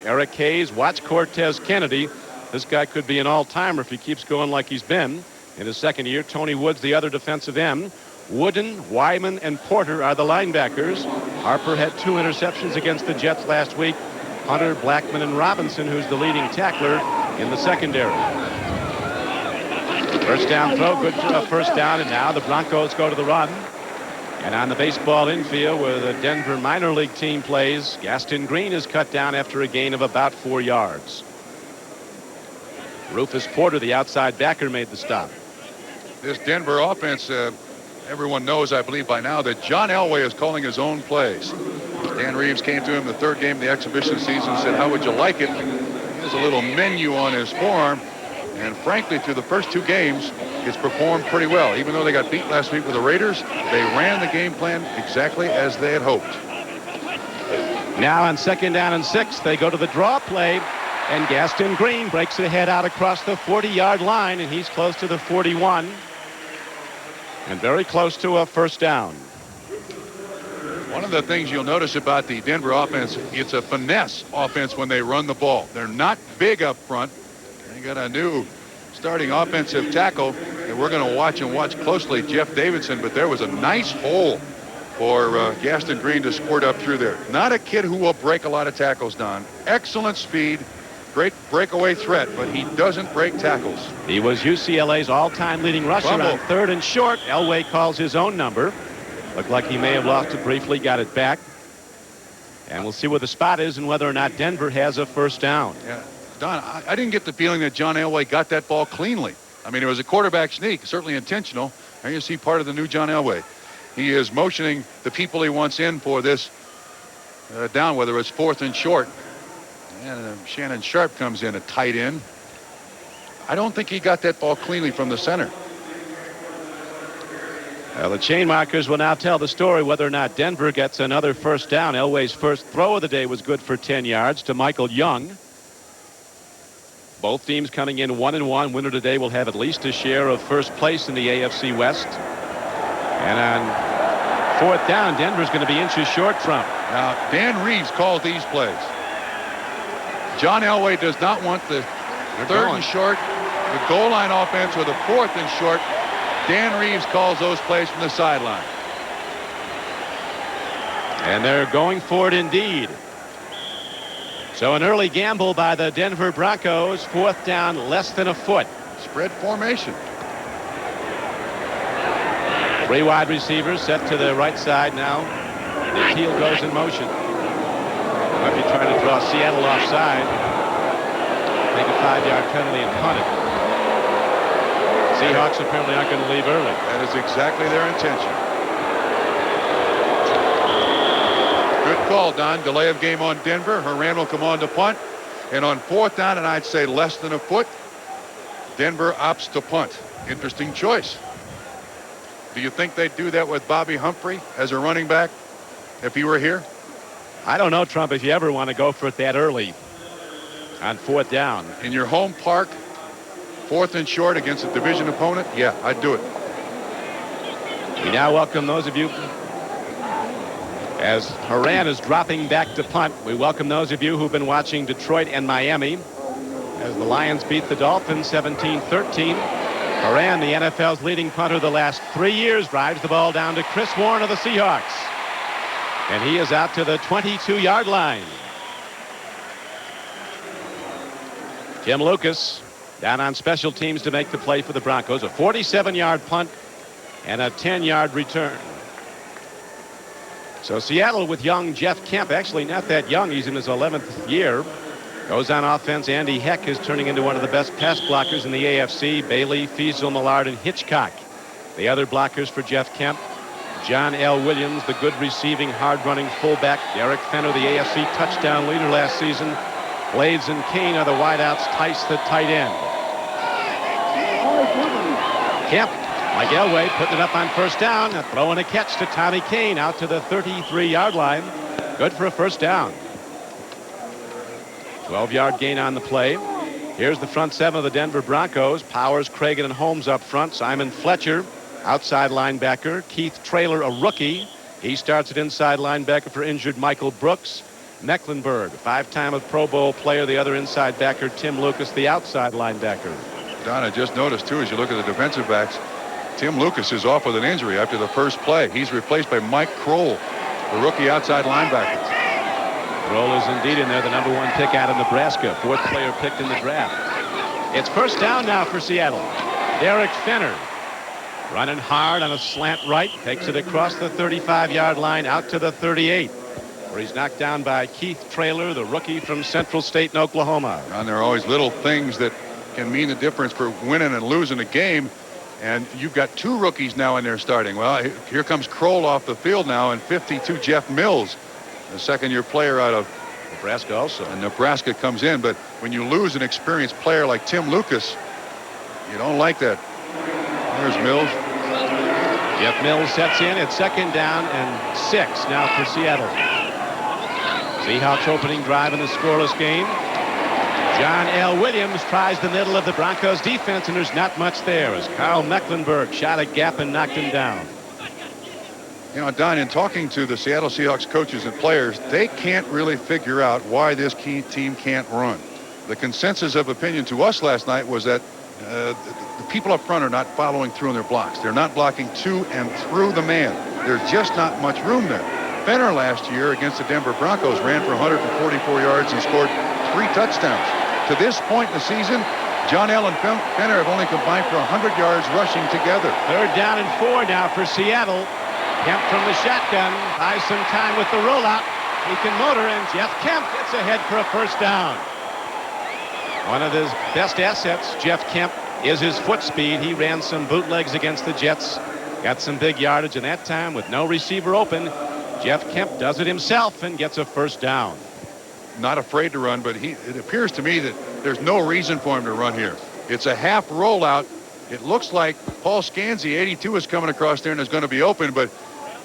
Eric Hayes, watch Cortez Kennedy. This guy could be an all-timer if he keeps going like he's been in his second year. Tony Woods, the other defensive end. Wooden, Wyman, and Porter are the linebackers. Harper had 2 interceptions against the Jets last week. Hunter, Blackman, and Robinson, who's the leading tackler in the secondary. First down throw, good first down, and now the Broncos go to the run. And on the baseball infield where the Denver minor league team plays, Gaston Green is cut down after a gain of about 4 yards. Rufus Porter, the outside backer, made the stop. This Denver offense, everyone knows, I believe by now, that John Elway is calling his own plays. Dan Reeves came to him the third game of the exhibition season and said, how would you like it? He has a little menu on his forearm. And frankly, through the first 2 games, it's performed pretty well. Even though they got beat last week with the Raiders, they ran the game plan exactly as they had hoped. Now on 2nd down and 6, they go to the draw play. And Gaston Green breaks it ahead out across the 40-yard line, and he's close to the 41. And very close to a first down. One of the things you'll notice about the Denver offense, it's a finesse offense when they run the ball. They're not big up front. They got a new starting offensive tackle that we're going to watch closely, Jeff Davidson, but there was a nice hole for Gaston Green to squirt up through there. Not a kid who will break a lot of tackles, Don. Excellent speed, great breakaway threat, but he doesn't break tackles. He was UCLA's all-time leading rusher on 3rd and short. Elway calls his own number. Looked like he may have lost it briefly, got it back. And we'll see where the spot is and whether or not Denver has a first down. Yeah. Don, I didn't get the feeling that John Elway got that ball cleanly. I mean, it was a quarterback sneak, certainly intentional. And you see part of the new John Elway. He is motioning the people he wants in for this down, whether it's 4th and short. And Shannon Sharp comes in, a tight end. I don't think he got that ball cleanly from the center. Well, the chain markers will now tell the story whether or not Denver gets another first down. Elway's first throw of the day was good for 10 yards to Michael Young. Both teams coming in 1-1. Winner today will have at least a share of first place in the AFC West. And on 4th down, Denver's going to be inches short from. Now, Dan Reeves calls these plays. John Elway does not want the 3rd and short, the goal line offense, or the 4th and short. Dan Reeves calls those plays from the sideline. And they're going for it indeed. So an early gamble by the Denver Broncos. 4th down, less than a foot. Spread formation. 3 wide receivers set to the right side now. The heel goes in motion. Might be trying to draw Seattle offside. Make a 5-yard penalty and punt it. Seahawks apparently aren't going to leave early. That is exactly their intention. Good call, Don. Delay of game on Denver. Horan will come on to punt. And on 4th down, and I'd say less than a foot, Denver opts to punt. Interesting choice. Do you think they'd do that with Bobby Humphrey as a running back if he were here? I don't know, Trump, if you ever want to go for it that early on 4th down. In your home park, 4th and short against a division opponent, yeah, I'd do it. We now welcome those of you, as Horan is dropping back to punt, we welcome those of you who've been watching Detroit and Miami as the Lions beat the Dolphins 17-13. Horan, the NFL's leading punter the last 3 years, drives the ball down to Chris Warren of the Seahawks. And he is out to the 22-yard line. Tim Lucas down on special teams to make the play for the Broncos. A 47-yard punt and a 10-yard return. So Seattle with young Jeff Kemp, actually not that young, he's in his 11th year, goes on offense. Andy Heck is turning into one of the best pass blockers in the AFC. Bailey, Feasel, Millard, and Hitchcock. The other blockers for Jeff Kemp: John L. Williams, the good receiving, hard-running fullback. Derek Fenner, the AFC touchdown leader last season. Blades and Kane are the wideouts. Tice, the tight end. Kemp, like Elway, putting it up on first down. A throw and a catch to Tommy Kane out to the 33-yard line. Good for a first down. 12-yard gain on the play. Here's the front 7 of the Denver Broncos. Powers, Cragen, and Holmes up front. Simon Fletcher, outside linebacker. Keith Traylor, a rookie. He starts at inside linebacker for injured Michael Brooks. Mecklenburg, 5-time Pro Bowl player, the other inside backer, Tim Lucas, the outside linebacker. Don, I just noticed, too, as you look at the defensive backs, Tim Lucas is off with an injury after the first play. He's replaced by Mike Kroll, the rookie outside linebacker. Kroll is indeed in there, the #1 pick out of Nebraska, 4th player picked in the draft. It's first down now for Seattle. Derek Fenner running hard on a slant right, takes it across the 35-yard line out to the 38, where he's knocked down by Keith Traylor, the rookie from Central State in Oklahoma. And there are always little things that can mean the difference for winning and losing a game. And you've got 2 rookies now in there starting. Well, here comes Kroll off the field now, and 52 Jeff Mills, the second-year player out of Nebraska also. And Nebraska comes in, but when you lose an experienced player like Tim Lucas, you don't like that. There's Mills. Jeff Mills sets in at 2nd down and 6 now for Seattle. Seahawks opening drive in the scoreless game. John L. Williams tries the middle of the Broncos defense, and there's not much there as Carl Mecklenburg shot a gap and knocked him down. You know, Don, in talking to the Seattle Seahawks coaches and players, they can't really figure out why this key team can't run. The consensus of opinion to us last night was that the people up front are not following through on their blocks. They're not blocking to and through the man. There's just not much room there. Fenner last year against the Denver Broncos ran for 144 yards and scored 3 touchdowns. To this point in the season, John L. and Fenner have only combined for 100 yards rushing together. 3rd down and 4 now for Seattle. Kemp from the shotgun buys some time with the rollout. He can motor, and Jeff Kemp gets ahead for a first down. One of his best assets, Jeff Kemp, is his foot speed. He ran some bootlegs against the Jets, got some big yardage, and that time with no receiver open, Jeff Kemp does it himself and gets a first down. Not afraid to run, but it appears to me that there's no reason for him to run here. It's a half rollout. It looks like Paul Scanzi, 82, is coming across there and is going to be open, but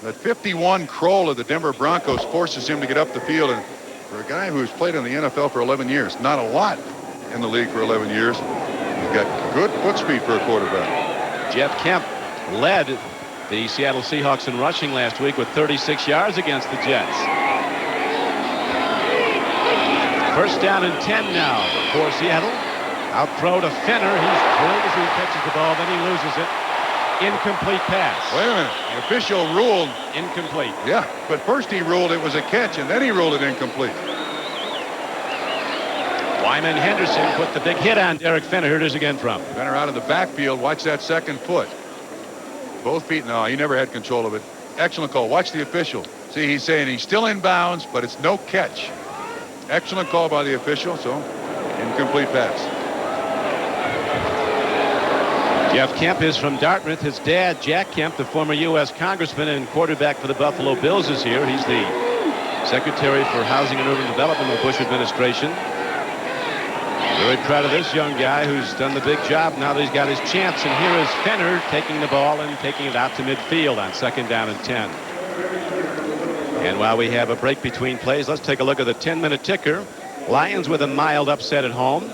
that 51 Kroll of the Denver Broncos forces him to get up the field. And for a guy who's played in the NFL for 11 years, not a lot in the league for 11 years, he's got good foot speed for a quarterback. Jeff Kemp led the Seattle Seahawks in rushing last week with 36 yards against the Jets. First down and 10 now for Seattle. Out throw to Fenner. He's thrilled as he catches the ball, then he loses it. Incomplete pass. Wait a minute. The official ruled incomplete. Yeah, but first he ruled it was a catch, and then he ruled it incomplete. Wyman Henderson put the big hit on Derek Fenner. Here it is again from Fenner out of the backfield. Watch that second foot. Both feet. No, he never had control of it. Excellent call. Watch the official. See, he's saying he's still in bounds, but it's no catch. Excellent call by the official, so incomplete pass. Jeff Kemp is from Dartmouth. His dad, Jack Kemp, the former U.S. congressman and quarterback for the Buffalo Bills, is here. He's the Secretary for Housing and Urban Development of the Bush administration. Very proud of this young guy who's done the big job now that he's got his chance. And here is Fenner taking the ball and taking it out to midfield on 2nd down and 10. And while we have a break between plays, let's take a look at the 10-minute ticker. Lions with a mild upset at home.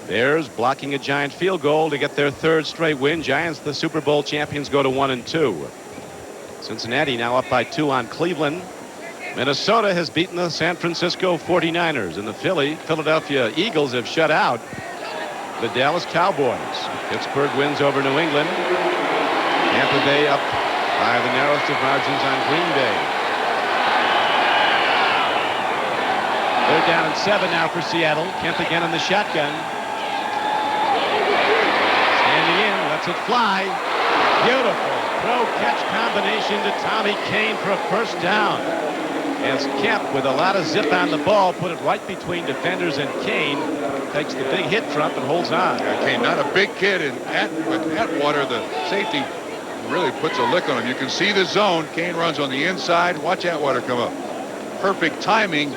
Bears blocking a Giant field goal to get their 3rd straight win. Giants, the Super Bowl champions, go to 1-2. Cincinnati now up by 2 on Cleveland. Minnesota has beaten the San Francisco 49ers, and the Philadelphia Eagles have shut out the Dallas Cowboys. Pittsburgh wins over New England. Tampa Bay up by the narrowest of margins on Green Bay. 3rd down and 7 now for Seattle. Kemp again in the shotgun. Standing in, lets it fly. Beautiful throw catch combination to Tommy Kane for a first down. As Kemp, with a lot of zip on the ball, put it right between defenders, and Kane takes the big hit front and holds on. Kane, not a big kid, and Atwater, the safety, really puts a lick on him. You can see the zone. Kane runs on the inside. Watch Atwater come up. Perfect timing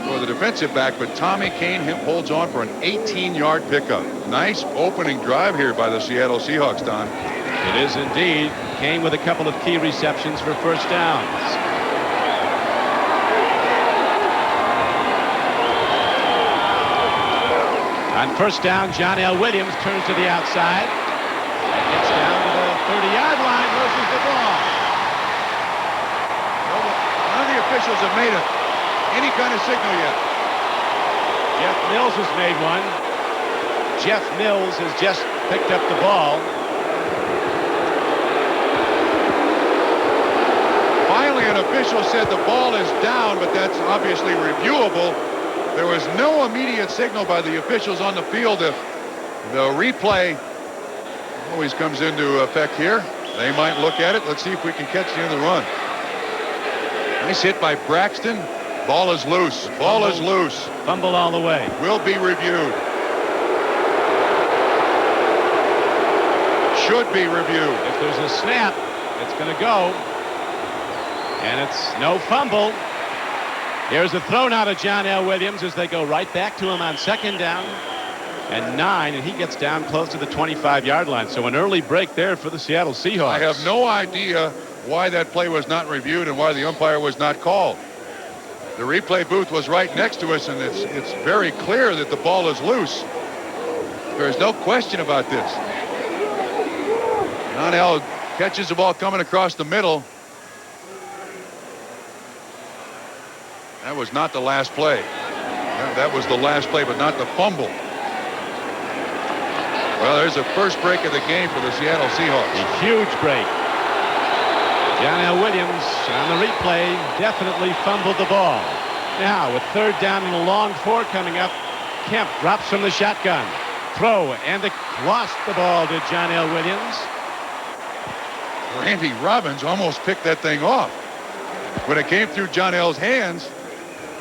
for the defensive back, but Tommy Kane holds on for an 18-yard pickup. Nice opening drive here by the Seattle Seahawks, Don. It is indeed. Kane with a couple of key receptions for first downs. On first down, John L. Williams turns to the outside. And gets down to the 30-yard line, loses the ball. None of the officials have made a any kind of signal yet. Jeff Mills has made one. Jeff Mills has just picked up the ball. Finally, an official said the ball is down, but that's obviously reviewable. There was no immediate signal by the officials on the field. If the replay always comes into effect here, they might look at it. Let's see if we can catch the end of the run. Nice hit by Braxton. Ball is loose. Ball is loose. Fumble all the way. Will be reviewed. Should be reviewed. If there's a snap, it's going to go. And it's no fumble. Here's a throw now to John L. Williams as they go right back to him on 2nd down and 9, and he gets down close to the 25-yard line. So an early break there for the Seattle Seahawks. I have no idea why that play was not reviewed and why the umpire was not called. The replay booth was right next to us, and it's very clear that the ball is loose. There is no question about this. John L. catches the ball coming across the middle. That was not the last play. That was the last play, but not the fumble. Well, there's the first break of the game for the Seattle Seahawks. A huge break. John L. Williams on the replay definitely fumbled the ball. Now with 3rd down and a long 4 coming up, Kemp drops from the shotgun. Throw and lost the ball to John L. Williams. Randy Robbins almost picked that thing off. When it came through John L.'s hands,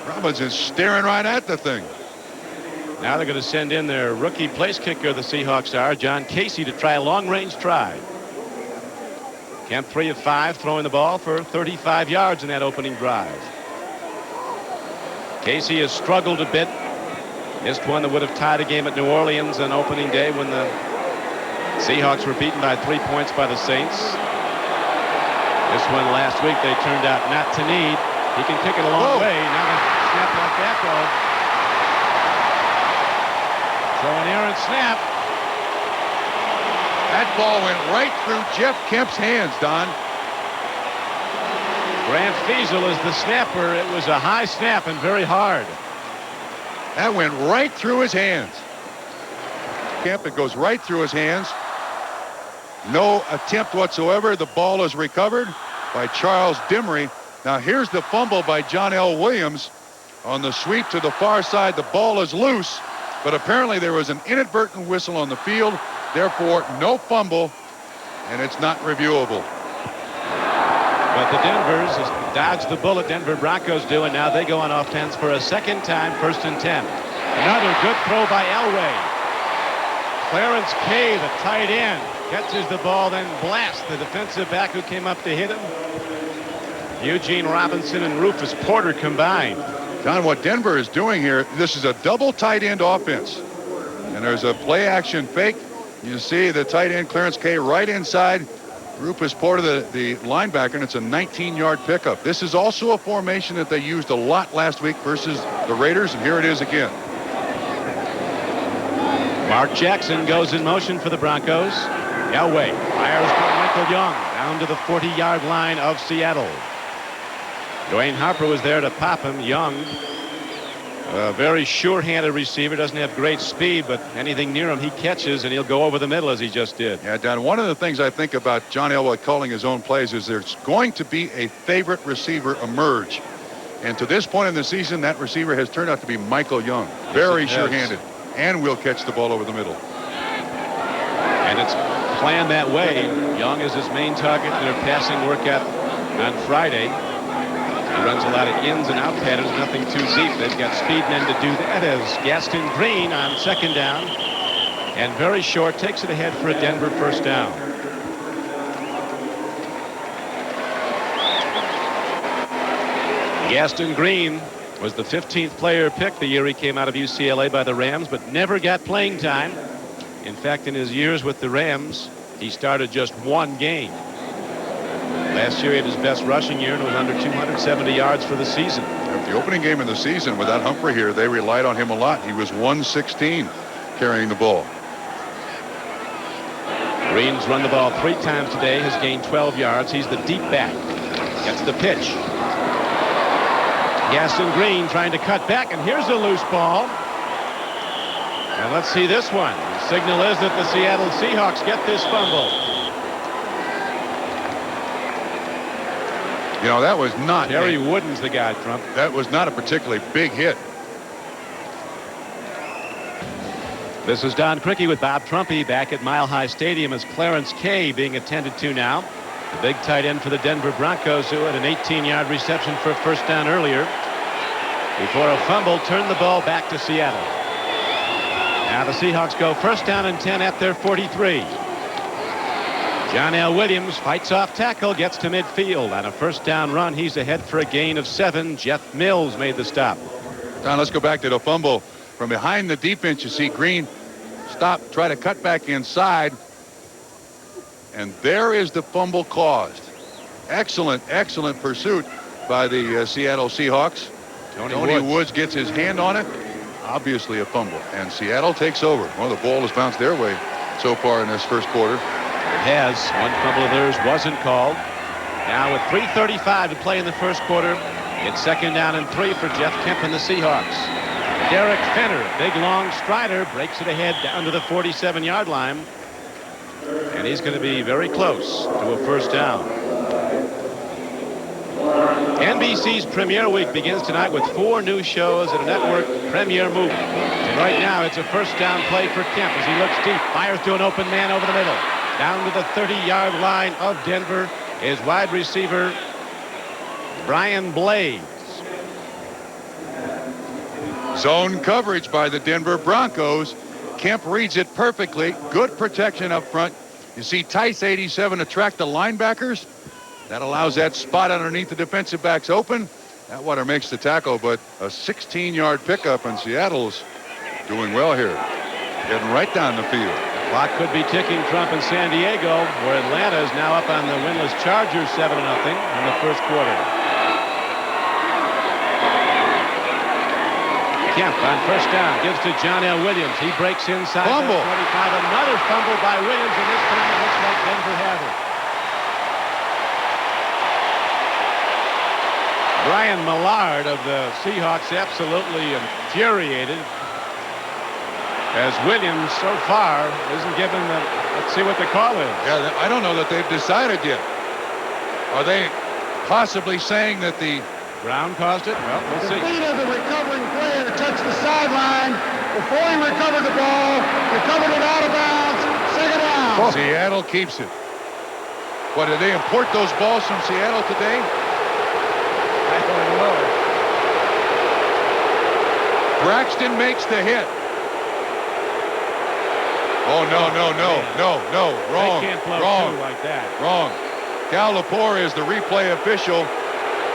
Robbins is staring right at the thing. Now they're going to send in their rookie place kicker, the Seahawks are, John Casey, to try a long-range try. Kemp 3 of 5, throwing the ball for 35 yards in that opening drive. Casey has struggled a bit. Missed one that would have tied a game at New Orleans on opening day when the Seahawks were beaten by 3 points by the Saints. This one last week they turned out not to need. He can kick it a long way. Now they snap like that though. So an errant snap. That ball went right through Jeff Kemp's hands, Don. Grant Fiesel is the snapper. It was a high snap and very hard. That went right through his hands. Kemp, it goes right through his hands. No attempt whatsoever. The ball is recovered by Charles Dimry. Now here's the fumble by John L. Williams on the sweep to the far side. The ball is loose, but apparently there was an inadvertent whistle on the field. Therefore, no fumble, and it's not reviewable. But the Denvers dodged the bullet. Denver Broncos do, and now they go on offense for a 2nd time, 1st and 10. Another good throw by Elway. Clarence Kay, the tight end, catches the ball, then blasts the defensive back who came up to hit him. Eugene Robinson and Rufus Porter combined. John, what Denver is doing here, this is a double tight end offense. And there's a play action fake. You see the tight end Clarence Kay right inside Rufus Porter, the linebacker, and it's a 19-yard pickup. This is also a formation that they used a lot last week versus the Raiders, and here it is again. Mark Jackson goes in motion for the Broncos. Elway fires to Michael Young down to the 40-yard line of Seattle. Dwayne Harper was there to pop him. Young, a very sure-handed receiver, doesn't have great speed, but anything near him he catches, and he'll go over the middle as he just did. Yeah, Don, one of the things I think about John Elway calling his own plays is there's going to be a favorite receiver emerge. And to this point in the season, that receiver has turned out to be Michael Young. Very sure-handed, and will catch the ball over the middle. And it's planned that way. Young is his main target in their passing workout on Friday. He runs a lot of ins and out patterns, nothing too deep. They've got speed men to do that as Gaston Green on 2nd down. And very short, takes it ahead for a Denver 1st down. Gaston Green was the 15th player picked the year he came out of UCLA by the Rams, but never got playing time. In fact, in his years with the Rams, he started just 1 game. Last year he had his best rushing year and was under 270 yards for the season. At the opening game of the season without Humphrey here, they relied on him a lot. He was 116 carrying the ball. Green's run the ball 3 times today, has gained 12 yards. He's the deep back. Gets the pitch. Gaston Green trying to cut back, and here's a loose ball. And let's see this one. The signal is that the Seattle Seahawks get this fumble. You know, that was not... Terry Wooden's the guy, Trump. That was not a particularly big hit. This is Don Criqui with Bob Trumpy back at Mile High Stadium as Clarence Kay being attended to now. The big tight end for the Denver Broncos, who had an 18-yard reception for a first down earlier. Before a fumble, turned the ball back to Seattle. Now the Seahawks go first down and 10 at their 43. John L. Williams fights off tackle, gets to midfield. On a first down run, he's ahead for a gain of 7. Jeff Mills made the stop. Don, let's go back to the fumble. From behind the defense, you see Green stop, try to cut back inside. And there is the fumble caused. Excellent, excellent pursuit by the Seattle Seahawks. Tony Woods gets his hand on it. Obviously a fumble. And Seattle takes over. Well, the ball has bounced their way so far in this first quarter. It has. One fumble of theirs wasn't called. Now with 3:35 to play in the first quarter, it's second down and 3 for Jeff Kemp and the Seahawks. Derek Fenner, big long strider, breaks it ahead down to the 47-yard line. And he's going to be very close to a first down. NBC's Premiere Week begins tonight with 4 new shows at a network premiere movie. And right now it's a first down play for Kemp as he looks deep, fires to an open man over the middle. Down to the 30-yard line of Denver is wide receiver Brian Blades. Zone coverage by the Denver Broncos. Kemp reads it perfectly. Good protection up front. You see Tice 87 attract the linebackers. That allows that spot underneath the defensive backs open. Atwater makes the tackle, but a 16-yard pickup, and Seattle's doing well here. Getting right down the field. The clock could be ticking, Trump, in San Diego, where Atlanta is now up on the winless Chargers 7-0 in the first quarter. Kemp on first down gives to John L. Williams. He breaks inside fumble. the 25. Another fumble by Williams, and this time it looks like Denver has it. Brian Millard of the Seahawks absolutely infuriated as Williams so far isn't given the... Let's see what the call is. Yeah, I don't know that they've decided yet. Are they possibly saying that the... Brown caused it? Well, we'll see. The feet of the recovering player touched the sideline before he recovered the ball. Recovered it out of bounds. Second down. Seattle keeps it. What, did they import those balls from Seattle today? I don't know. Braxton makes the hit. Oh, no. Wrong. They can't blow Wrong. two like that. Wrong. Cal Lepore is the replay official.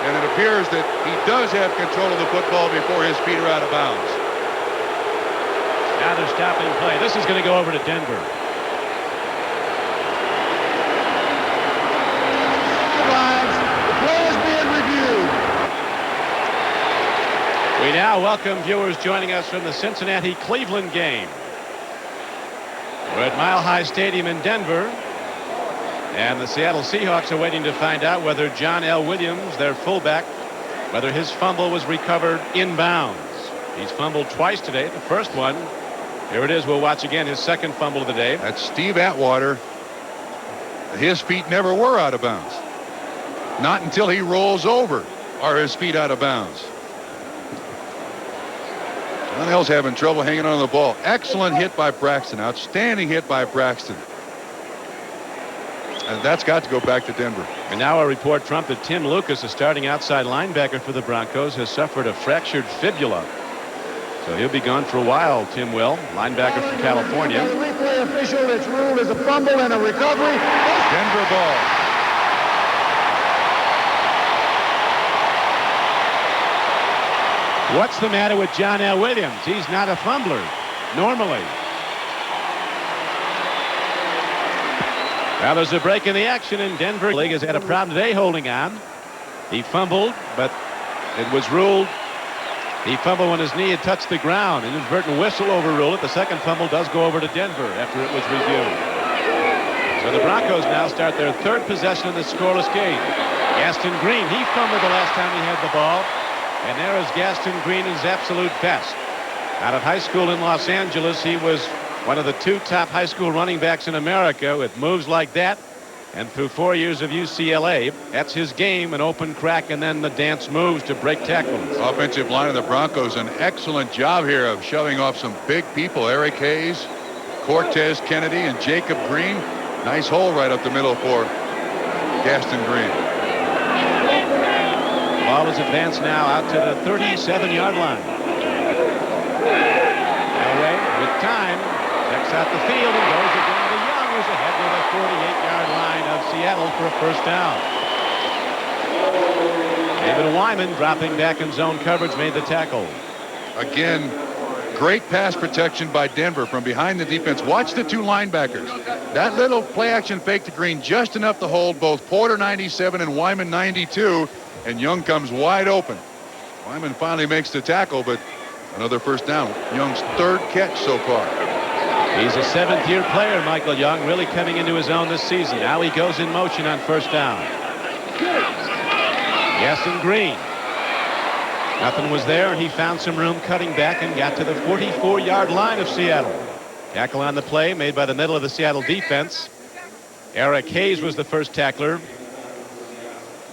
And it appears that he does have control of the football before his feet are out of bounds. Now they're stopping play. This is going to go over to Denver. The play is being reviewed. We now welcome viewers joining us from the Cincinnati-Cleveland game. We're at Mile High Stadium in Denver. And the Seattle Seahawks are waiting to find out whether John L. Williams, their fullback, whether his fumble was recovered inbounds. He's fumbled twice today. The first one, here it is. We'll watch again his second fumble of the day. That's Steve Atwater. His feet never were out of bounds. Not until he rolls over are his feet out of bounds. John L's having trouble hanging on the ball. Excellent hit by Braxton. Outstanding hit by Braxton. And that's got to go back to Denver. And now a report, Trump, that Tim Lucas, a starting outside linebacker for the Broncos, has suffered a fractured fibula. So he'll be gone for a while, Tim will, linebacker from California. The replay official, it's ruled as a fumble and a recovery. Denver ball. What's the matter with John L. Williams? He's not a fumbler normally. Well, there's a break in the action, and Denver League has had a problem today holding on. He fumbled, but it was ruled. He fumbled when his knee had touched the ground. An inadvertent whistle overruled it. The second fumble does go over to Denver after it was reviewed. So the Broncos now start their third possession in the scoreless game. Gaston Green, he fumbled the last time he had the ball. And there is Gaston Green, his absolute best. Out of high school in Los Angeles, he was one of the 2 top high school running backs in America with moves like that. And through 4 years of UCLA, that's his game, an open crack and then the dance moves to break tackles. Offensive line of the Broncos, an excellent job here of shoving off some big people. Eric Hayes, Cortez Kennedy, and Jacob Green. Nice hole right up the middle for Gaston Green. Ball is advanced now out to the 37-yard line. Elway with time checks out the field and goes again to Young, who's ahead with a 48-yard line of Seattle for a first down. David Wyman dropping back in zone coverage made the tackle. Again, great pass protection by Denver from behind the defense. Watch the 2 linebackers. That little play action fake to Green just enough to hold both Porter 97 and Wyman 92, and Young comes wide open. Wyman finally makes the tackle, but another first down. Young's 3rd catch so far. He's a 7th-year player, Michael Young, really coming into his own this season. Now he goes in motion on first down. Gaston Green. Nothing was there, and he found some room cutting back and got to the 44-yard line of Seattle. Tackle on the play made by the middle of the Seattle defense. Eric Hayes was the first tackler.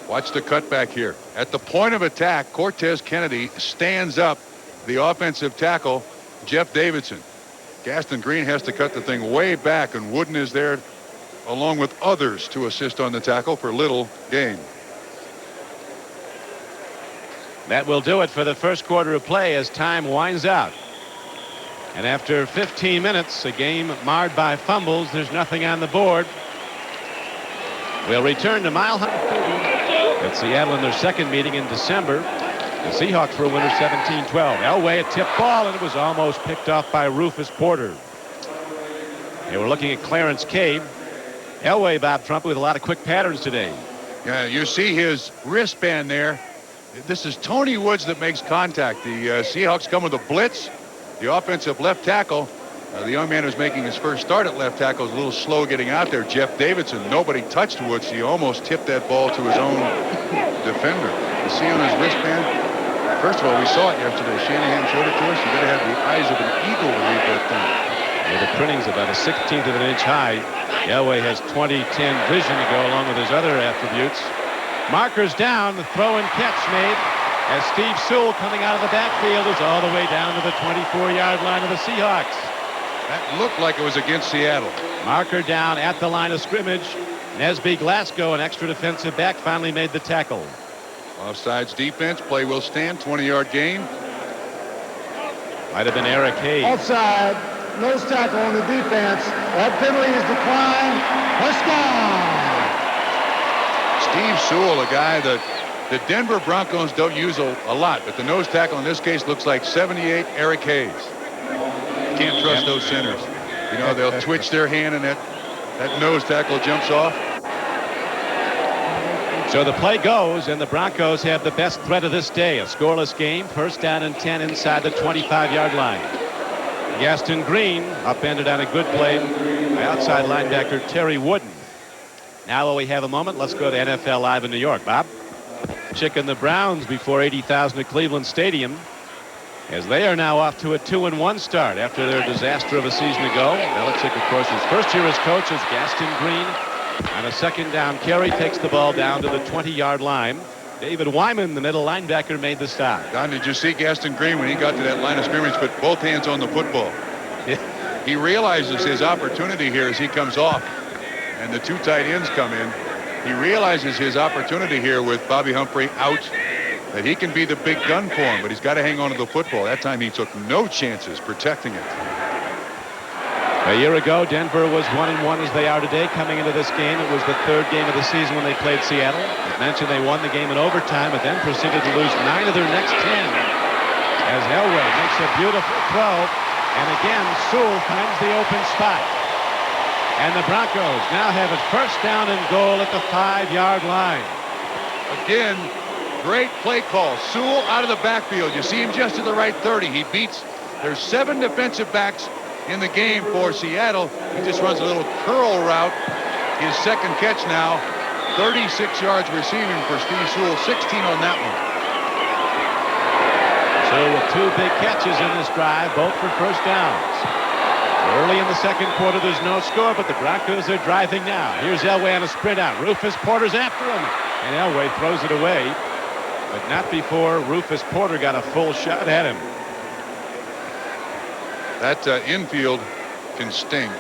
Watch the cutback here. At the point of attack, Cortez Kennedy stands up the offensive tackle, Jeff Davidson. Gaston Green has to cut the thing way back, and Wooden is there along with others to assist on the tackle for little gain. That will do it for the first quarter of play as time winds out. And after 15 minutes, a game marred by fumbles, there's nothing on the board. We'll return to Mile High at Seattle in their second meeting in December. The Seahawks were winners 17-12. Elway, a tip ball, and it was almost picked off by Rufus Porter. They were looking at Clarence Cave. Elway, Bob Trump, with a lot of quick patterns today. Yeah, you see his wristband there. This is Tony Woods that makes contact. The Seahawks come with a blitz. The offensive left tackle, the young man who's making his first start at left tackle, is a little slow getting out there. Jeff Davidson, nobody touched Woods. He almost tipped that ball to his own defender. You see on his wristband? First of all, we saw it yesterday. Shanahan showed it to us. You got to have the eyes of an eagle to read that thing. Yeah, the printing's about a 16th of an inch high. Elway has 20/10 vision to go along with his other attributes. Markers down, the throw and catch made as Steve Sewell, coming out of the backfield, is all the way down to the 24-yard line of the Seahawks. That looked like it was against Seattle. Marker down at the line of scrimmage. Nesby Glasgow, an extra defensive back, finally made the tackle. Offsides defense, play will stand, 20-yard gain. Might have been Eric Hayes. Offside, nose tackle on the defense. That penalty is declined. Steve Sewell, a guy that the Denver Broncos don't use a lot, but the nose tackle in this case looks like 78 Eric Hayes. You can't trust those centers. You know, they'll twitch their hand and that nose tackle jumps off. So the play goes, and the Broncos have the best threat of this day. A scoreless game, first down and 10 inside the 25-yard line. Gaston Green upended on a good play by outside linebacker Terry Wooden. Now while we have a moment, let's go to NFL Live in New York. Bob? Chicken the Browns before 80,000 at Cleveland Stadium, as they are now off to a 2-1 start after their disaster of a season ago. Belichick, of course, his first year as coach, as Gaston Green on a second down carry takes the ball down to the 20-yard line. David Wyman, the middle linebacker, made the stop. Don, did you see Gaston Green when he got to that line of scrimmage, put both hands on the football? He realizes his opportunity here as he comes off and the 2 tight ends come in. He realizes his opportunity here with Bobby Humphrey out, that he can be the big gun for him, but he's got to hang on to the football. That time he took no chances protecting it. A year ago, Denver was 1-1 as they are today. Coming into this game, it was the 3rd game of the season when they played Seattle. As mentioned, they won the game in overtime, but then proceeded to lose 9 of their next 10. As Elway makes a beautiful throw, and again, Sewell finds the open spot. And the Broncos now have it first down and goal at the 5-yard line. Again, great play call. Sewell out of the backfield. You see him just to the right 30. He beats, there's 7 defensive backs in the game for Seattle. He just runs a little curl route. His second catch now, 36 yards receiving for Steve Sewell, 16 on that one. So with 2 big catches in this drive, both for first downs. Early in the second quarter, there's no score, but the Broncos are driving now. Here's Elway on a sprint out. Rufus Porter's after him, and Elway throws it away, but not before Rufus Porter got a full shot at him. That infield can sting.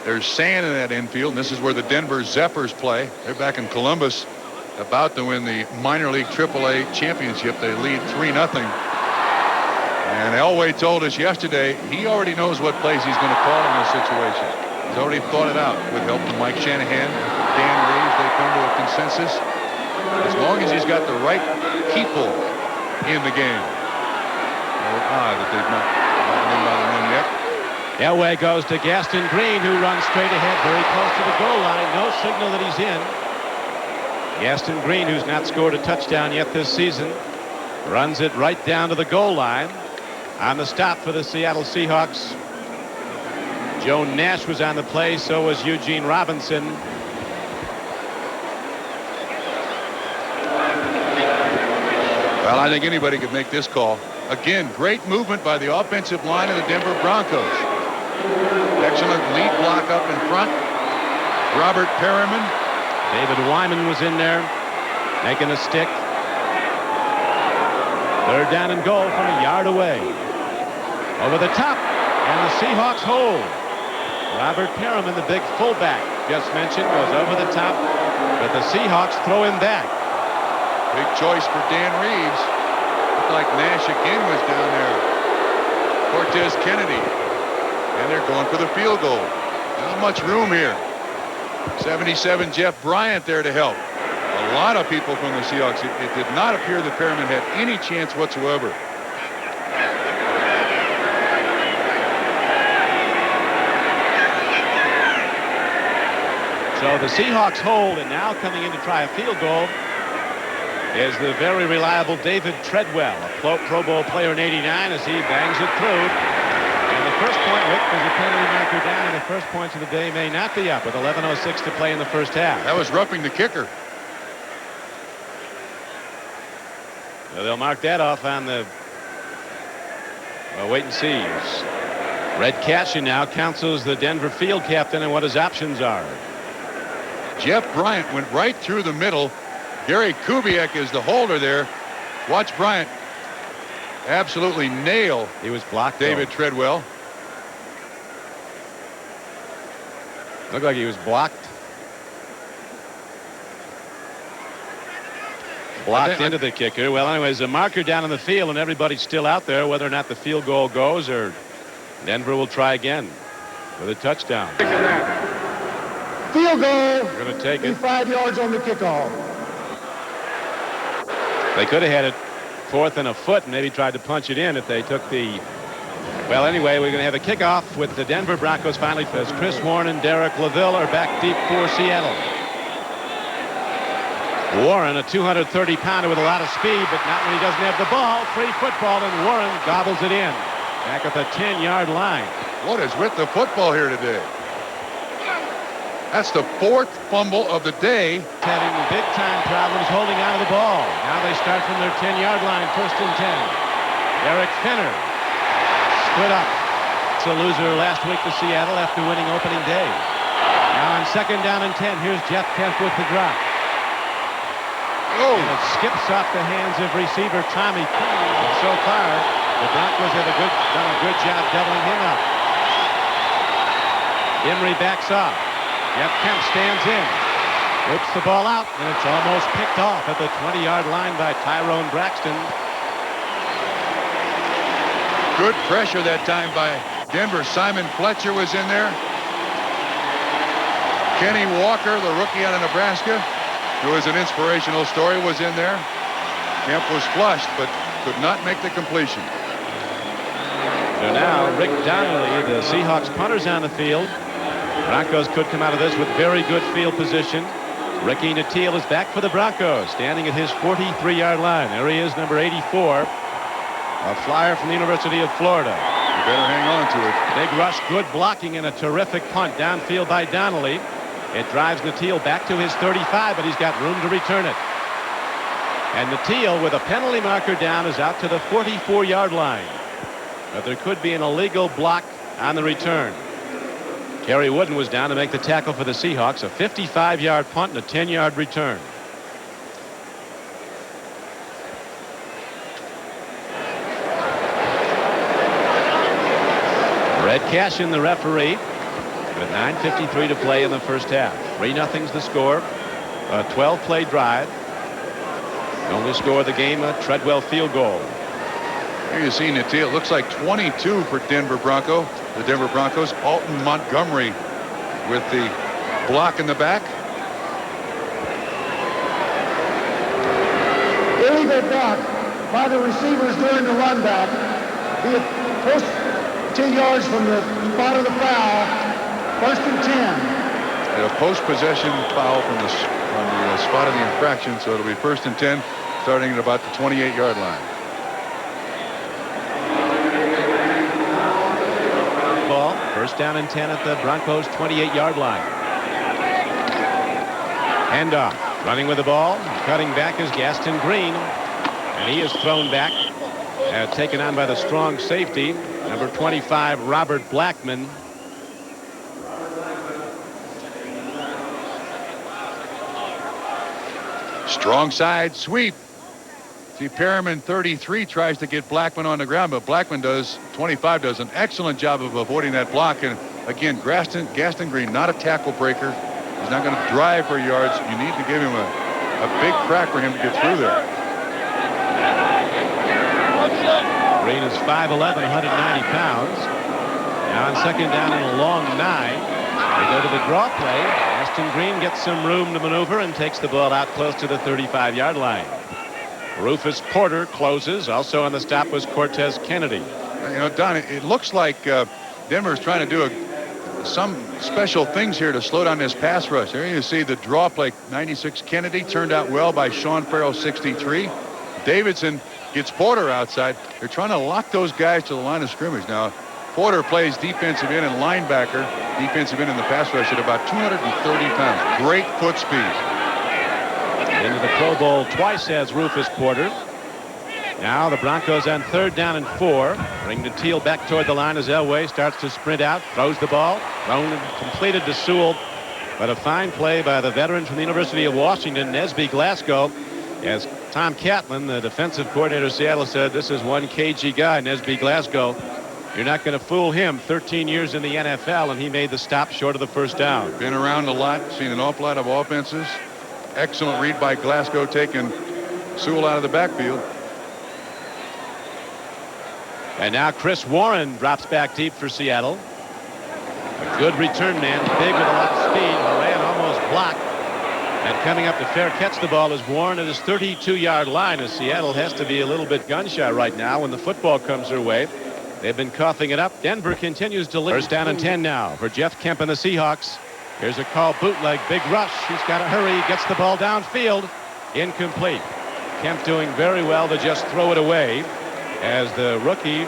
There's sand in that infield, and this is where the Denver Zephyrs play. They're back in Columbus, about to win the minor league AAA championship. They lead 3-0. And Elway told us yesterday he already knows what plays he's going to call in this situation. He's already thought it out with help from Mike Shanahan, Dan Reeves. They come to a consensus. As long as he's got the right people in the game. Odd that they've not been by the win yet. Elway goes to Gaston Green, who runs straight ahead very close to the goal line. No signal that he's in. Gaston Green, who's not scored a touchdown yet this season, runs it right down to the goal line. On the stop for the Seattle Seahawks, Joe Nash was on the play, so was Eugene Robinson. Well, I think anybody could make this call. Again, great movement by the offensive line of the Denver Broncos. Excellent lead block up in front. Robert Perriman. David Wyman was in there, making a stick. 3rd down and goal from a yard away. Over the top, and the Seahawks hold. Robert Perriman, the big fullback just mentioned, goes over the top, but the Seahawks throw him back. Big choice for Dan Reeves. Looked like Nash again was down there. Cortez Kennedy. And they're going for the field goal. Not much room here. 77 Jeff Bryant there to help. A lot of people from the Seahawks. It did not appear that Perriman had any chance whatsoever. So the Seahawks hold, and now coming in to try a field goal is the very reliable David Treadwell, a Pro Bowl player in '89, as he bangs it through. And the first point, Rick, is a penalty marker down, and the first points of the day may not be up with 11:06 to play in the first half. That was roughing the kicker. So they'll mark that off on the, well, wait and see. Red Cashin now counsels the Denver field captain and what his options are. Jeff Bryant went right through the middle. Gary Kubiak is the holder there. Watch Bryant absolutely nail. He was blocked. David Treadwell. Looked like he was blocked. Blocked into the kicker. Well, anyways, a marker down in the field, and everybody's still out there. Whether or not the field goal goes, or Denver will try again with a touchdown. Field goal. We're going to take it. 5 yards on the kickoff. They could have had it 4th and a foot and maybe tried to punch it in if they took the. Well, anyway, we're going to have a kickoff with the Denver Broncos finally, as Chris Warren and Derek LaVille are back deep for Seattle. Warren, a 230-pounder with a lot of speed, but not when he doesn't have the ball. Free football, and Warren gobbles it in. Back at the 10-yard line. What is with the football here today? That's the 4th fumble of the day. Having big-time problems holding on to the ball. Now they start from their 10-yard line, 1st and 10. Eric Finner split up. It's a loser last week to Seattle after winning opening day. Now on 2nd down and 10, here's Jeff Kemp with the drop. Oh. And it skips off the hands of receiver Tommy Keene. And so far, the Broncos have done a good job doubling him up. Emery backs off. Jeff Kemp stands in. Whips the ball out, and it's almost picked off at the 20-yard line by Tyrone Braxton. Good pressure that time by Denver. Simon Fletcher was in there. Kenny Walker, the rookie out of Nebraska, who was an inspirational story, was in there. Kemp was flushed, but could not make the completion. So now Rick Donnelly, the Seahawks punter's on the field. Broncos could come out of this with very good field position. Ricky Nattiel is back for the Broncos, standing at his 43-yard line. There he is, number 84. A flyer from the University of Florida. You better hang on to it. Big rush, good blocking, and a terrific punt downfield by Donnelly. It drives Nattiel back to his 35, but he's got room to return it. And Natil, with a penalty marker down, is out to the 44-yard line. But there could be an illegal block on the return. Kerry Wooden was down to make the tackle for the Seahawks. A 55-yard punt and a 10-yard return. Red Cashin, the referee, with 9:53 to play in the first half. 3-0's the score. A 12-play drive. The only score of the game, a Treadwell field goal. Here you see Natil. Looks like 22 for the Denver Broncos. Alton Montgomery with the block in the back. Illegal block by the receivers during the run back. Be it post 10 yards from the spot of the foul. 1st and 10. A post-possession foul from the spot of the infraction, so it'll be 1st and 10, starting at about the 28-yard line. Ball, 1st down and 10 at the Broncos' 28-yard line. Handoff, running with the ball, cutting back is Gaston Green, and he is thrown back, taken on by the strong safety, number 25, Robert Blackman. Strong side sweep. See, Perriman 33 tries to get Blackman on the ground, but Blackman 25 does an excellent job of avoiding that block. And again, Gaston Green, not a tackle breaker. He's not going to drive for yards. You need to give him a big crack for him to get through there. Green is 5'11", 190 pounds. Now on 2nd down and a long 9. They go to the draw play. Gaston Green gets some room to maneuver and takes the ball out close to the 35-yard line. Rufus Porter closes. Also on the stop was Cortez Kennedy. You know, Don, it looks like Denver's trying to do some special things here to slow down this pass rush. There you see the draw play. 96 Kennedy turned out well by Sean Farrell, 63. Davidson gets Porter outside. They're trying to lock those guys to the line of scrimmage. Now, Porter plays defensive end and linebacker, defensive end in the pass rush at about 230 pounds. Great foot speed. Into the Pro Bowl twice as Rufus Porter. Now the Broncos on 3rd down and 4. Bring Natil back toward the line as Elway starts to sprint out, throws the ball, thrown and completed to Sewell. But a fine play by the veteran from the University of Washington, Nesby Glasgow. As Tom Catlin, the defensive coordinator of Seattle, said, this is one cagey guy, Nesby Glasgow. You're not going to fool him. 13 years in the NFL, and he made the stop short of the 1st down. Been around a lot, seen an awful lot of offenses. Excellent read by Glasgow, taking Sewell out of the backfield. And now Chris Warren drops back deep for Seattle. A good return man, big with a lot of speed. Moran almost blocked. And coming up to fair catch the ball is Warren at his 32-yard line, as Seattle has to be a little bit gun shy right now when the football comes their way. They've been coughing it up. Denver continues to lead. 1st down and 10 now for Jeff Kemp and the Seahawks. Here's a call bootleg, big rush. He's got to hurry. He gets the ball downfield. Incomplete. Kemp doing very well to just throw it away, as the rookie,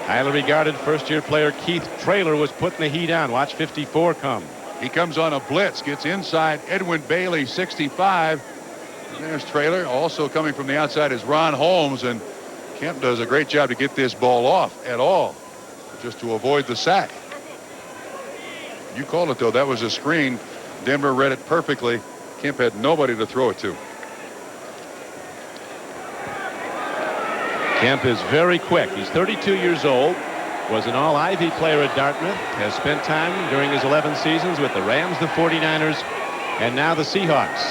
highly regarded first-year player Keith Traylor was putting the heat on. Watch 54 come. He comes on a blitz, gets inside. Edwin Bailey, 65. And there's Traylor. Also coming from the outside is Ron Holmes, and Kemp does a great job to get this ball off at all, just to avoid the sack. You called it, though. That was a screen. Denver read it perfectly. Kemp had nobody to throw it to. Kemp is very quick. He's 32 years old, was an all-Ivy player at Dartmouth, has spent time during his 11 seasons with the Rams, the 49ers, and now the Seahawks.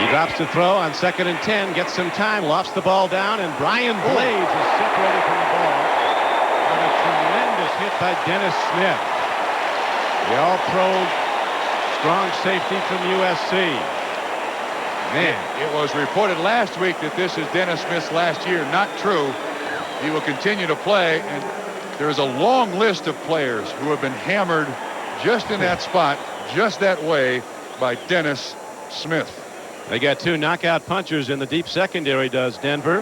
He drops to throw on 2nd and 10, gets some time, lofts the ball down, and Brian Blades is separated from the ball on a tremendous hit by Dennis Smith, the all-pro strong safety from USC. Man. It was reported last week that this is Dennis Smith's last year. Not true. He will continue to play, and there's a long list of players who have been hammered just in that spot, just that way, by Dennis Smith. They got 2 knockout punchers in the deep secondary, does Denver.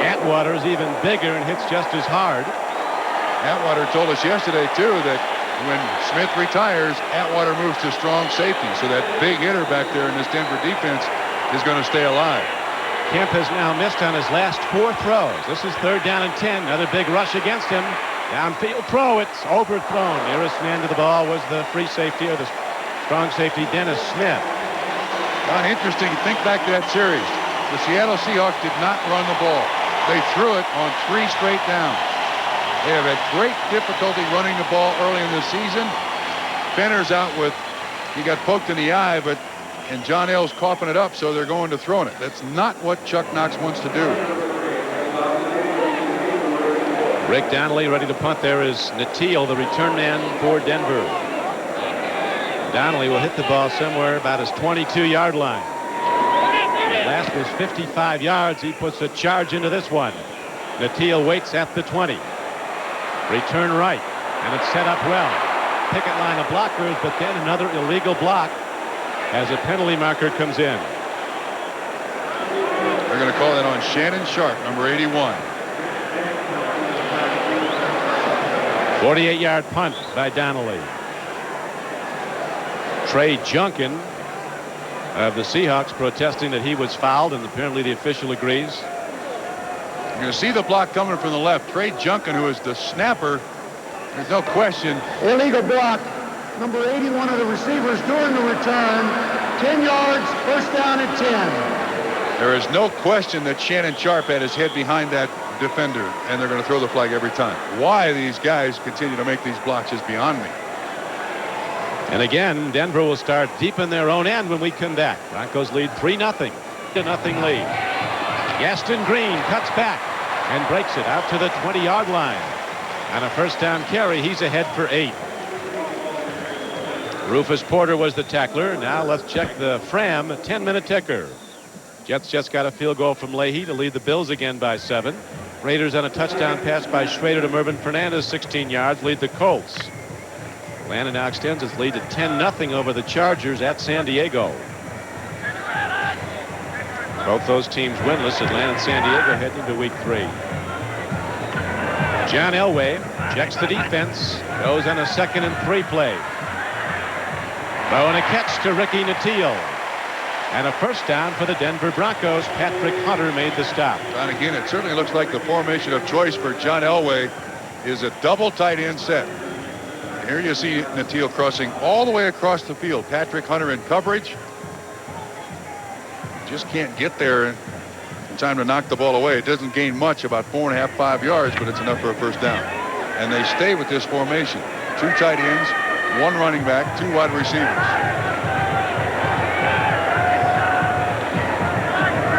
Atwater's even bigger and hits just as hard. Atwater told us yesterday, too, that when Smith retires, Atwater moves to strong safety, so that big hitter back there in this Denver defense is going to stay alive. Kemp has now missed on his last 4 throws. This is 3rd down and 10. Another big rush against him. Downfield throw. It's overthrown. Nearest man to the ball was the free safety, or the strong safety, Dennis Smith. Interesting. Think back to that series. The Seattle Seahawks did not run the ball. They threw it on 3 straight downs. They have had great difficulty running the ball early in the season. Fenner's out with, he got poked in the eye, and John L's coughing it up, so they're going to throwing it. That's not what Chuck Knox wants to do. Rick Donnelly ready to punt. There is Natil, the return man for Denver. Donnelly will hit the ball somewhere about his 22-yard line. The last was 55 yards. He puts a charge into this one. Natil waits at the 20. Return right, and it's set up well. Picket line of blockers, but then another illegal block as a penalty marker comes in. They're going to call that on Shannon Sharp, number 81. 48-yard punt by Donnelly. Trey Junkin of the Seahawks protesting that he was fouled, and apparently the official agrees. You're going to see the block coming from the left. Trey Junkin, who is the snapper, there's no question. Illegal block. Number 81 of the receivers during the return. 10 yards, 1st down and 10. There is no question that Shannon Sharp had his head behind that defender, and they're going to throw the flag every time. Why these guys continue to make these blocks is beyond me. And again, Denver will start deep in their own end when we come back. Broncos lead 3-0. 2-0 lead. Gaston Green cuts back and breaks it out to the 20-yard line. On a 1st down carry, he's ahead for 8. Rufus Porter was the tackler. Now let's check the Fram 10-minute ticker. Jets just got a field goal from Leahy to lead the Bills again by 7. Raiders on a touchdown pass by Schrader to Mervyn Fernandez, 16 yards, lead the Colts. Atlanta now extends its lead to 10-0 over the Chargers at San Diego. Both those teams winless. Atlanta and San Diego heading into week 3. John Elway checks the defense, goes on a 2nd and 3 play. Throw and a catch to Ricky Natil. And a 1st down for the Denver Broncos. Patrick Hunter made the stop. And again, it certainly looks like the formation of choice for John Elway is a double tight end set. Here you see Natil crossing all the way across the field. Patrick Hunter in coverage. Just can't get there in time to knock the ball away. It doesn't gain much, about 4.5, 5 yards, but it's enough for a 1st down. And they stay with this formation. 2 tight ends, 1 running back, 2 wide receivers.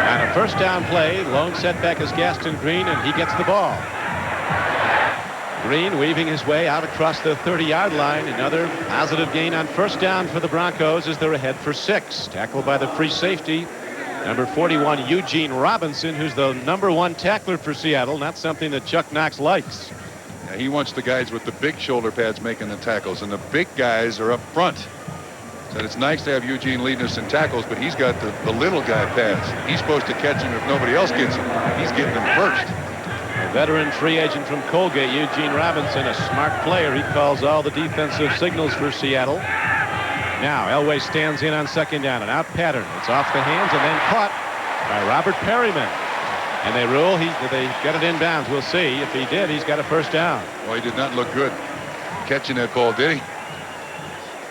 On a 1st down play, lone setback is Gaston Green, and he gets the ball. Green weaving his way out across the 30-yard line. Another positive gain on 1st down for the Broncos as they're ahead for 6. Tackled by the free safety, number 41, Eugene Robinson, who's the number 1 tackler for Seattle. Not something that Chuck Knox likes. Yeah, he wants the guys with the big shoulder pads making the tackles, and the big guys are up front. Said it's nice to have Eugene leading us in tackles, but he's got the little guy pads. He's supposed to catch him if nobody else gets him. He's getting them first. A veteran free agent from Colgate, Eugene Robinson, a smart player. He calls all the defensive signals for Seattle. Now Elway stands in on 2nd down, an out pattern. It's off the hands and then caught by Robert Perryman. And they rule they got it inbounds. We'll see. If he did, he's got a 1st down. Well, he did not look good catching that ball, did he?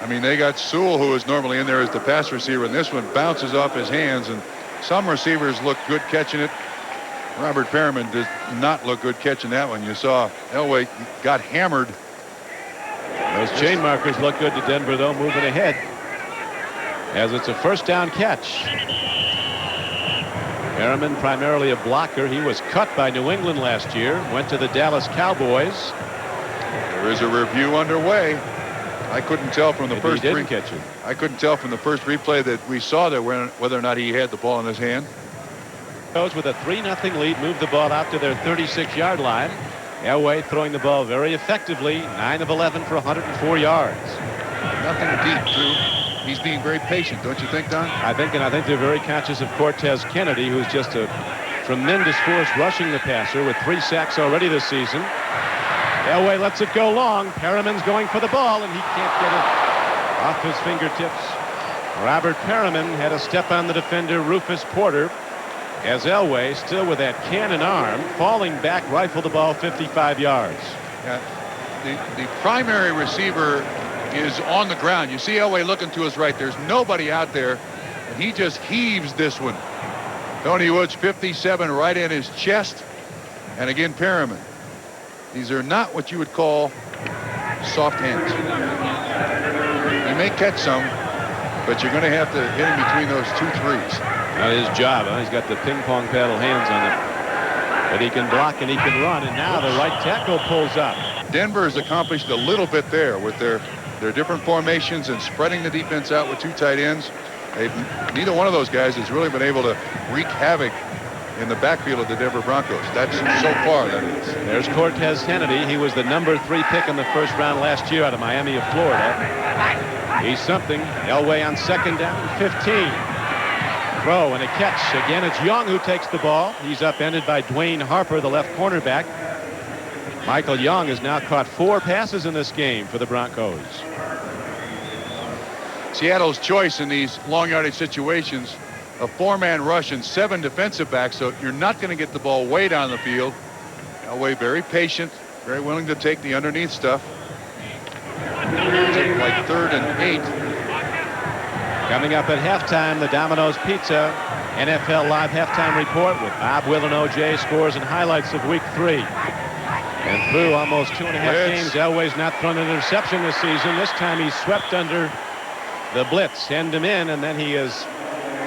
I mean, they got Sewell, who is normally in there as the pass receiver, and this one bounces off his hands, and some receivers look good catching it. Robert Perriman does not look good catching that one. You saw Elway got hammered. Those chain markers look good to Denver, though, moving ahead as it's a 1st down catch. Perriman, primarily a blocker. He was cut by New England last year, went to the Dallas Cowboys. There is a review underway. I couldn't tell from the first catch it. I couldn't tell from the first replay that we saw there whether or not he had the ball in his hand. With a 3-0 lead, move the ball out to their 36-yard line. Elway throwing the ball very effectively, 9 of 11 for 104 yards. Nothing deep, too. He's being very patient, don't you think, Don? I think they're very conscious of Cortez Kennedy, who's just a tremendous force rushing the passer with 3 sacks already this season. Elway lets it go long. Perriman's going for the ball, and he can't get it off his fingertips. Robert Perriman had a step on the defender, Rufus Porter. as Elway, still with that cannon arm, falling back, rifled the ball 55 yards. The primary receiver is on the ground. You see Elway looking to his right. There's nobody out there, and he just heaves this one. Tony Woods, 57, right in his chest. And again, Perriman. These are not what you would call soft hands. He may catch some, but you're going to have to hit him between those 2 threes. His job, huh? He's got the ping pong paddle hands on it. But he can block and he can run, and now the right tackle pulls up. Denver has accomplished a little bit there with their different formations and spreading the defense out with 2 tight ends. Neither one of those guys has really been able to wreak havoc in the backfield of the Denver Broncos. That's so far, that is. There's Cortez Kennedy. He was the number 3 pick in the first round last year out of Miami of Florida. He's something. Elway on 2nd down, 15. Throw and a catch. Again, it's Young who takes the ball. He's upended by Dwayne Harper, the left cornerback. Michael Young has now caught 4 passes in this game for the Broncos. Seattle's choice in these long yardage situations, a 4-man rush and 7 defensive backs, so you're not going to get the ball way down the field. Elway very patient, very willing to take the underneath stuff. Take like 3rd and 8. Coming up at halftime, the Domino's Pizza NFL Live halftime report with Bob, Will, and OJ, scores and highlights of week 3. And through almost 2.5 games, Elway's not thrown an interception this season. This time he's swept under the blitz, end him in, and then he is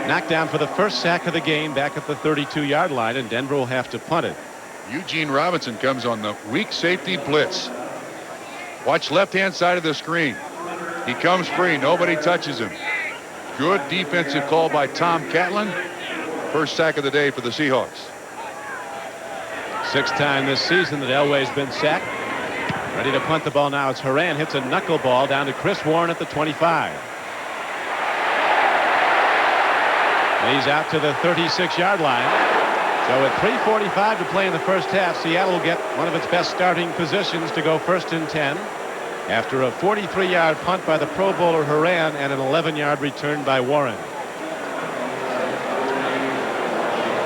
knocked down for the first sack of the game back at the 32-yard line, and Denver will have to punt it. Eugene Robinson comes on the weak safety blitz. Watch left-hand side of the screen. He comes free. Nobody touches him. Good defensive call by Tom Catlin. First sack of the day for the Seahawks. 6th time this season that Elway's been sacked. Ready to punt the ball now. It's Horan, hits a knuckleball down to Chris Warren at the 25. He's out to the 36-yard line. So with 3:45 to play in the first half, Seattle will get one of its best starting positions to go 1st and 10 after a 43-yard punt by the Pro Bowler Horan and an 11-yard return by Warren.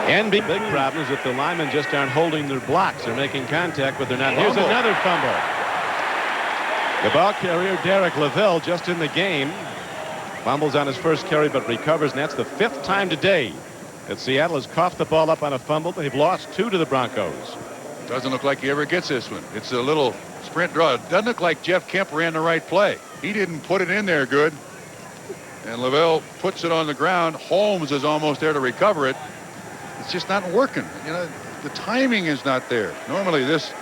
And big problem is that the linemen just aren't holding their blocks. They're making contact, but they're not. Here's another fumble. The ball carrier, Derek Lavelle, just in the game. Fumbles on his first carry, but recovers, and that's the 5th time today that Seattle has coughed the ball up on a fumble. They've lost 2 to the Broncos. Doesn't look like he ever gets this one. It's a little sprint draw. It doesn't look like Jeff Kemp ran the right play. He didn't put it in there good. And Lavelle puts it on the ground. Holmes is almost there to recover it. It's just not working. You know, the timing is not there. Normally this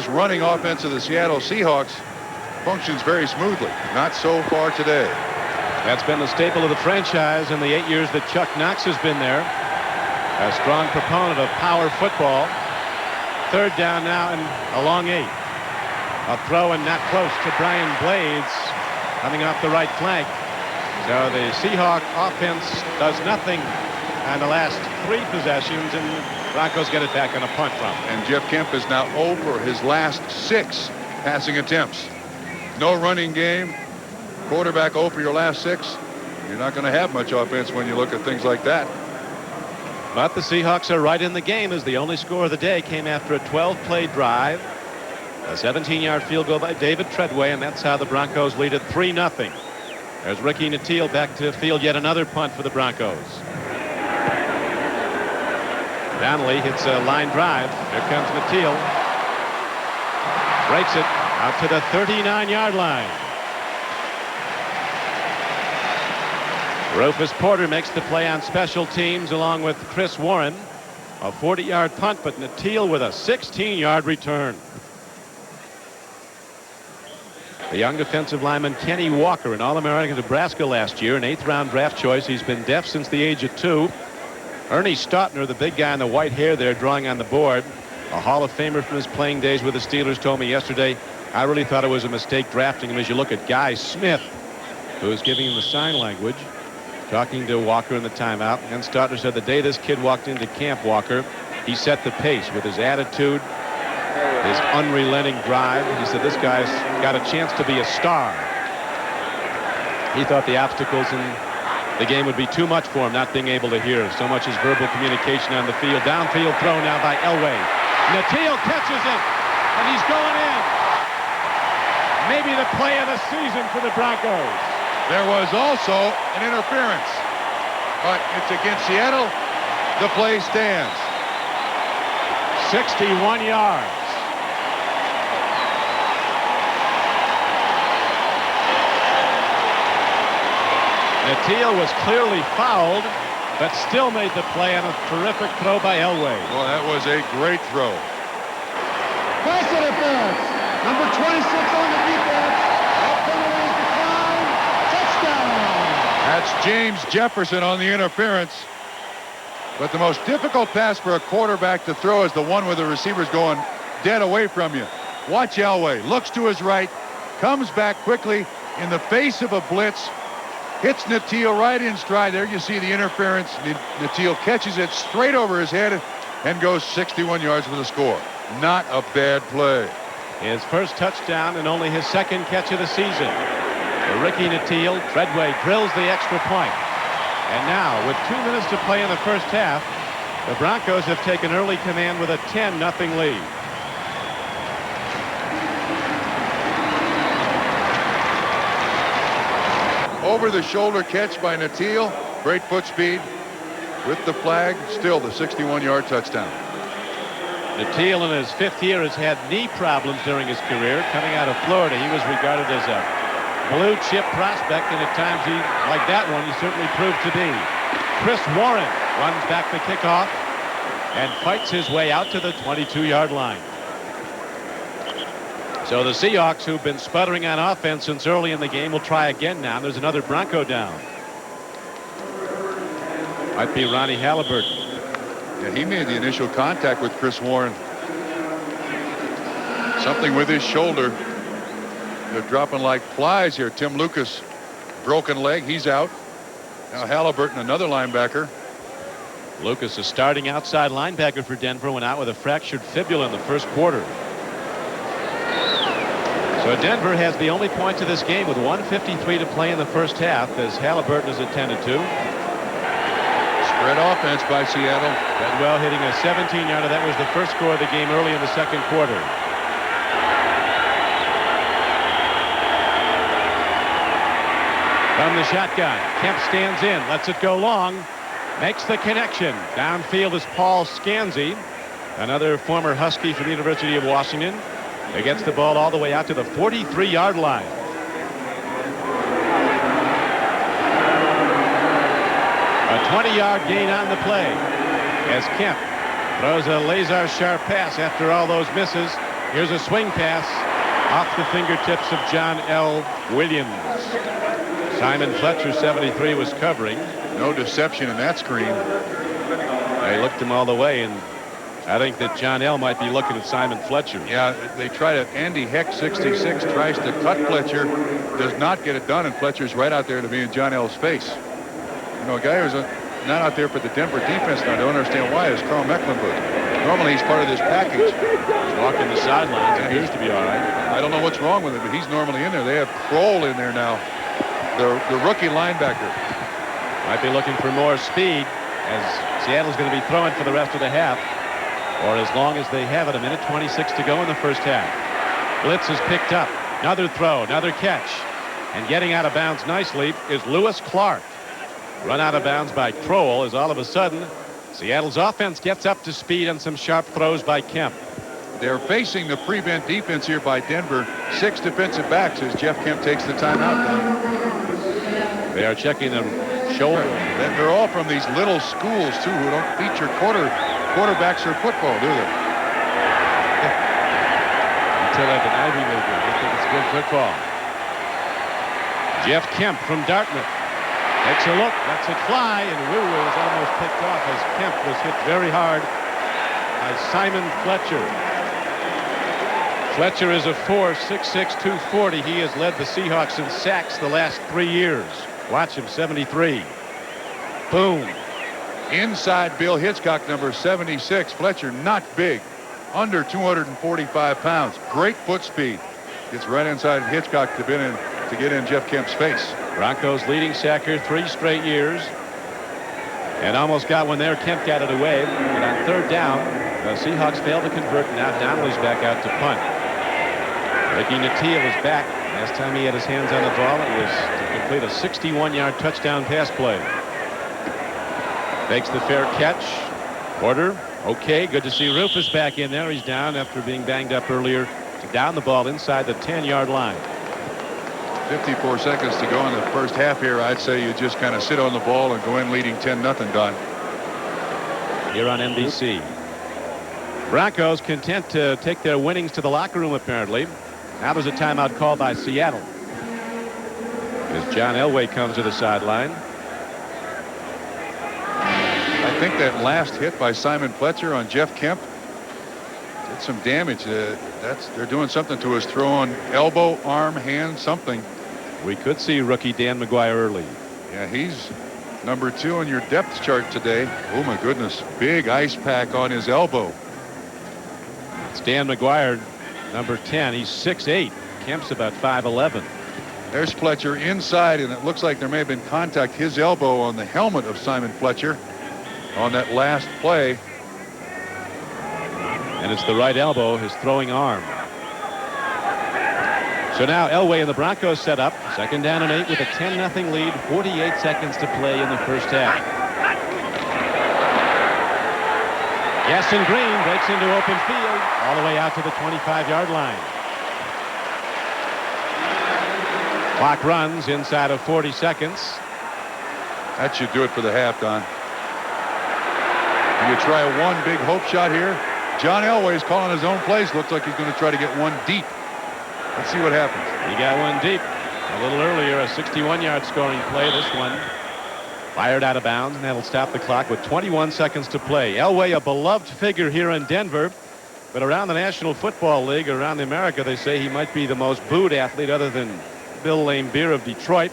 running offense of the Seattle Seahawks functions very smoothly. Not so far today. That's been the staple of the franchise in the 8 years that Chuck Knox has been there. A strong proponent of power football. 3rd down now and a long 8. A throw and not close to Brian Blades coming off the right flank. So the Seahawk offense does nothing on the last 3 possessions, and Broncos get it back on a punt from. And Jeff Kemp is now over his last 6 passing attempts. No running game. Quarterback over your last 6. You're not going to have much offense when you look at things like that. But the Seahawks are right in the game, as the only score of the day came after a 12-play drive. A 17-yard field goal by David Treadway, and that's how the Broncos lead at 3-0. There's Ricky Nattiel back to field, yet another punt for the Broncos. Donnelly hits a line drive. Here comes Nattiel. Breaks it out to the 39-yard line. Rufus Porter makes the play on special teams along with Chris Warren. A 40-yard punt, but Nattiel with a 16-yard return. The young defensive lineman Kenny Walker, an All-American Nebraska last year, an 8th-round draft choice. He's been deaf since the age of 2. Ernie Stautner, the big guy in the white hair there, drawing on the board. A Hall of Famer from his playing days with the Steelers, told me yesterday, I really thought it was a mistake drafting him. As you look at Guy Smith, who is giving him the sign language, talking to Walker in the timeout. And Stautner said the day this kid walked into camp, Walker, he set the pace with his attitude, his unrelenting drive. He said this guy's got a chance to be a star. He thought the obstacles in the game would be too much for him not being able to hear. So much as verbal communication on the field. Downfield throw now by Elway. Natil catches it, and he's going in. Maybe the play of the season for the Broncos. There was also an interference, but it's against Seattle. The play stands. 61 yards. Natil was clearly fouled, but still made the play on a terrific throw by Elway. Well, that was a great throw. Pass interference. Number 26 on the defense. That penalty is declined. Touchdown. That's James Jefferson on the interference. But the most difficult pass for a quarterback to throw is the one where the receiver's going dead away from you. Watch Elway. Looks to his right. Comes back quickly in the face of a blitz. Hits Natil right in stride. There you see the interference. Natil catches it straight over his head and goes 61 yards for the score. Not a bad play. His first touchdown and only his second catch of the season. For Ricky Natil, Treadway drills the extra point. And now, with 2 minutes to play in the first half, the Broncos have taken early command with a 10-0 lead. Over the shoulder catch by Natil. Great foot speed. With the flag, still the 61-yard touchdown. Natil in his 5th year has had knee problems during his career. Coming out of Florida, he was regarded as a blue chip prospect, and at times he, like that one, he certainly proved to be. Chris Warren runs back the kickoff and fights his way out to the 22-yard line. So the Seahawks, who've been sputtering on offense since early in the game, will try again now. There's another Bronco down. Might be Ronnie Halliburton. Yeah, he made the initial contact with Chris Warren. Something with his shoulder. They're dropping like flies here. Tim Lucas, broken leg. He's out. Now Halliburton, another linebacker. Lucas, a starting outside linebacker for Denver, went out with a fractured fibula in the first quarter. So Denver has the only points of this game with 1:53 to play in the first half, as Halliburton is attended to. Spread offense by Seattle. Bedwell hitting a 17-yarder. That was the first score of the game early in the second quarter. From the shotgun, Kemp stands in, lets it go long, makes the connection. Downfield is Paul Scanzi, another former Husky from the University of Washington. He gets the ball all the way out to the 43-yard line. A 20-yard gain on the play as Kemp throws a laser-sharp pass after all those misses. Here's a swing pass off the fingertips of John L. Williams. Simon Fletcher, 73, was covering. No deception in that screen. They looked him all the way, and I think that John L. might be looking at Simon Fletcher. Yeah, they try to. Andy Heck, 66, tries to cut Fletcher, does not get it done, and Fletcher's right out there to be in John L.'s face. You know, a guy who's not out there for the Denver defense now, I don't understand why, is Carl Mecklenburg. Normally he's part of this package. He's walking the sidelines. It appears to be all right. I don't know what's wrong with him, but he's normally in there. They have Kroll in there now, the rookie linebacker. Might be looking for more speed, as Seattle's going to be throwing for the rest of the half, or as long as they have it. 1:26 to go in the first half. Blitz is picked up. Another throw, another catch. And getting out of bounds nicely is Lewis Clark. Run out of bounds by Kroll, as all of a sudden Seattle's offense gets up to speed on some sharp throws by Kemp. They're facing the prevent defense here by Denver. 6 defensive backs as Jeff Kemp takes the timeout down. They are checking the shoulder. They're all from these little schools, too, who don't feature quarterbacks or football, do they? Until like an Ivy League, I think it's good football. Jeff Kemp from Dartmouth takes a look, lets it fly, and Woo is almost picked off as Kemp was hit very hard by Simon Fletcher. Fletcher is a 6'6", 240. He has led the Seahawks in sacks the last 3 years. Watch him, 73. Boom. Inside Bill Hitchcock, number 76. Fletcher not big, under 245 pounds. Great foot speed. Gets right inside Hitchcock to to get in Jeff Kemp's face. Broncos leading sacker 3 straight years. And almost got one there. Kemp got it away. And on 3rd down, the Seahawks failed to convert. Now Donnelly's back out to punt. Ricky Nattiel is back. Last time he had his hands on the ball, it was to complete a 61-yard touchdown pass play. Makes the fair catch. Porter, okay, good to see Rufus back in there. He's down after being banged up earlier to down the ball inside the 10-yard line. 54 seconds to go in the first half here. I'd say you just kind of sit on the ball and go in leading 10-0, Don. Here on NBC. Broncos content to take their winnings to the locker room, apparently. Now there's a timeout called by Seattle as John Elway comes to the sideline. I think that last hit by Simon Fletcher on Jeff Kemp did some damage. They're doing something to his throwing elbow, arm, hand, something. We could see rookie Dan McGuire early. Yeah, he's number 2 on your depth chart today. Oh my goodness, big ice pack on his elbow. It's Dan McGuire, number 10. He's 6'8". Kemp's about 5'11". There's Fletcher inside, and it looks like there may have been contact. His elbow on the helmet of Simon Fletcher on that last play. And it's the right elbow, his throwing arm. So now Elway and the Broncos set up. 2nd down and 8 with a 10-0 lead. 48 seconds to play in the first half. Gaston Green breaks into open field all the way out to the 25-yard line. Clock runs inside of 40 seconds. That should do it for the half, Don. You try one big hope shot here. John Elway's calling his own plays. Looks like he's going to try to get one deep. Let's see what happens. He got one deep a little earlier, a 61-yard scoring play. This one fired out of bounds, and that'll stop the clock with 21 seconds to play. Elway, a beloved figure here in Denver, but around the National Football League, around America, they say he might be the most booed athlete other than Bill Laimbeer of Detroit.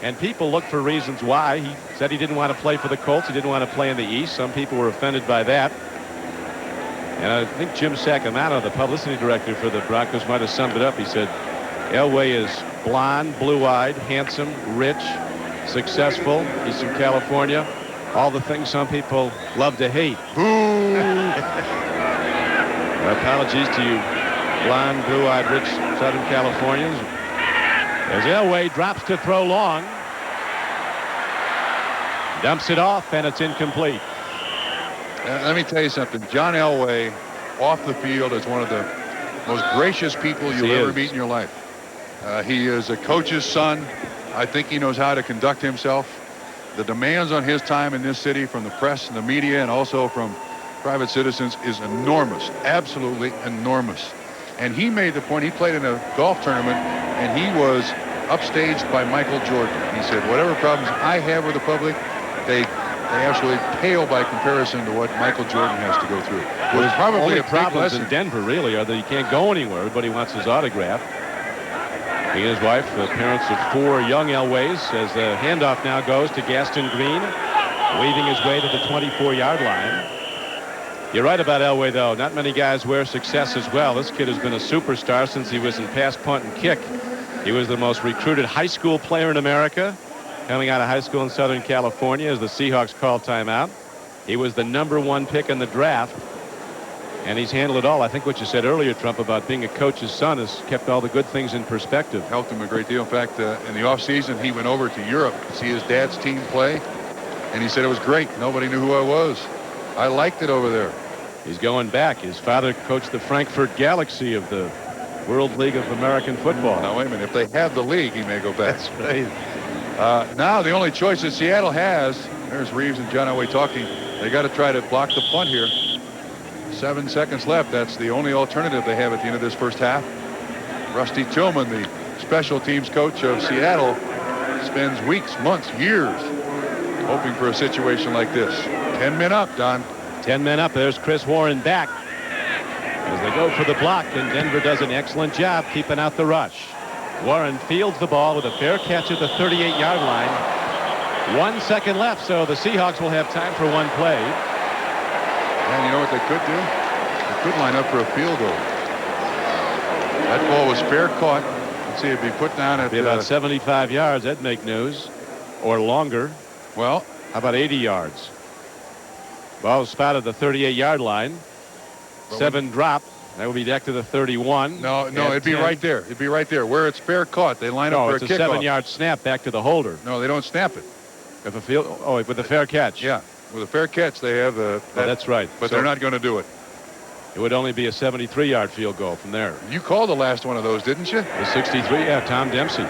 And people look for reasons why. He said he didn't want to play for the Colts. He didn't want to play in the East. Some people were offended by that. And I think Jim Sacamano, the publicity director for the Broncos, might have summed it up. He said, Elway is blonde, blue-eyed, handsome, rich, successful. He's from California. All the things some people love to hate. Boo! Apologies to you blonde, blue-eyed, rich Southern Californians. As Elway drops to throw long. Dumps it off, and it's incomplete. Let me tell you something. John Elway, off the field, is one of the most gracious people you'll ever meet in your life. He is a coach's son. I think he knows how to conduct himself. The demands on his time in this city from the press and the media and also from private citizens is enormous, absolutely enormous. And he made the point, he played in a golf tournament, and he was upstaged by Michael Jordan. He said, whatever problems I have with the public, they absolutely pale by comparison to what Michael Jordan has to go through. Well, was probably only a big problems lesson in Denver really are that he can't go anywhere. Everybody wants his autograph. He and his wife, the parents of 4 young Elways, as the handoff now goes to Gaston Green, weaving his way to the 24-yard line. You're right about Elway, though. Not many guys wear success as well. This kid has been a superstar since he was in pass, punt, and kick. He was the most recruited high school player in America, coming out of high school in Southern California as the Seahawks called timeout. He was the #1 pick in the draft, and he's handled it all. I think what you said earlier, Trump, about being a coach's son has kept all the good things in perspective. helped him a great deal. In fact, in the offseason, he went over to Europe to see his dad's team play, and he said it was great. Nobody knew who I was. I liked it over there. He's going back. His father coached the Frankfurt Galaxy of the World League of American Football. Now, wait a minute. If they have the league, he may go back. That's right. Now the only choice that Seattle has, there's Reeves and John Elway talking, they got to try to block the punt here. 7 seconds left. That's the only alternative they have at the end of this first half. Rusty Tillman, the special teams coach of Seattle, spends weeks, months, years hoping for a situation like this. 10 men up, Don. 10 men up. There's Chris Warren back as they go for the block, and Denver does an excellent job keeping out the rush. Warren fields the ball with a fair catch at the 38-yard line. 1 second left, so the Seahawks will have time for one play. And you know what they could do? They could line up for a field goal. That ball was fair caught. Let's see, it'd be put down at Be about 75 yards. That'd make news. Or longer. Well, how about 80 yards? Ball spotted the 38-yard line. 7 drop. That would be back to the 31. No, it'd be right there. It'd be right there where it's fair caught. They line up for a kickoff. It's a 7-yard snap back to the holder. No, they don't snap it. If a field, with a fair catch. Yeah, with a fair catch, they have that's right. But they're not going to do it. It would only be a 73-yard field goal from there. You called the last one of those, didn't you? The 63, yeah, Tom Dempsey.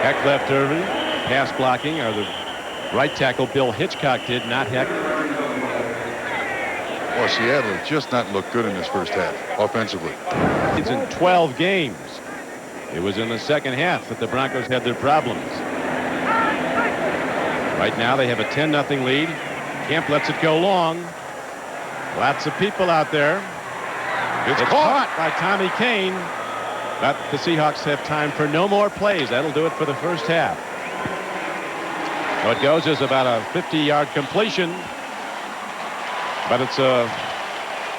Heck left Irving. Pass blocking, or the right tackle Bill Hitchcock did, not Heck. Well, Seattle has just not looked good in this first half, offensively. It's in 12 games. It was in the second half that the Broncos had their problems. Right now they have a 10-0 lead. Kemp lets it go long. Lots of people out there. It's caught by Tommy Kane. But the Seahawks have time for no more plays. That'll do it for the first half. So it goes as about a 50-yard completion. But it's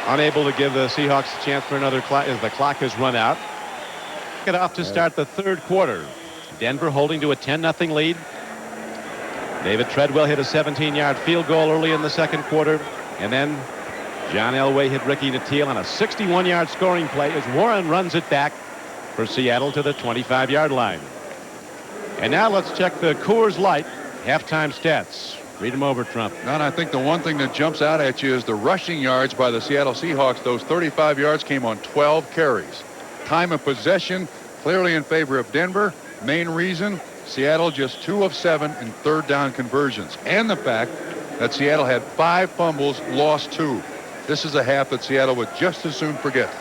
unable to give the Seahawks a chance for another clock as the clock has run out. Get off to start the third quarter. Denver holding to a 10-0 lead. David Treadwell hit a 17-yard field goal early in the second quarter. And then John Elway hit Ricky Nattiel on a 61-yard scoring play as Warren runs it back for Seattle to the 25-yard line. And now let's check the Coors Light halftime stats. Read them over, Trump. And I think the one thing that jumps out at you is the rushing yards by the Seattle Seahawks. Those 35 yards came on 12 carries. Time of possession clearly in favor of Denver. Main reason, Seattle just 2 of 7 in third down conversions. And the fact that Seattle had 5 fumbles, lost 2. This is a half that Seattle would just as soon forget.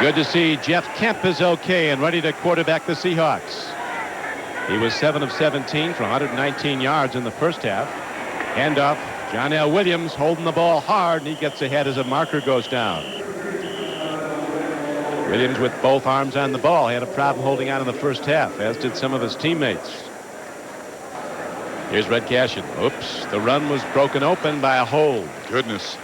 Good to see Jeff Kemp is okay and ready to quarterback the Seahawks. He was 7 of 17 for 119 yards in the first half. Handoff, John L. Williams holding the ball hard, and he gets ahead as a marker goes down. Williams with both arms on the ball had a problem holding on in the first half, as did some of his teammates. Here's Red Cashin. Oops, the run was broken open by a hold. Goodness.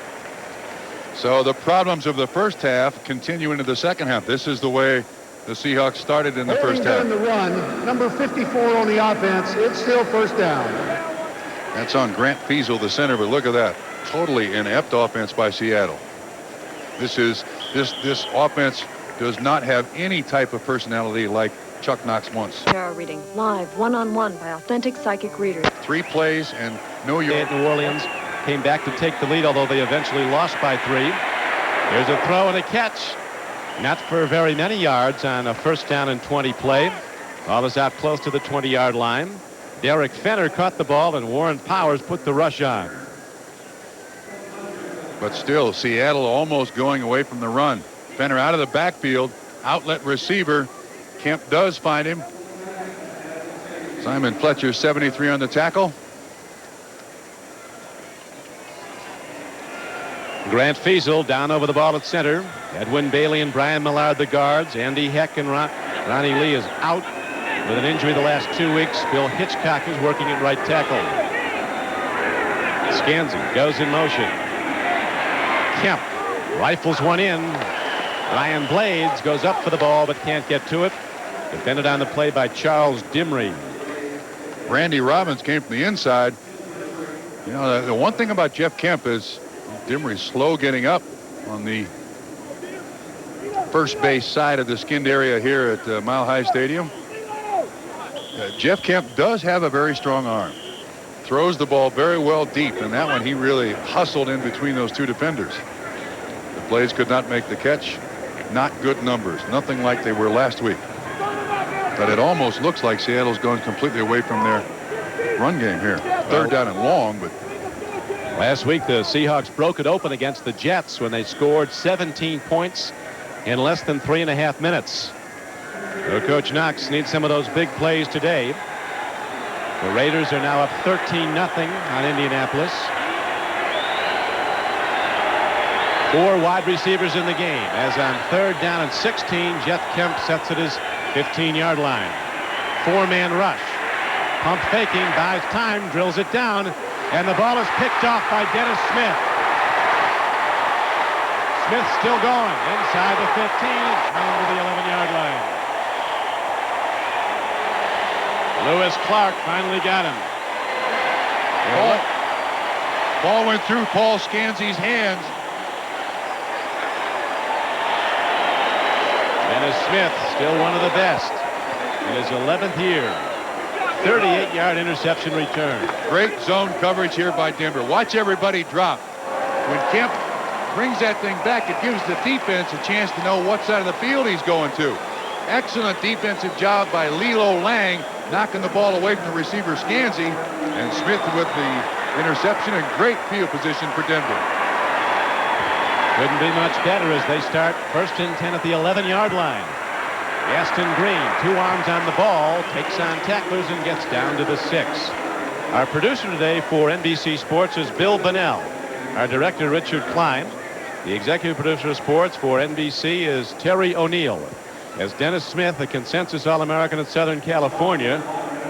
So the problems of the first half continue into the second half. This is the way the Seahawks started in the first half. During the run, number 54 on the offense, it's still first down. That's on Grant Feasel, the center, but look at that. Totally inept offense by Seattle. This offense does not have any type of personality like Chuck Knox once. Tarot reading live one-on-one by authentic psychic readers. 3 plays and no yards. New Orleans came back to take the lead, although they eventually lost by 3. There's a throw and a catch. Not for very many yards on a first down and 20 play. Ball is out close to the 20-yard line. Derek Fenner caught the ball, and Warren Powers put the rush on. But still, Seattle almost going away from the run. Fenner out of the backfield, outlet receiver. Kemp does find him. Simon Fletcher, 73 on the tackle. Grant Feasel down over the ball at center. Edwin Bailey and Brian Millard the guards. Andy Heck and Ronnie Lee is out with an injury the last 2 weeks. Bill Hitchcock is working at right tackle. Scanzi goes in motion. Kemp rifles one in. Ryan Blades goes up for the ball but can't get to it. Defended on the play by Charles Dimry. Randy Robbins came from the inside. You know, the one thing about Jeff Kemp is Dimry's slow getting up on the first base side of the skinned area here at Mile High Stadium. Jeff Kemp does have a very strong arm. Throws the ball very well deep, and that one he really hustled in between those 2 defenders. The Blades could not make the catch. Not good numbers. Nothing like they were last week. But it almost looks like Seattle's going completely away from their run game here. Third down and long, but last week the Seahawks broke it open against the Jets when they scored 17 points in less than 3.5 minutes. So Coach Knox needs some of those big plays today. The Raiders are now up 13-0 on Indianapolis. 4 wide receivers in the game, as on third down and 16, Jeff Kemp sets at his 15-yard line. 4-man rush. Pump faking, buys time, drills it down, and the ball is picked off by Dennis Smith. Smith still going inside the 15, down to the 11-yard line. Lewis Clark finally got him. Ball went through Paul Scanzi's hands. Dennis Smith, still one of the best in his 11th year. 38-yard interception return. Great zone coverage here by Denver. Watch everybody drop. When Kemp brings that thing back, it gives the defense a chance to know what side of the field he's going to. Excellent defensive job by Lilo Lang, knocking the ball away from the receiver Scanzi, and Smith with the interception and great field position for Denver. Couldn't be much better as they start 1st and 10 at the 11-yard line. Gaston Green, 2 arms on the ball, takes on tacklers and gets down to the 6. Our producer today for NBC Sports is Bill Bunnell. Our director, Richard Klein. The executive producer of sports for NBC is Terry O'Neill. As Dennis Smith, a consensus All-American at Southern California,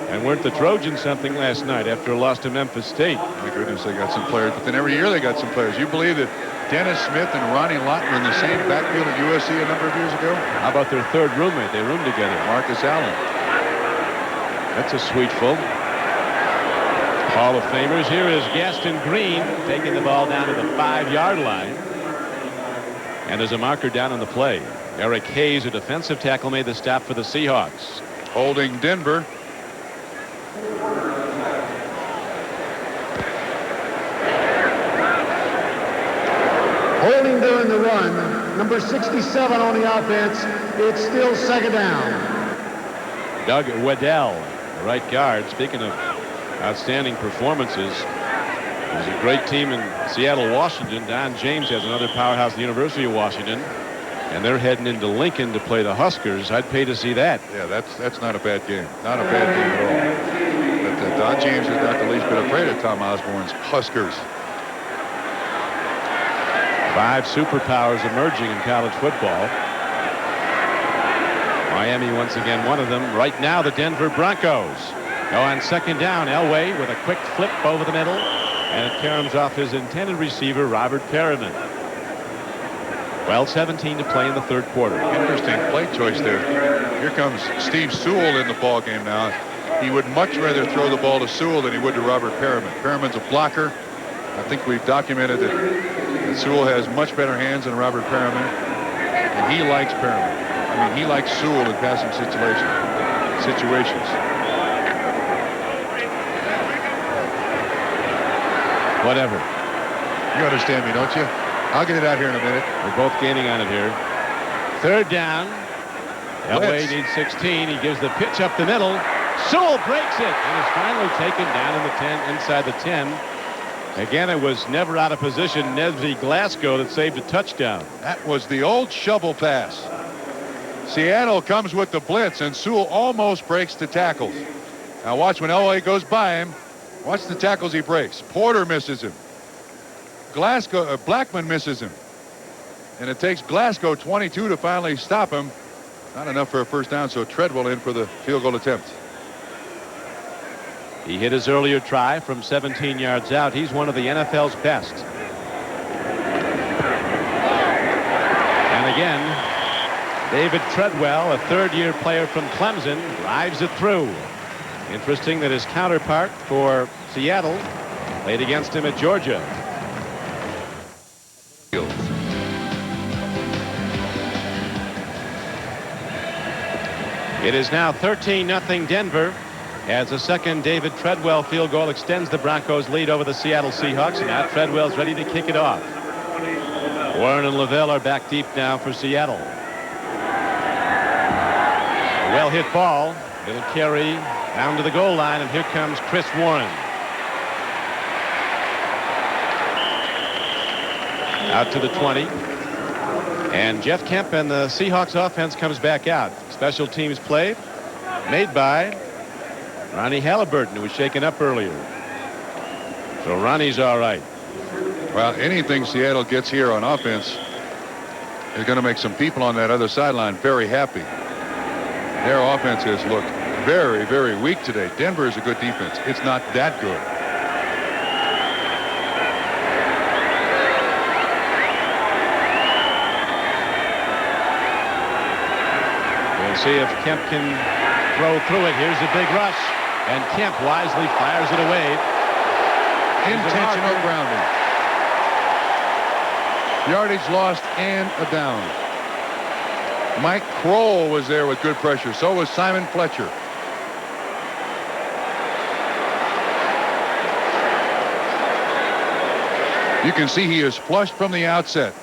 and weren't the Trojans something last night after a loss to Memphis State? My goodness, they got some players, but then every year they got some players. You believe that Dennis Smith and Ronnie Lott were in the same backfield at USC a number of years ago? How about their third roommate? They roomed together. Marcus Allen. That's a sweetful. Hall of Famers. Here is Gaston Green taking the ball down to the 5-yard line. And there's a marker down on the play. Eric Hayes, a defensive tackle, made the stop for the Seahawks. Holding Denver. Holding during the run, number 67 on the offense. It's still 2nd down. Doug Weddell, the right guard. Speaking of outstanding performances, there's a great team in Seattle, Washington. Don James has another powerhouse at the University of Washington, and they're heading into Lincoln to play the Huskers. I'd pay to see that. Yeah, that's not a bad game. Not a bad game at all. But Don James is not the least bit afraid of Tom Osborne's Huskers. 5 superpowers emerging in college football. Miami once again one of them. Right now the Denver Broncos go on 2nd down. Elway with a quick flip over the middle, and it caroms off his intended receiver, Robert Perriman. 12:17 to play in the 3rd quarter. Interesting play choice there. Here comes Steve Sewell in the ball game now. He would much rather throw the ball to Sewell than he would to Robert Perriman. Perriman's a blocker. I think we've documented that Sewell has much better hands than Robert Perriman, and he likes Perriman. I mean, he likes Sewell in passing situations. Whatever. You understand me, don't you? I'll get it out here in a minute. We're both gaining on it here. 3rd down. Elway needs 16. He gives the pitch up the middle. Sewell breaks it and is finally taken down in the 10, inside the 10. Again, it was never out of position. Nevsy Glasgow that saved a touchdown. That was the old shovel pass. Seattle comes with the blitz, and Sewell almost breaks the tackles. Now watch when Elway goes by him. Watch the tackles he breaks. Porter misses him. Blackman misses him. And it takes Glasgow 22 to finally stop him. Not enough for a 1st down, so Treadwell in for the field goal attempt. He hit his earlier try from 17 yards out. He's one of the NFL's best. And again, David Treadwell, a 3rd-year player from Clemson, drives it through. Interesting that his counterpart for Seattle played against him at Georgia. It is now 13-0 Denver, as a second David Treadwell field goal extends the Broncos' lead over the Seattle Seahawks. And now Treadwell's ready to kick it off. Warren and Lavelle are back deep now for Seattle. A well-hit ball. It'll carry down to the goal line, and here comes Chris Warren. Out to the 20. And Jeff Kemp and the Seahawks offense comes back out. Special teams play made by Ronnie Halliburton, who was shaken up earlier. So Ronnie's all right. Well, anything Seattle gets here on offense is going to make some people on that other sideline very happy. Their offense has looked very, very weak today. Denver is a good defense. It's not that good. We'll see if Kemp can throw through it. Here's a big rush, and Kemp wisely fires it away. Intentional grounding. Yardage lost and a down. Mike Kroll was there with good pressure. So was Simon Fletcher. You can see he is flushed from the outset.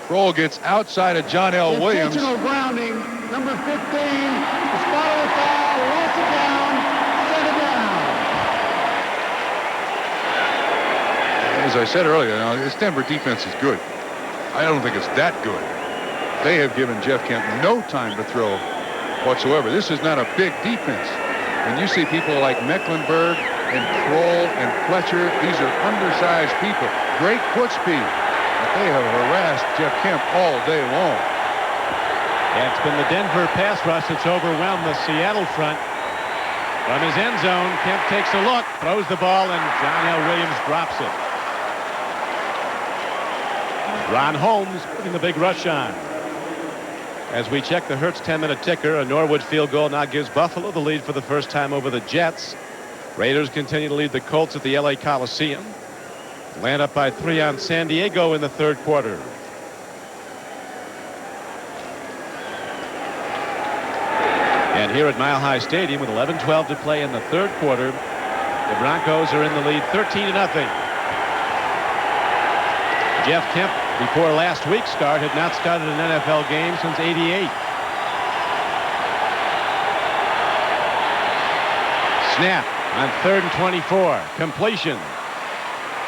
Kroll gets outside of John L. Williams. Intentional grounding, number 15, the spot of the foul, lost it down, set it down. As I said earlier, now, this Denver defense is good. I don't think it's that good. They have given Jeff Kemp no time to throw whatsoever. This is not a big defense. When you see people like Mecklenburg and Kroll and Fletcher, these are undersized people. Great foot speed. But they have harassed Jeff Kemp all day long. Yeah, it's been the Denver pass rush that's overwhelmed the Seattle front. From his end zone, Kemp takes a look, throws the ball, and John L. Williams drops it. Ron Holmes putting the big rush on. As we check the Hertz 10-minute ticker, a Norwood field goal now gives Buffalo the lead for the first time over the Jets. Raiders continue to lead the Colts at the LA Coliseum. Land up by 3 on San Diego in the third quarter. And here at Mile High Stadium with 11:12 to play in the third quarter, the Broncos are in the lead 13-0. Jeff Kemp, before last week's start, had not started an NFL game since '88. Snap on 3rd and 24. Completion.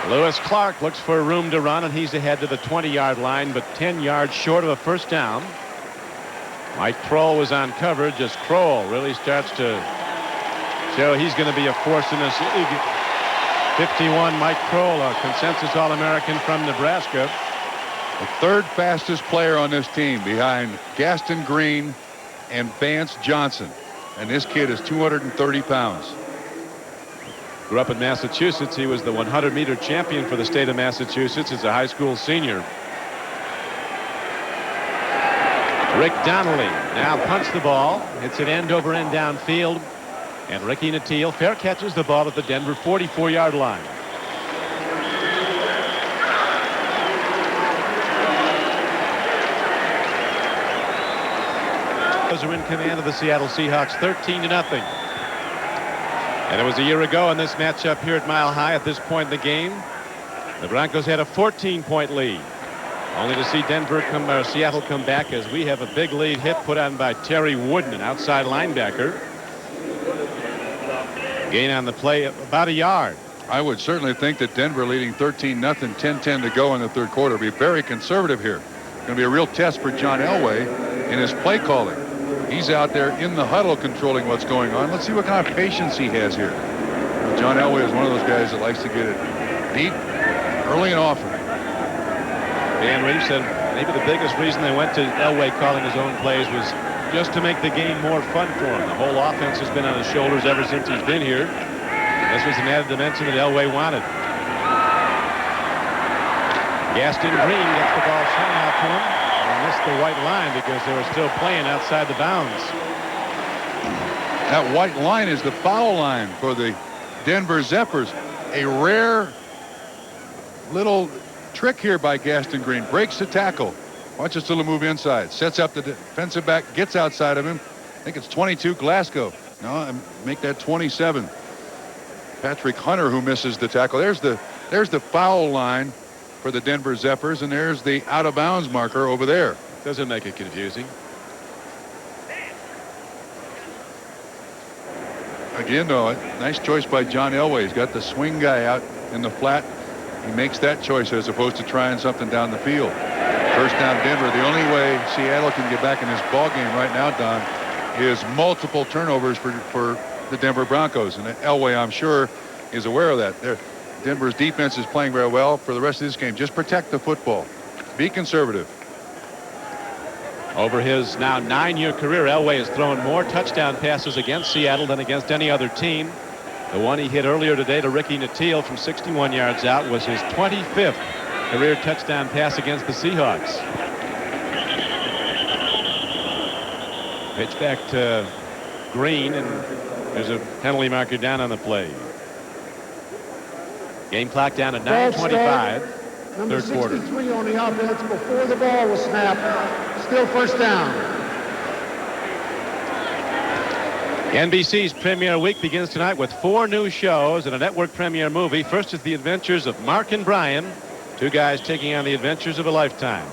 Lewis Clark looks for room to run, and he's ahead to the 20-yard line, but 10 yards short of a first down. Mike Kroll was on coverage as Kroll really starts to show he's going to be a force in this league. 51, Mike Kroll, a consensus All-American from Nebraska. The third fastest player on this team behind Gaston Green and Vance Johnson. And this kid is 230 pounds. Grew up in Massachusetts. He was the 100-meter champion for the state of Massachusetts as a high school senior. Rick Donnelly now punts the ball. Hits it end over end downfield. And Ricky Nattiel fair catches the ball at the Denver 44-yard line. Those are in command of the Seattle Seahawks 13-0. And it was a year ago in this matchup here at Mile High. At this point in the game, the Broncos had a 14-point lead. Only to see Seattle come back as we have a big lead hit put on by Terry Wooden, an outside linebacker. Gain on the play of about a yard. I would certainly think that Denver leading 13-0, 10-10 to go in the third quarter. Be very conservative here. Going to be a real test for John Elway in his play calling. He's out there in the huddle controlling what's going on. Let's see what kind of patience he has here. John Elway is one of those guys that likes to get it deep early and often. Dan Reeves said maybe the biggest reason they went to Elway calling his own plays was just to make the game more fun for him. The whole offense has been on his shoulders ever since he's been here. This was an added dimension that Elway wanted. Gaston Green gets the ball sent out to him and missed the white line because they were still playing outside the bounds. That white line is the foul line for the Denver Zephyrs. A rare little trick here by Gaston Green. Breaks the tackle. Watch this little move inside. Sets up the defensive back. Gets outside of him. I think it's 22 Glasgow. No, make that 27. Patrick Hunter who misses the tackle. There's the foul line for the Denver Zephyrs, and there's the out of bounds marker over there. Doesn't make it confusing. Again, though, nice choice by John Elway. He's got the swing guy out in the flat. He makes that choice as opposed to trying something down the field. First down Denver. The only way Seattle can get back in this ball game right now, Don, is multiple turnovers for the Denver Broncos. And Elway, I'm sure, is aware of that. Denver's defense is playing very well for the rest of this game. Just protect the football. Be conservative. Over his now 9-year career, Elway has thrown more touchdown passes against Seattle than against any other team. The one he hit earlier today to Ricky Nattiel from 61 yards out was his 25th career touchdown pass against the Seahawks. Pitch back to Green, and there's a penalty marker down on the play. Game clock down at 9:25. Number Third quarter. 63 on the offense before the ball was snapped. Still first down. NBC's premiere week begins tonight with 4 new shows and a network premiere movie. First is The Adventures of Mark and Brian, 2 guys taking on the adventures of a lifetime.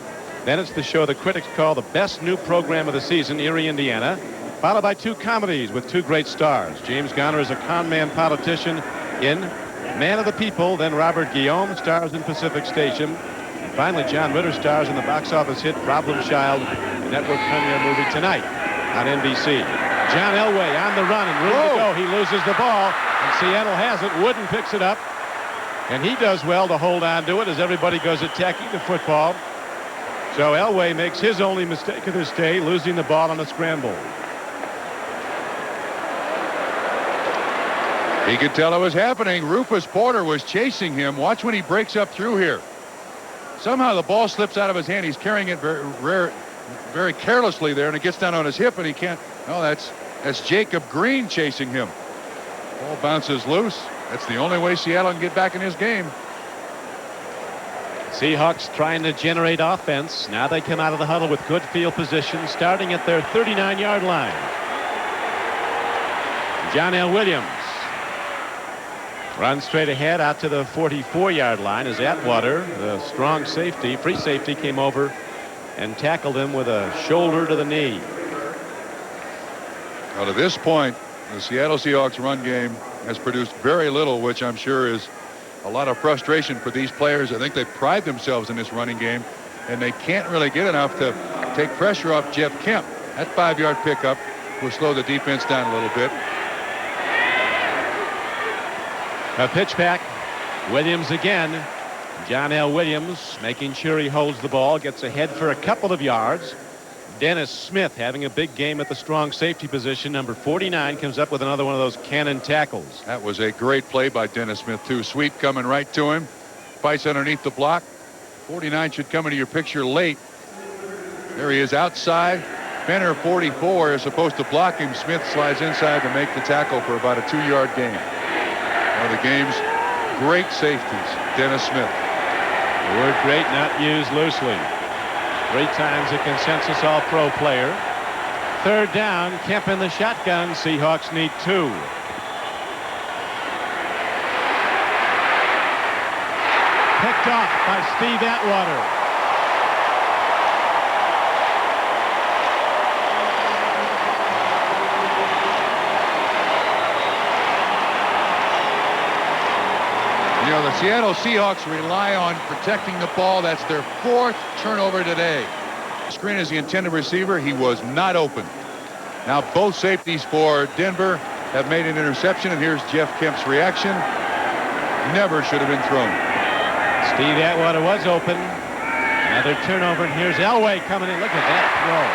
Then it's the show the critics call the best new program of the season, Erie, Indiana, followed by 2 comedies with 2 great stars. James Garner is a con man politician in Man of the People. Then Robert Guillaume stars in Pacific Station. And finally, John Ritter stars in the box office hit Problem Child, a network premiere movie tonight on NBC. John Elway on the run and room to go. He loses the ball, and Seattle has it. Wooden picks it up, and he does well to hold on to it as everybody goes attacking the football. So Elway makes his only mistake of this day, losing the ball on a scramble. He could tell it was happening. Rufus Porter was chasing him. Watch when he breaks up through here. Somehow the ball slips out of his hand. He's carrying it very carelessly there, and it gets down on his hip, and he can't. No, that's Jacob Green chasing him. Ball bounces loose. That's the only way Seattle can get back in his game. Seahawks trying to generate offense. Now they come out of the huddle with good field position, starting at their 39-yard line. John L. Williams runs straight ahead out to the 44-yard line as Atwater, the strong safety, free safety, came over and tackled him with a shoulder to the knee. Well, to this point, the Seattle Seahawks run game has produced very little, which I'm sure is a lot of frustration for these players. I think they pride themselves in this running game, and they can't really get enough to take pressure off Jeff Kemp. That 5-yard pickup will slow the defense down a little bit. A pitch back. Williams again. John L. Williams making sure he holds the ball, gets ahead for a couple of yards. Dennis Smith having a big game at the strong safety position. Number 49 comes up with another one of those cannon tackles. That was a great play by Dennis Smith, too. Sweep coming right to him. Fights underneath the block. 49 should come into your picture late. There he is outside. Benner, 44, is supposed to block him. Smith slides inside to make the tackle for about a 2-yard gain. One of the game's great safeties, Dennis Smith. The word great not used loosely. 3 times a consensus All-Pro player. 3rd down, Kemp in the shotgun. Seahawks need 2. Picked off by Steve Atwater. You know, the Seattle Seahawks rely on protecting the ball. That's their 4th turnover today. Screen is the intended receiver. He was not open. Now both safeties for Denver have made an interception, and here's Jeff Kemp's reaction. Never should have been thrown. Steve Atwater was open. Another turnover, and here's Elway coming in. Look at that throw.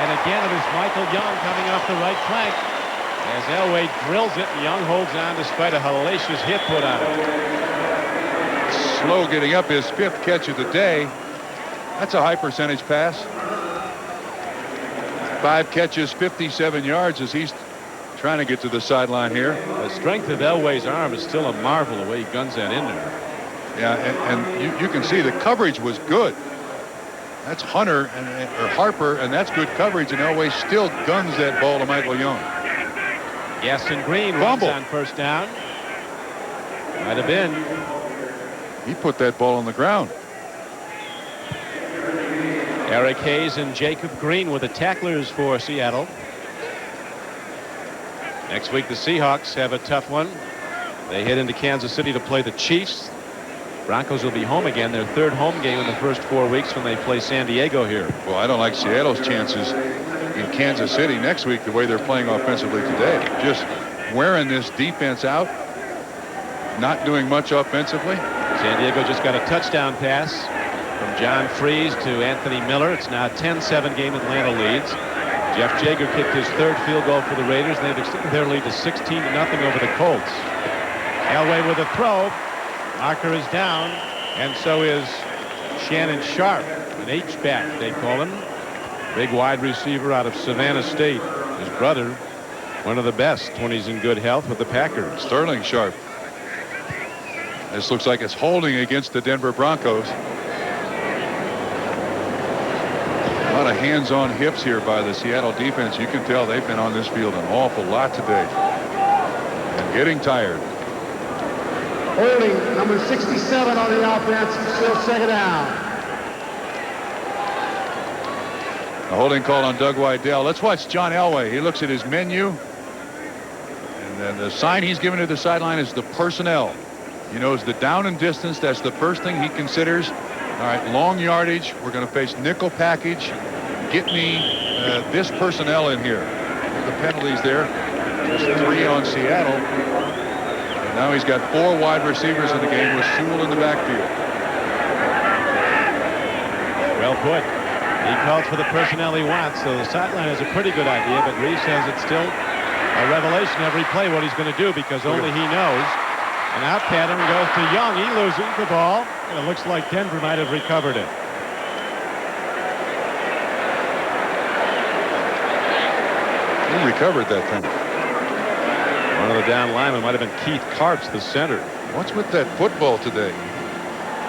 And again, it was Michael Young coming off the right flank. As Elway drills it, Young holds on despite a hellacious hit put on it. Slow getting up, his 5th catch of the day. That's a high percentage pass. 5 catches, 57 yards as he's trying to get to the sideline here. The strength of Elway's arm is still a marvel the way he guns that in there. Yeah, and you can see the coverage was good. That's Hunter or Harper, and that's good coverage, and Elway still guns that ball to Michael Young. Gaston Green runs on 1st down. Might have been. He put that ball on the ground. Eric Hayes and Jacob Green were the tacklers for Seattle. Next week the Seahawks have a tough one. They head into Kansas City to play the Chiefs. Broncos will be home again, their 3rd home game in the first 4 weeks when they play San Diego here. Well, I don't like Seattle's chances in Kansas City next week the way they're playing offensively today. Just wearing this defense out, not doing much offensively. San Diego just got a touchdown pass from John Freeze to Anthony Miller. It's now a 10-7 game. Atlanta leads. Jeff Jager kicked his 3rd field goal for the Raiders, and they've extended their lead to 16-0 over the Colts. Elway with a throw. Marker is down, and so is Shannon Sharp, an H-back they call him. Big wide receiver out of Savannah State. His brother, one of the best when he's in good health with the Packers. Sterling Sharp. This looks like it's holding against the Denver Broncos. A lot of hands-on hips here by the Seattle defense. You can tell they've been on this field an awful lot today. And getting tired. Holding number 67 on the offense, still second down. A holding call on Doug Weidel. Let's watch John Elway. He looks at his menu, and then the sign he's given to the sideline is the personnel. He knows the down and distance. That's the first thing he considers. All right, long yardage. We're going to face nickel package. Get me this personnel in here. The penalties there. Just 3 on Seattle. And now he's got 4 wide receivers in the game with Sewell in the backfield. Well put. He calls for the personnel he wants, so the sideline has a pretty good idea, but Reese says it's still a revelation every play what he's going to do because only he knows. And out pattern goes to Young. He loses the ball, and it looks like Denver might have recovered it. He recovered that thing. One of the down linemen might have been Keith Karps, the center. What's with that football today?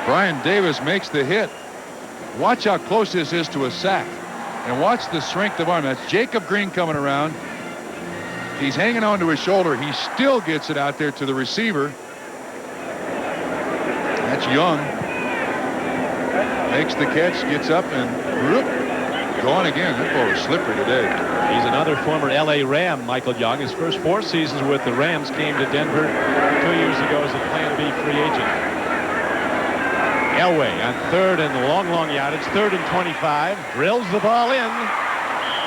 Brian Davis makes the hit. Watch how close this is to a sack. And watch the strength of arm. That's Jacob Green coming around. He's hanging on to his shoulder. He still gets it out there to the receiver. That's Young. Makes the catch, gets up, and whoop, gone again. That ball was slippery today. He's another former L.A. Ram, Michael Young. His first 4 seasons with the Rams came to Denver 2 years ago as a Plan B free agent. Elway on 3rd and long yardage, 3rd and 25. Drills the ball in.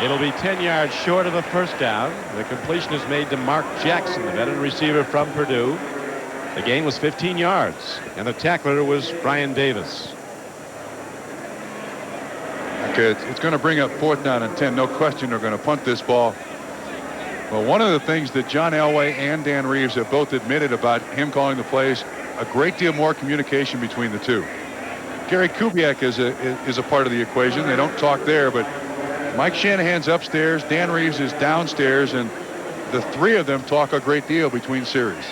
It'll be 10 yards short of a first down. The completion is made to Mark Jackson, the veteran receiver from Purdue. The gain was 15 yards, and the tackler was Brian Davis. Okay, it's going to bring up 4th down and 10. No question they're going to punt this ball. Well, one of the things that John Elway and Dan Reeves have both admitted about him calling the plays, a great deal more communication between the two. Gary Kubiak is a part of the equation. They don't talk there, but Mike Shanahan's upstairs, Dan Reeves is downstairs, and the 3 of them talk a great deal between series.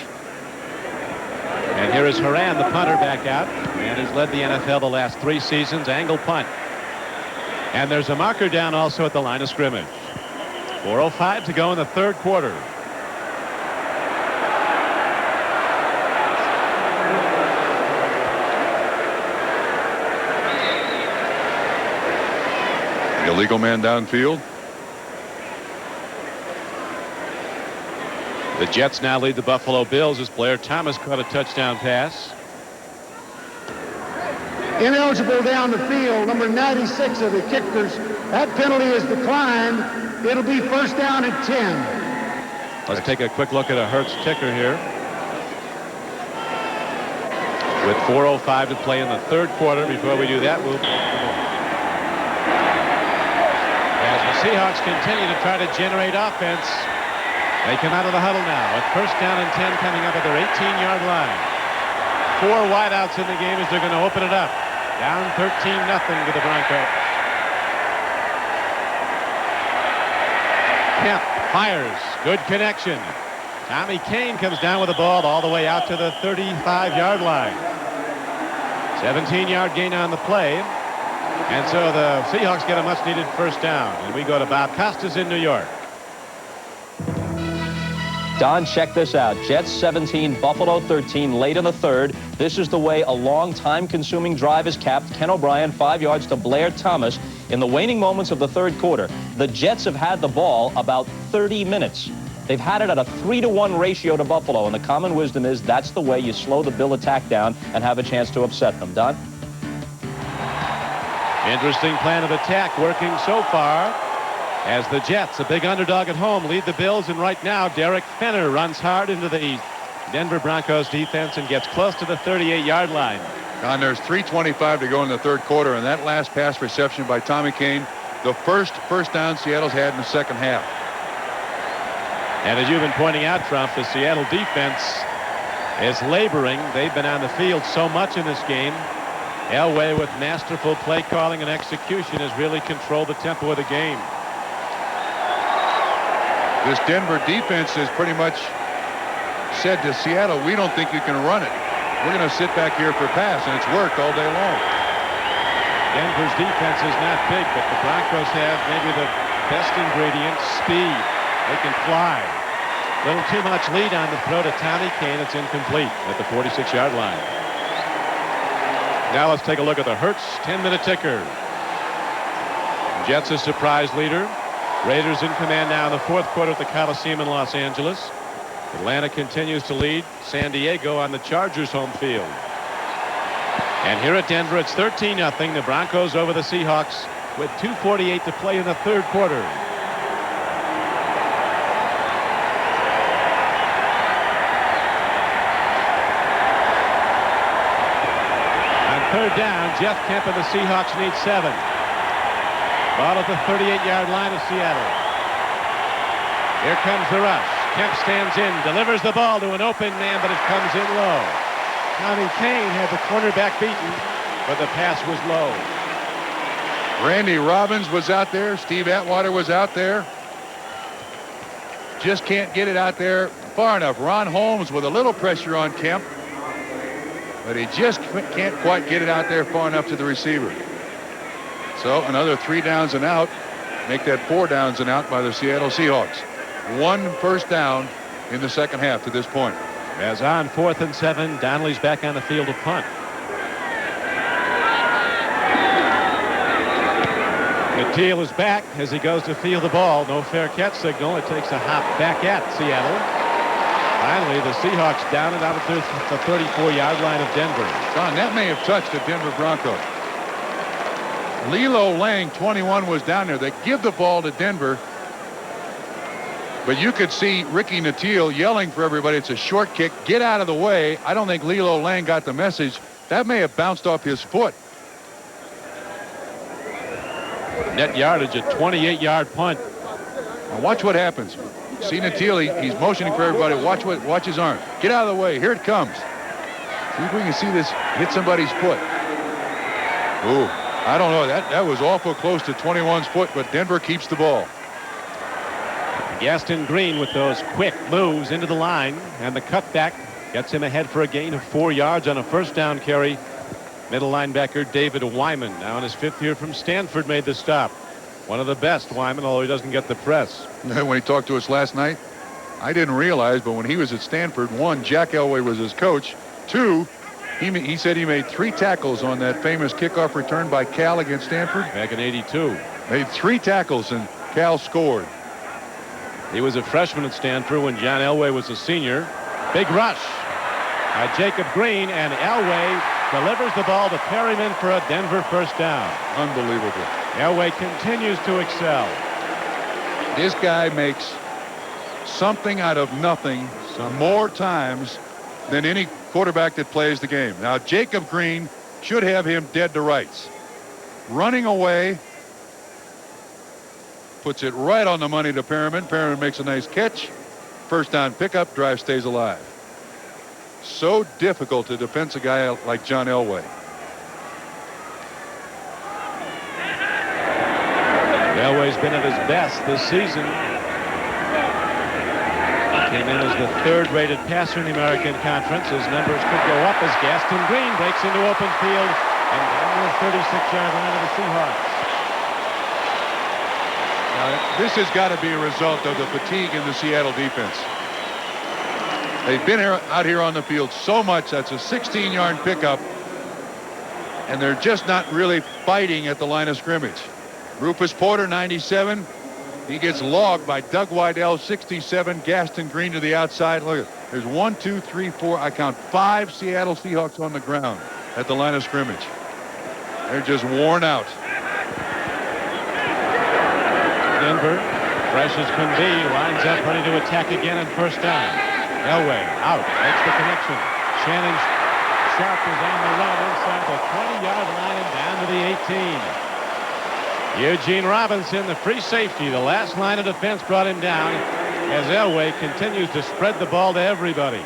And here is Haran, the punter, back out, and has led the NFL the last 3 seasons. Angle punt. And there's a marker down also at the line of scrimmage. 4:05 to go in the 3rd quarter. Illegal man downfield. The Jets now lead the Buffalo Bills as Blair Thomas caught a touchdown pass. Ineligible down the field, number 96 of the kickers. That penalty is declined. It'll be 1st down and 10. Let's take a quick look at a Hertz ticker here. With 4:05 to play in the 3rd quarter. Before we do that, we'll... As the Seahawks continue to try to generate offense, they come out of the huddle now at 1st down and 10 coming up at their 18-yard line. 4 wideouts in the game as they're going to open it up. Down 13-0 to the Broncos. Kemp fires. Good connection. Tommy Kane comes down with the ball all the way out to the 35-yard line. 17-yard gain on the play. And so the Seahawks get a much-needed 1st down. And we go to Bob Costas in New York. Don, check this out. Jets 17, Buffalo 13, late in the 3rd. This is the way a long, time-consuming drive is capped. Ken O'Brien, 5 yards to Blair Thomas. In the waning moments of the 3rd quarter, the Jets have had the ball about 30 minutes. They've had it at a 3-to-1 ratio to Buffalo, and the common wisdom is that's the way you slow the Bill attack down and have a chance to upset them. Don? Interesting plan of attack working so far as the Jets, a big underdog at home, lead the Bills. And right now, Derek Fenner runs hard into the Denver Broncos defense and gets close to the 38-yard line. And there's 3:25 to go in the 3rd quarter, and that last pass reception by Tommy Kane, the first down Seattle's had in the 2nd half. And as you've been pointing out, Trump, the Seattle defense is laboring. They've been on the field so much in this game. Elway, with masterful play calling and execution, has really controlled the tempo of the game. This Denver defense has pretty much said to Seattle, we don't think you can run it. We're going to sit back here for pass, and it's worked all day long. Denver's defense is not big, but the Broncos have maybe the best ingredient, speed. They can fly. A little too much lead on the throw to Tommy Kane. It's incomplete at the 46-yard line. Now let's take a look at the Hertz 10-minute ticker. Jets a surprise leader. Raiders in command now in the fourth quarter at the Coliseum in Los Angeles. Atlanta continues to lead San Diego on the Chargers home field. And here at Denver, it's 13-0. The Broncos over the Seahawks with 2:48 to play in the third quarter. On third down, Jeff Kemp and the Seahawks need 7. Ball at the 38-yard line of Seattle. Here comes the rush. Kemp stands in, delivers the ball to an open man, but it comes in low. Tommy Kane had the cornerback beaten, but the pass was low. Randy Robbins was out there. Steve Atwater was out there. Just can't get it out there far enough. Ron Holmes with a little pressure on Kemp, but he just can't quite get it out there far enough to the receiver. So another 3 downs and out. Make that 4 downs and out by the Seattle Seahawks. 1 first down in the second half to this point. As on 4th and 7, Donnelly's back on the field to punt. McTeal is back as he goes to field the ball. No fair catch signal. It takes a hop back at Seattle. Finally, the Seahawks down and out at the 34-yard line of Denver. John, that may have touched the Denver Broncos. Lilo Lang, 21, was down there. They give the ball to Denver, but you could see Ricky Nattiel yelling for everybody. It's a short kick. Get out of the way. I don't think Lilo Lang got the message. That may have bounced off his foot. Net yardage, a 28-yard punt. Now watch what happens. See Nattiel, he's motioning for everybody. Watch his arm. Get out of the way. Here it comes. See if we can see this hit somebody's foot. Ooh, I don't know. That was awful close to 21's foot, but Denver keeps the ball. Gaston Green with those quick moves into the line, and the cutback gets him ahead for a gain of 4 yards on a first down carry. Middle linebacker David Wyman, now in his 5th year from Stanford, made the stop. One of the best, Wyman, although he doesn't get the press. When he talked to us last night, I didn't realize, but when he was at Stanford, 1, Jack Elway was his coach. 2, he said he made 3 tackles on that famous kickoff return by Cal against Stanford. Back in '82. Made 3 tackles, and Cal scored. He was a freshman at Stanford when John Elway was a senior. Big rush by Jacob Green, and Elway delivers the ball to Perryman for a Denver first down. Unbelievable. Elway continues to excel. This guy makes something out of nothing more times than any quarterback that plays the game. Now, Jacob Green should have him dead to rights. Running away, puts it right on the money to Perryman. Perryman makes a nice catch. First down pickup, drive stays alive. So difficult to defend a guy like John Elway. Elway's been at his best this season. Came in as the 3rd-rated passer in the American Conference. His numbers could go up as Gaston Green breaks into open field and down the 36-yard line of the Seahawks. Now, this has got to be a result of the fatigue in the Seattle defense. They've been out here on the field so much. That's a 16-yard pickup, and they're just not really fighting at the line of scrimmage. Rufus Porter, 97. He gets logged by Doug Weidel, 67. Gaston Green to the outside. Look, there's 1, 2, 3, 4. I count 5 Seattle Seahawks on the ground at the line of scrimmage. They're just worn out. Denver, fresh as can be, lines up ready to attack again on first down. Elway out, makes the connection. Shannon Sharp is on the run inside the 20-yard line and down to the 18. Eugene Robinson, the free safety, the last line of defense, brought him down as Elway continues to spread the ball to everybody.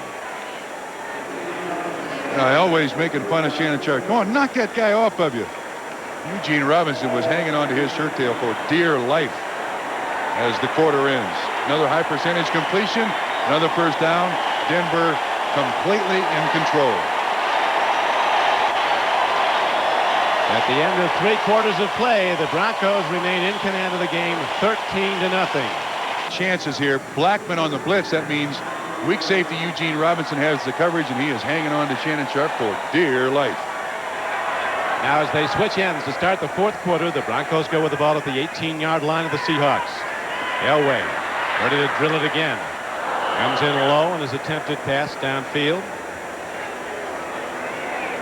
Elway's making fun of Shannon Sharp. Come on, knock that guy off of you. Eugene Robinson was hanging on to his shirt tail for dear life as the quarter ends. Another high percentage completion, another first down. Denver completely in control. At the end of 3 quarters of play, the Broncos remain in command of the game, 13-0. Chances here. Blackman on the blitz. That means weak safety Eugene Robinson has the coverage, and he is hanging on to Shannon Sharp for dear life. Now as they switch ends to start the 4th quarter, the Broncos go with the ball at the 18-yard line of the Seahawks. Elway ready to drill it again. Comes in low on his attempted pass downfield.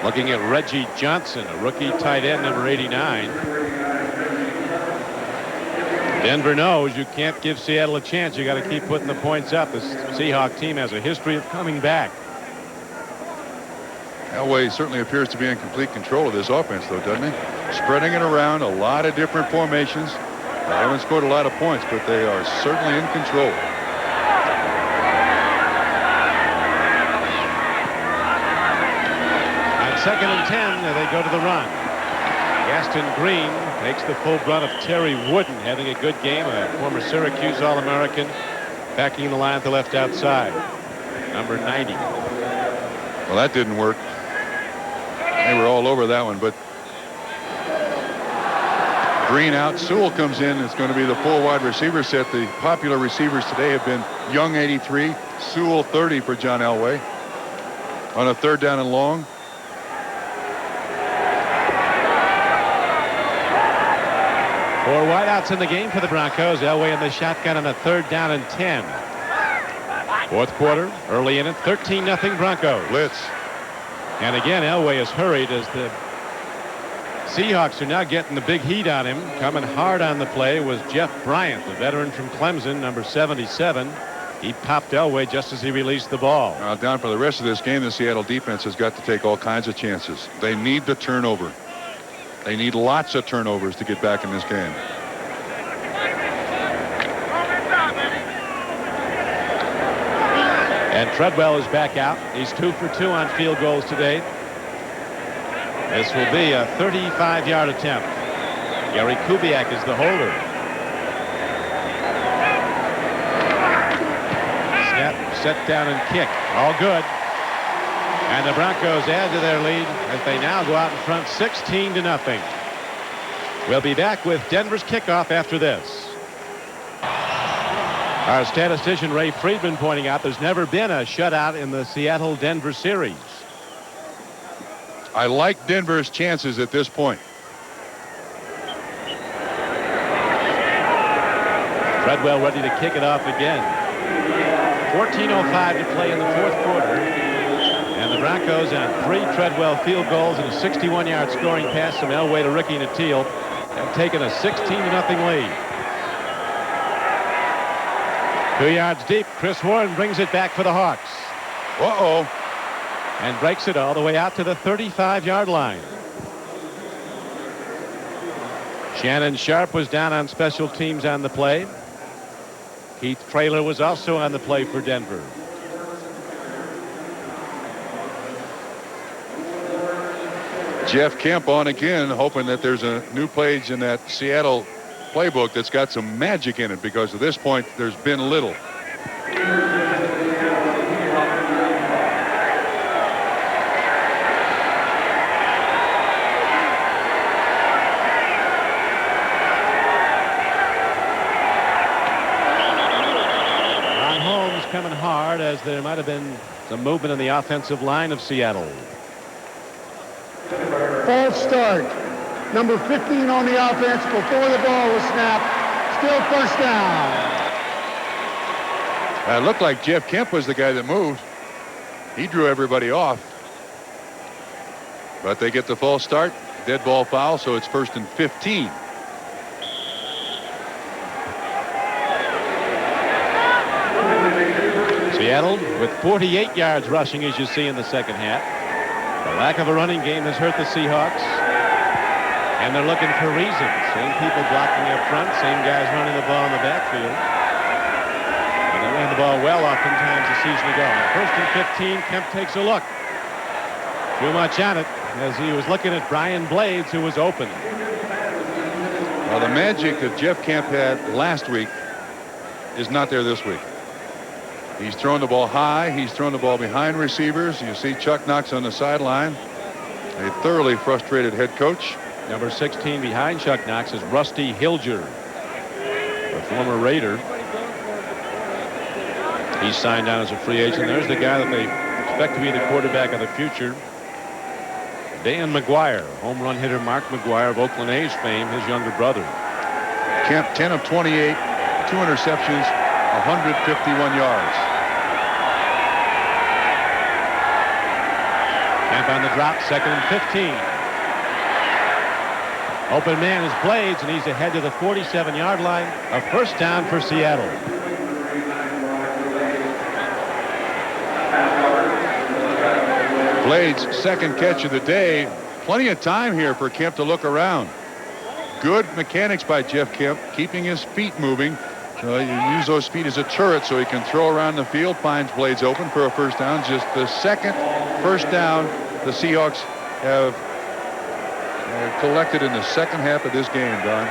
Looking at Reggie Johnson, a rookie tight end, number 89. Denver knows you can't give Seattle a chance. You got to keep putting the points up. This Seahawk team has a history of coming back. Elway certainly appears to be in complete control of this offense, though, doesn't he? Spreading it around, a lot of different formations. They haven't scored a lot of points, but they are certainly in control. On 2nd and 10, they go to the run. Gaston Green takes the full brunt of Terry Wooden, having a good game, a former Syracuse All-American, backing the line at the left outside, number 90. Well, that didn't work. They were all over that one, but Green out. Sewell comes in. It's going to be the full wide receiver set. The popular receivers today have been Young 83, Sewell 30 for John Elway. On a 3rd down and long. Four wideouts in the game for the Broncos. Elway in the shotgun on a 3rd down and 10. 4th quarter, early in it, 13-0 Broncos. Blitz. And again, Elway is hurried as the Seahawks are now getting the big heat on him. Coming hard on the play was Jeff Bryant, the veteran from Clemson, number 77. He popped Elway just as he released the ball. Down for the rest of this game, the Seattle defense has got to take all kinds of chances. They need the turnover. They need lots of turnovers to get back in this game. And Treadwell is back out. He's 2 for 2 on field goals today. This will be a 35-yard attempt. Gary Kubiak is the holder. Snap, set down, and kick. All good. And the Broncos add to their lead as they now go out in front 16-0. We'll be back with Denver's kickoff after this. Our statistician Ray Friedman pointing out there's never been a shutout in the Seattle-Denver series. I like Denver's chances at this point. Treadwell ready to kick it off again. 14:05 to play in the 4th quarter. And the Broncos on 3 Treadwell field goals and a 61-yard scoring pass from Elway to Ricky Nattiel have taken a 16-0 lead. 2 yards deep. Chris Warren brings it back for the Hawks. Uh-oh. And breaks it all the way out to the 35-yard line. Shannon Sharp was down on special teams on the play. Keith Traylor was also on the play for Denver. Jeff Kemp on again, hoping that there's a new page in that Seattle playbook that's got some magic in it, because at this point there's been little. Ron Holmes coming hard as there might have been some movement in the offensive line of Seattle. False start. Number 15 on the offense before the ball was snapped. Still first down. It looked like Jeff Kemp was the guy that moved. He drew everybody off. But they get the false start. Dead ball foul, so it's 1st and 15. Seattle with 48 yards rushing, as you see in the second half. The lack of a running game has hurt the Seahawks. And they're looking for reasons. Same people blocking up front, same guys running the ball in the backfield. And they ran the ball well oftentimes the season ago. 1st and 15, Kemp takes a look. Too much on it as he was looking at Brian Blades, who was open. Well, the magic that Jeff Kemp had last week is not there this week. He's thrown the ball high. He's thrown the ball behind receivers. You see Chuck Knox on the sideline. A thoroughly frustrated head coach. Number 16 behind Chuck Knox is Rusty Hilger, a former Raider. He's signed on as a free agent. There's the guy that they expect to be the quarterback of the future, Dan McGuire, home run hitter Mark McGuire of Oakland A's fame, his younger brother. Kemp 10 of 28, 2 interceptions, 151 yards. Kemp on the drop, 2nd and 15. Open man is Blades, and he's ahead to the 47-yard line. A first down for Seattle. Blades' second catch of the day. Plenty of time here for Kemp to look around. Good mechanics by Jeff Kemp, keeping his feet moving. So you use those feet as a turret so he can throw around the field. Finds Blades open for a first down. Just the second first down the Seahawks have collected in the second half of this game, Don.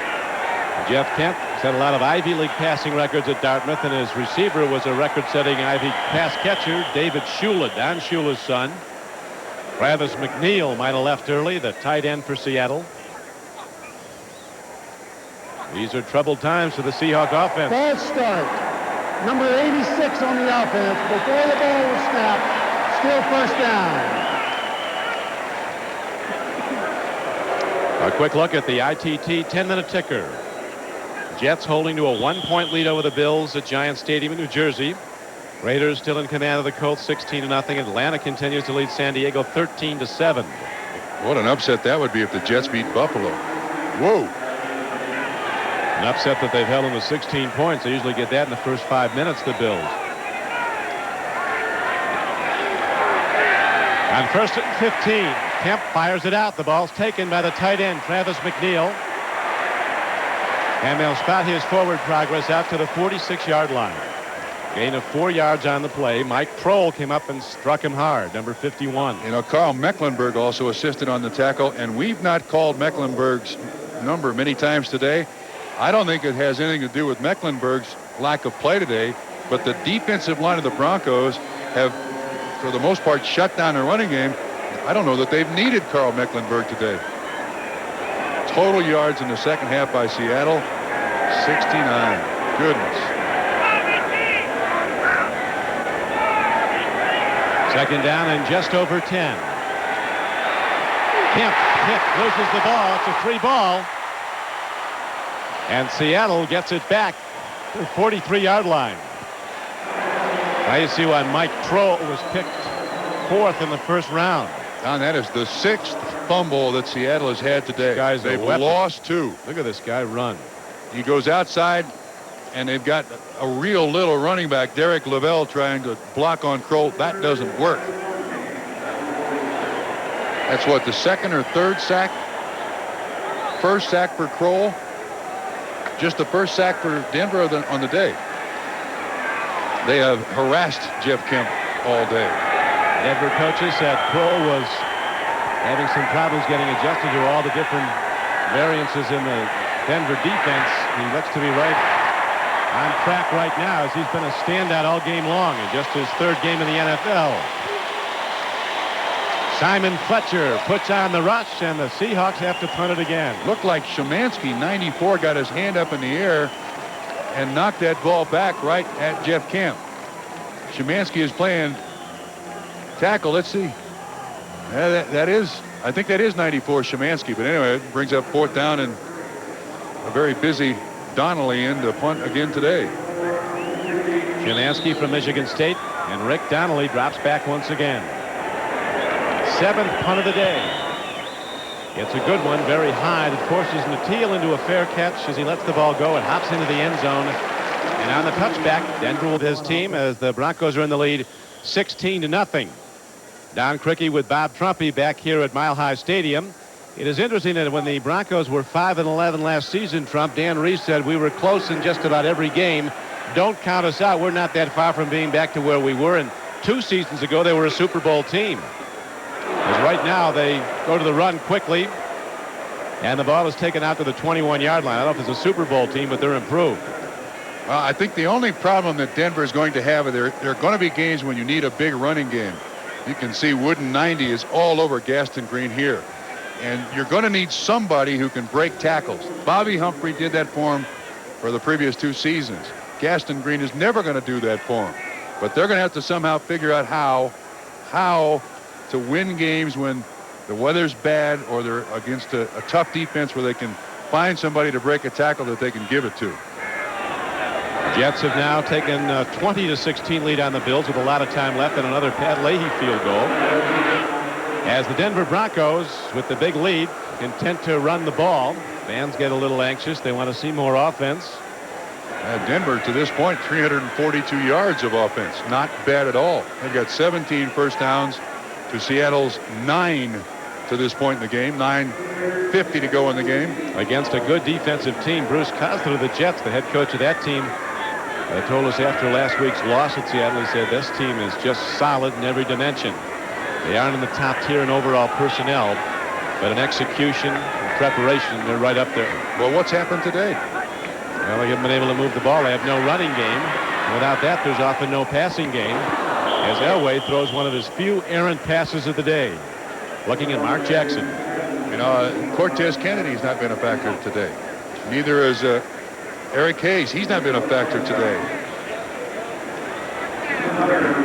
Jeff Kemp has had a lot of Ivy League passing records at Dartmouth, and his receiver was a record-setting Ivy pass catcher, David Shula, Don Shula's son. Travis McNeil might have left early, the tight end for Seattle. These are troubled times for the Seahawk offense. False start. Number 86 on the offense. Before the ball was snapped, still first down. A quick look at the ITT 10-minute ticker. Jets holding to a 1-point lead over the Bills at Giant Stadium in New Jersey. Raiders still in command of the Colts, 16-0. Atlanta continues to lead San Diego 13-7. What an upset that would be if the Jets beat Buffalo. Whoa. An upset that they've held them to 16 points. They usually get that in the first 5 minutes, the Bills. On 1st and 15, Kemp fires it out. The ball's taken by the tight end, Travis McNeil. And they'll spot his forward progress out to the 46-yard line. Gain of 4 yards on the play. Mike Kroll came up and struck him hard, number 51. You know, Carl Mecklenburg also assisted on the tackle, and we've not called Mecklenburg's number many times today. I don't think it has anything to do with Mecklenburg's lack of play today, but the defensive line of the Broncos have, for the most part, shut down their running game. I don't know that they've needed Carl Mecklenburg today. Total yards in the second half by Seattle, 69. Goodness. Second down and just over 10. Kemp loses the ball. It's a free ball. And Seattle gets it back to the 43-yard line. Now you see why Mike Kroll was picked 4th in the first round. Don, that is the 6th fumble that Seattle has had today. They've lost 2. Look at this guy run. He goes outside, and they've got a real little running back, Derek Lavelle, trying to block on Kroll. That doesn't work. That's what, the 2nd or 3rd sack? First sack for Kroll. Just the first sack for Denver on the day. They have harassed Jeff Kemp all day. Denver coaches said Kroll was having some problems getting adjusted to all the different variances in the Denver defense. He looks to be right on track right now, as he's been a standout all game long in just his 3rd game in the NFL. Simon Fletcher puts on the rush, and the Seahawks have to punt it again. Looked like Szymanski, 94, got his hand up in the air and knocked that ball back right at Jeff Kemp. Szymanski is playing tackle. Let's see. I think that is 94 Szymanski. But anyway, it brings up 4th down and a very busy Donnelly in to punt again today. Szymanski from Michigan State, and Rick Donnelly drops back once again. 7th punt of the day. It's a good one, very high, that forces Natil into a fair catch as he lets the ball go and hops into the end zone. And on the touchback, Denver with his team as the Broncos are in the lead 16-0. Don Criqui with Bob Trumpy back here at Mile High Stadium. It is interesting that when the Broncos were 5-11 last season, Dan Reese said we were close in just about every game. Don't count us out. We're not that far from being back to where we were. And 2 seasons ago, they were a Super Bowl team. As right now they go to the run quickly, and the ball is taken out to the 21-yard line. I don't know if it's a Super Bowl team, but they're improved. Well, I think the only problem that Denver is going to have, there are going to be games when you need a big running game. You can see Wooden 90 is all over Gaston Green here. And you're going to need somebody who can break tackles. Bobby Humphrey did that for him for the previous 2 seasons. Gaston Green is never going to do that for him. But they're going to have to somehow figure out how to win games when the weather's bad or they're against a tough defense where they can find somebody to break a tackle that they can give it to. Jets have now taken a 20-16 lead on the Bills with a lot of time left and another Pat Leahy field goal. As the Denver Broncos, with the big lead, intent to run the ball. Fans get a little anxious. They want to see more offense. Denver, to this point, 342 yards of offense. Not bad at all. They've got 17 first downs to Seattle's 9 to this point in the game. 9:50 to go in the game. Against a good defensive team. Bruce Cosler of the Jets, the head coach of that team, told us after last week's loss at Seattle, he said this team is just solid in every dimension. They aren't in the top tier in overall personnel, but in execution and preparation, they're right up there. Well, what's happened today? Well, they haven't been able to move the ball. They have no running game. Without that, there's often no passing game, as Elway throws one of his few errant passes of the day. Looking at Mark Jackson. You know, Cortez Kennedy's not been a factor today. Neither is Eric Hayes. He's not been a factor today.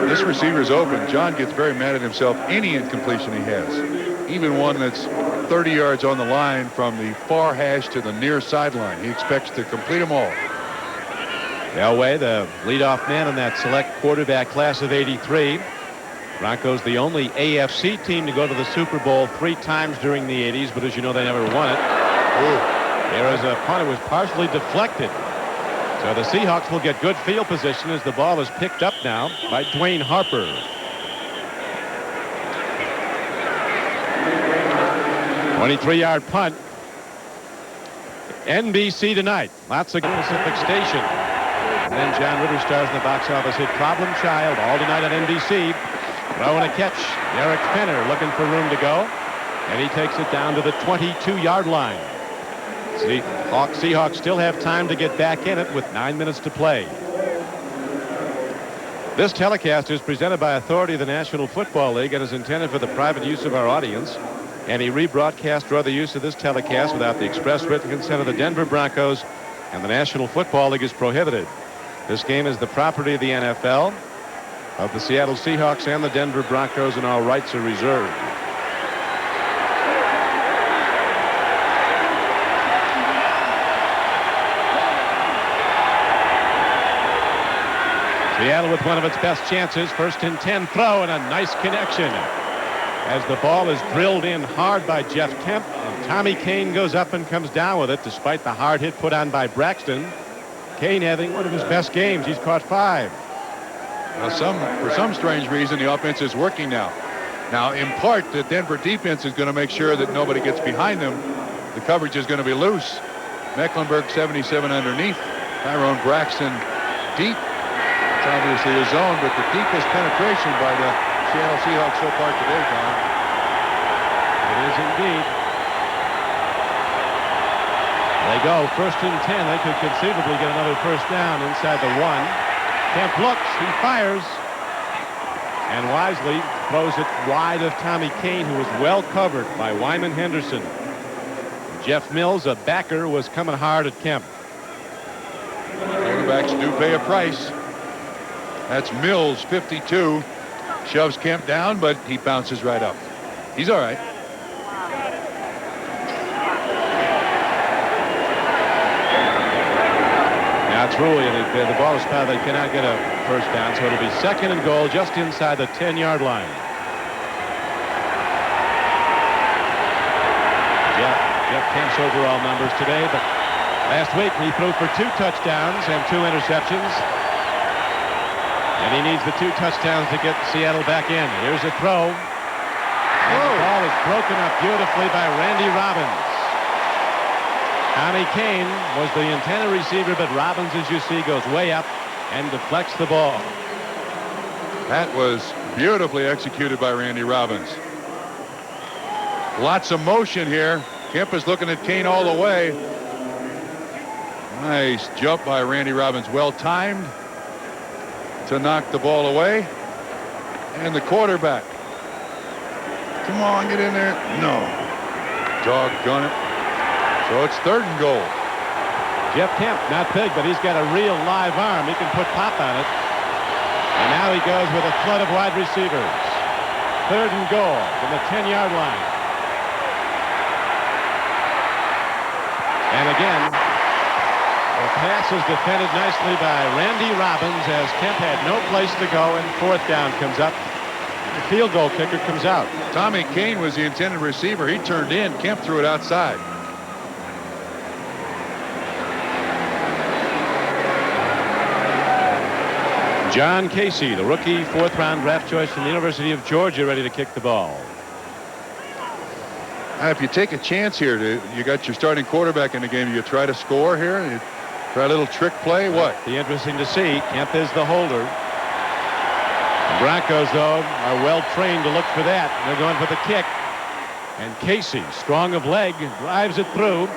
This receiver's open. John gets very mad at himself. Any incompletion he has, even one that's 30 yards on the line from the far hash to the near sideline, he expects to complete them all. Elway, the leadoff man in that select quarterback class of '83. Broncos, the only AFC team to go to the Super Bowl 3 times during the '80s, but as you know, they never won it. There is a punt. It was partially deflected. So the Seahawks will get good field position as the ball is picked up now by Dwayne Harper. 23-yard punt. NBC tonight. Lots of Pacific Station. And then John Ritter stars in the box office hit Problem Child all tonight on NBC. Throwing a catch. Derek Fenner looking for room to go. And he takes it down to the 22-yard line. Seahawks still have time to get back in it with 9 minutes to play. This telecast is presented by authority of the National Football League and is intended for the private use of our audience. Any rebroadcast or other use of this telecast without the express written consent of the Denver Broncos and the National Football League is prohibited. This game is the property of the NFL, of the Seattle Seahawks and the Denver Broncos, and all rights are reserved. Seattle with one of its best chances. 1st and 10 throw and a nice connection as the ball is drilled in hard by Jeff Kemp, and Tommy Kane goes up and comes down with it despite the hard hit put on by Braxton. Kane having one of his best games. He's caught 5. For some strange reason, the offense is working now. Now, in part, the Denver defense is going to make sure that nobody gets behind them. The coverage is going to be loose. Mecklenburg 77 underneath. Tyrone Braxton deep. It's obviously a zone, but the deepest penetration by the Seattle Seahawks so far today, Don. It is indeed. They go 1st and 10. They could conceivably get another 1st down inside the 1. Kemp looks, he fires, and wisely throws it wide of Tommy Kane, who was well covered by Wyman Henderson. Jeff Mills, a backer, was coming hard at Kemp. Quarterbacks do pay a price. That's Mills, 52. Shoves Kemp down, but he bounces right up. He's all right. Now it's Rui, and the ball is fouled. They cannot get a 1st down, so it'll be 2nd and goal just inside the 10-yard line. Jeff Kemp's overall numbers today, but last week he threw for 2 touchdowns and 2 interceptions. And he needs the 2 touchdowns to get Seattle back in. Here's a throw. And the ball is broken up beautifully by Randy Robbins. Tommy Kane was the intended receiver, but Robbins, as you see, goes way up and deflects the ball. That was beautifully executed by Randy Robbins. Lots of motion here. Kemp is looking at Kane all the way. Nice jump by Randy Robbins. Well timed to knock the ball away. And the quarterback. Come on, get in there. No. Doggone it. So it's 3rd and goal. Jeff Kemp, not big, but he's got a real live arm. He can put pop on it. And now he goes with a flood of wide receivers. 3rd and goal from the 10-yard line. And again, the pass is defended nicely by Randy Robbins as Kemp had no place to go, and 4th down comes up. The field goal kicker comes out. Tommy Kane was the intended receiver. He turned in. Kemp threw it outside. John Casey, the rookie 4th-round draft choice from the University of Georgia, ready to kick the ball. If you take a chance here, you got your starting quarterback in the game. You try to score here. You try a little trick play. What? Be interesting to see. Kemp is the holder. The Broncos, though, are well trained to look for that. They're going for the kick. And Casey, strong of leg, drives it through.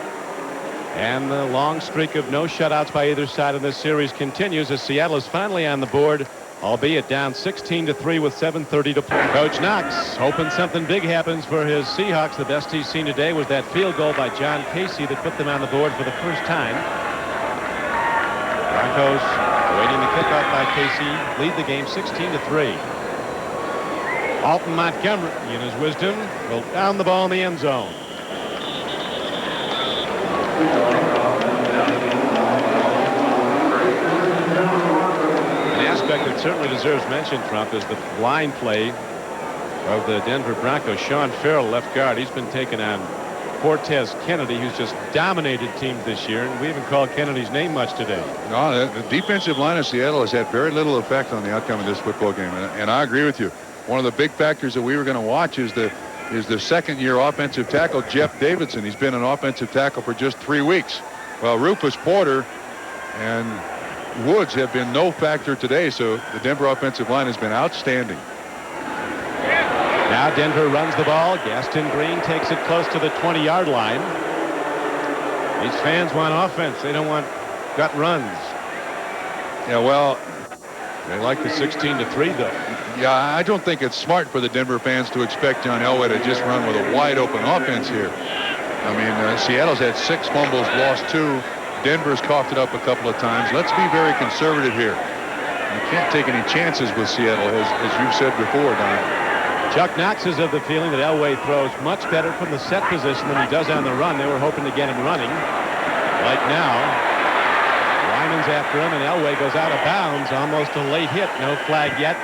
And the long streak of no shutouts by either side in this series continues as Seattle is finally on the board, albeit down 16-3 with 7:30 to play. Coach Knox hoping something big happens for his Seahawks. The best he's seen today was that field goal by John Casey that put them on the board for the first time. Broncos awaiting the kickoff by Casey lead the game 16-3. Alton Montgomery, in his wisdom, will down the ball in the end zone. An aspect that certainly deserves mention, Trump, is the line play of the Denver Broncos. Sean Farrell, left guard, he's been taking on Cortez Kennedy, who's just dominated teams this year, and we haven't called Kennedy's name much today. No, the defensive line of Seattle has had very little effect on the outcome of this football game, and I agree with you. One of the big factors that we were going to watch is the 2nd-year offensive tackle, Jeff Davidson. He's been an offensive tackle for just 3 weeks. Well, Rufus Porter and Woods have been no factor today, so the Denver offensive line has been outstanding. Now Denver runs the ball. Gaston Green takes it close to the 20-yard line. These fans want offense. They don't want gut runs. Yeah, well, they like the 16-3, though. Yeah, I don't think it's smart for the Denver fans to expect John Elway to just run with a wide-open offense here. I mean, Seattle's had 6 fumbles, lost 2. Denver's coughed it up a couple of times. Let's be very conservative here. You can't take any chances with Seattle, as you've said before, Don. Chuck Knox is of the feeling that Elway throws much better from the set position than he does on the run. They were hoping to get him running. Like now, Lyman's after him, and Elway goes out of bounds. Almost a late hit. No flag yet.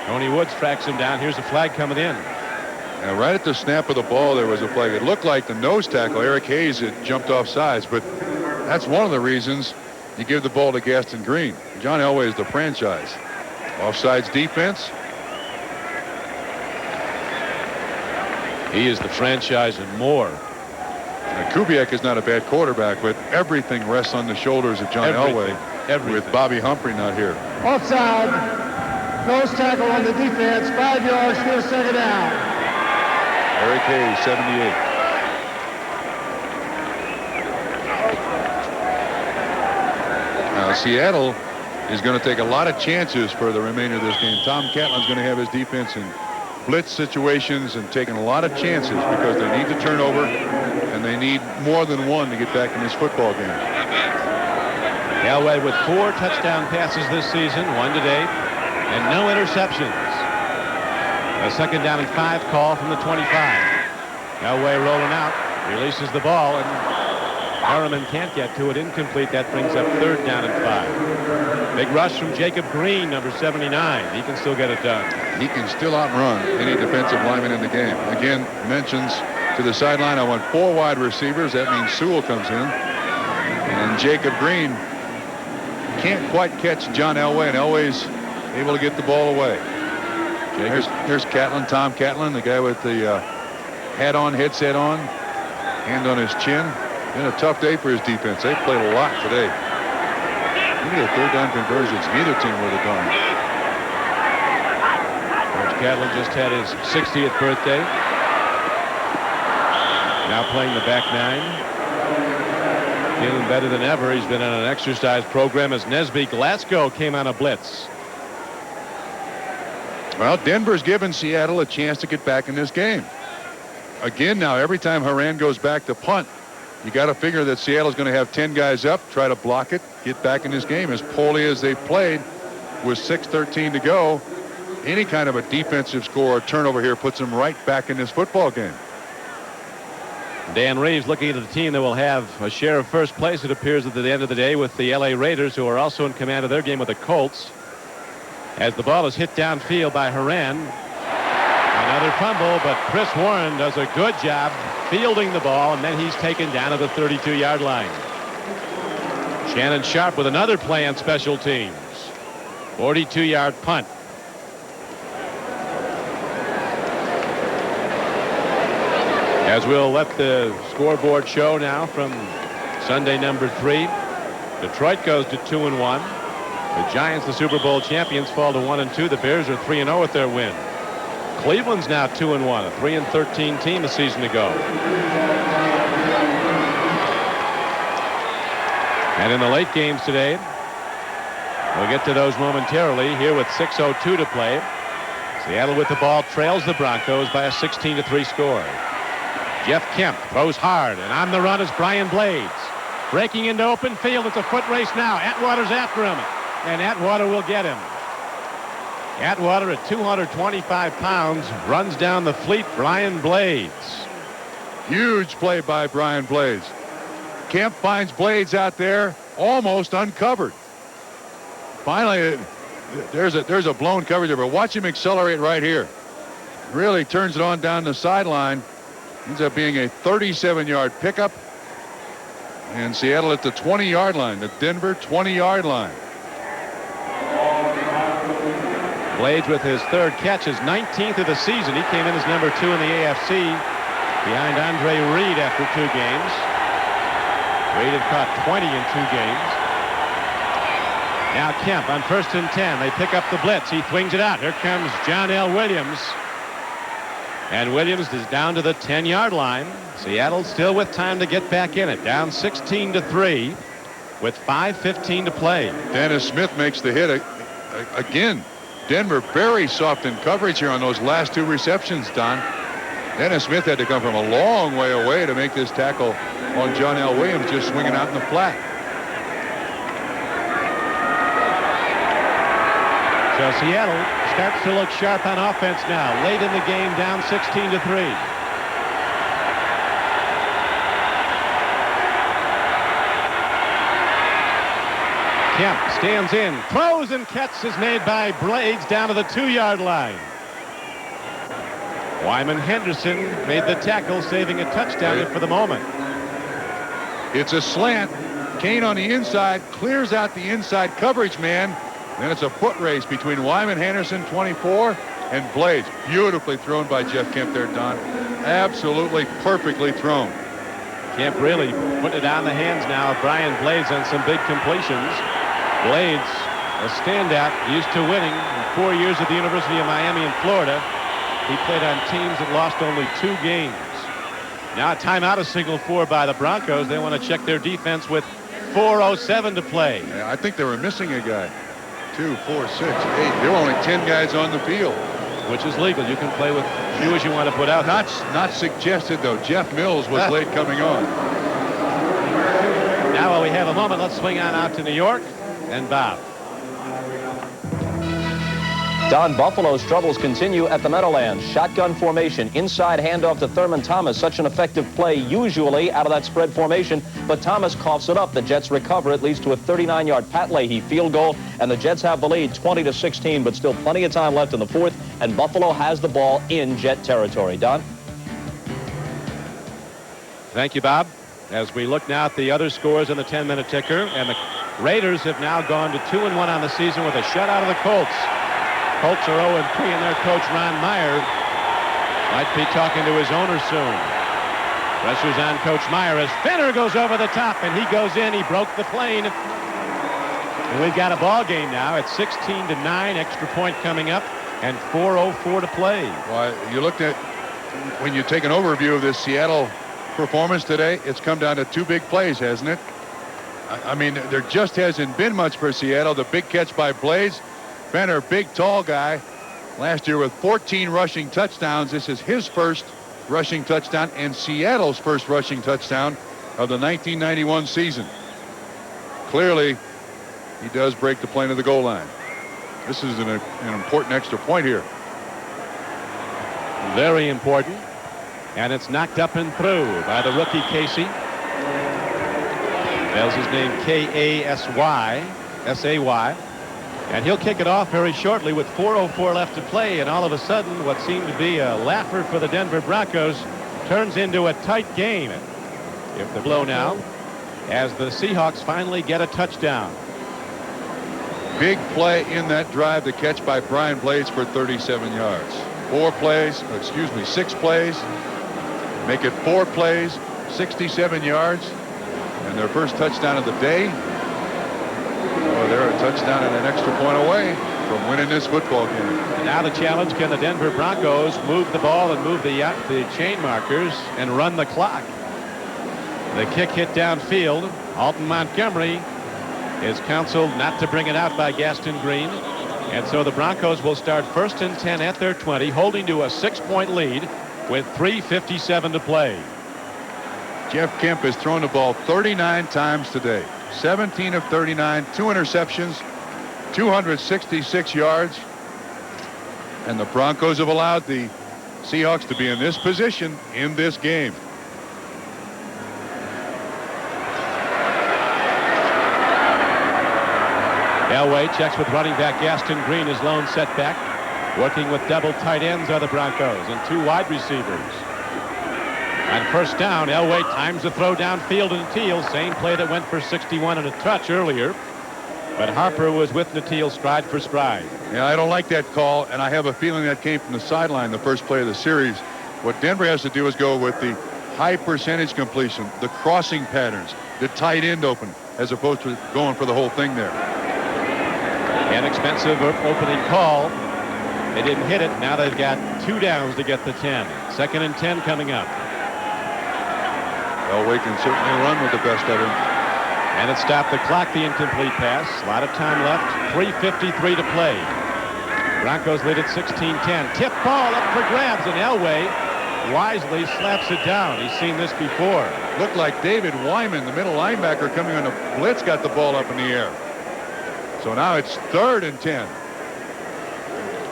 Tony Woods tracks him down. Here's a flag coming in. Now, right at the snap of the ball, there was a flag. It looked like the nose tackle, Eric Hayes, had jumped off sides, but that's one of the reasons you give the ball to Gaston Green. John Elway is the franchise. Offsides defense. He is the franchise and more. Now, Kubiak is not a bad quarterback, but everything rests on the shoulders of John Elway. With Bobby Humphrey not here. Offside. Nose tackle on the defense. 5 yards, still 2nd down. Eric Hayes, 78. Now, Seattle is going to take a lot of chances for the remainder of this game. Tom Catlin's going to have his defense in blitz situations and taking a lot of chances because they need to turn over and they need more than one to get back in this football game. Elway with 4 touchdown passes this season, 1 today, and no interceptions. A 2nd down and 5 call from the 25. Elway rolling out, releases the ball, and Harriman can't get to it. Incomplete. That brings up 3rd down and 5. Big rush from Jacob Green, number 79. He can still get it done. He can still outrun any defensive lineman in the game. Again, mentions to the sideline, I want 4 wide receivers. That means Sewell comes in. And Jacob Green can't quite catch John Elway, and Elway's able to get the ball away. Here's Catlin, Tom Catlin, the guy with the hat on, headset on, hand on his chin. Been a tough day for his defense. They played a lot today. Look at the 3rd down conversions. Neither team would have done. Coach Catlin just had his 60th birthday. Now playing the back nine. Feeling better than ever. He's been on an exercise program as Nesby Glasgow came on a blitz. Well, Denver's given Seattle a chance to get back in this game. Again, now every time Haran goes back to punt, you got to figure that Seattle's going to have 10 guys up, try to block it, get back in this game. As poorly as they've played with 6:13 to go, any kind of a defensive score or turnover here puts them right back in this football game. Dan Reeves looking at the team that will have a share of first place, it appears, at the end of the day with the LA Raiders, who are also in command of their game with the Colts. As the ball is hit downfield by Haran. Another fumble, but Chris Warren does a good job fielding the ball, and then he's taken down to the 32-yard line. Shannon Sharp with another play on special teams. 42-yard punt. As we'll let the scoreboard show now from Sunday number 3. Detroit goes to 2-1. The Giants, the Super Bowl champions, fall to 1-2. The Bears are 3-0 with their win. Cleveland's now 2-1, a 3-13 team a season ago. And in the late games today, we'll get to those momentarily. Here with 6:02 to play, Seattle with the ball trails the Broncos by a 16-3 score. Jeff Kemp throws hard, and on the run is Brian Blades. Breaking into open field. It's a foot race now. Atwater's after him, and Atwater will get him. Atwater at 225 pounds runs down the fleet Brian Blades. Huge play by Brian Blades. Kemp finds Blades out there almost uncovered. Finally, there's a blown coverage there, but watch him accelerate right here. Really turns it on down the sideline. Ends up being a 37-yard pickup. And Seattle at the 20-yard line, the Denver 20-yard line. Blades with his third catch, his 19th of the season. He came in as number 2 in the AFC behind Andre Reed after 2 games. Reed had caught 20 in 2 games. Now Kemp on 1st and 10. They pick up the blitz. He swings it out. Here comes John L. Williams. And Williams is down to the 10-yard line. Seattle still with time to get back in it. Down 16-3 with 5:15 to play. Dennis Smith makes the hit again. Denver very soft in coverage here on those last 2 receptions, Don. Dennis Smith had to come from a long way away to make this tackle on John L. Williams, just swinging out in the flat. So Seattle starts to look sharp on offense now. Late in the game, down 16-3. Kemp stands in, throws, and catch is made by Blades down to the 2-yard line. Wyman Henderson made the tackle, saving a touchdown for the moment. It's a slant. Kane on the inside, clears out the inside coverage man. Then it's a foot race between Wyman Henderson, 24, and Blades. Beautifully thrown by Jeff Kemp there, Don. Absolutely perfectly thrown. Kemp really putting it on the hands now of Brian Blades on some big completions. Blades, a standout, used to winning in 4 years at the University of Miami in Florida. He played on teams that lost only 2 games. Now a timeout is signaled for by the Broncos. They want to check their defense with 4:07 to play. Yeah, I think they were missing a guy. 2, 4, 6, 8. There were only 10 guys on the field. Which is legal. You can play with few as you want to put out. Not suggested, though. Jeff Mills was late coming on. Now while we have a moment, let's swing on out to New York and Bob. Don, Buffalo's troubles continue at the Meadowlands. Shotgun formation, inside handoff to Thurman Thomas. Such an effective play usually out of that spread formation, but Thomas coughs it up. The Jets recover. It leads to a 39-yard Pat Leahy field goal, and the Jets have the lead 20-16, but still plenty of time left in the 4th, and Buffalo has the ball in Jet territory. Don? Thank you, Bob. As we look now at the other scores in the 10-minute ticker, and the Raiders have now gone to 2-1 on the season with a shutout of the Colts. Colts are 0-3, and their coach, Ron Meyer, might be talking to his owner soon. Pressure's on Coach Meyer as Finner goes over the top, and he goes in. He broke the plane. And we've got a ball game now at 16-9, extra point coming up, and 4:04 to play. Well, you looked at, when you take an overview of this Seattle performance today, it's come down to 2 big plays, hasn't it? I mean, there just hasn't been much for Seattle. The big catch by Blades. Benner, big, tall guy. Last year with 14 rushing touchdowns. This is his first rushing touchdown and Seattle's first rushing touchdown of the 1991 season. Clearly, he does break the plane of the goal line. This is an important extra point here. Very important. And it's knocked up and through by the rookie Casey. Spells his name K-A-S-Y, S-A-Y. And he'll kick it off very shortly with 4:04 left to play. And all of a sudden, what seemed to be a laugher for the Denver Broncos turns into a tight game. If the blow now, as the Seahawks finally get a touchdown. Big play in that drive, the catch by Brian Blades for 37 yards. 6 plays. Make it 4 plays, 67 yards. And their first touchdown of the day. Oh, they're a touchdown and an extra point away from winning this football game. Now the challenge, can the Denver Broncos move the ball and move the chain markers and run the clock? The kick hit downfield. Alton Montgomery is counseled not to bring it out by Gaston Green. And so the Broncos will start 1st and 10 at their 20, holding to a 6-point lead with 3:57 to play. Jeff Kemp has thrown the ball 39 times today. 17 of 39, 2 interceptions, 266 yards. And the Broncos have allowed the Seahawks to be in this position in this game. Elway checks with running back Gaston Green, his lone setback. Working with double tight ends are the Broncos and 2 wide receivers. On 1st down, Elway times the throw downfield to Natil. Same play that went for 61 and a touch earlier. But Harper was with Natil stride for stride. Yeah, I don't like that call, and I have a feeling that came from the sideline the first play of the series. What Denver has to do is go with the high percentage completion, the crossing patterns, the tight end open, as opposed to going for the whole thing there. An expensive opening call. They didn't hit it. Now they've got 2 downs to get the 10. 2nd and 10 coming up. Elway can certainly run with the best of them. And it stopped the clock, the incomplete pass. A lot of time left. 3:53 to play. Broncos lead at 16-10. Tip ball up for grabs, and Elway wisely slaps it down. He's seen this before. Looked like David Wyman, the middle linebacker coming on a blitz, got the ball up in the air. So now it's 3rd and 10.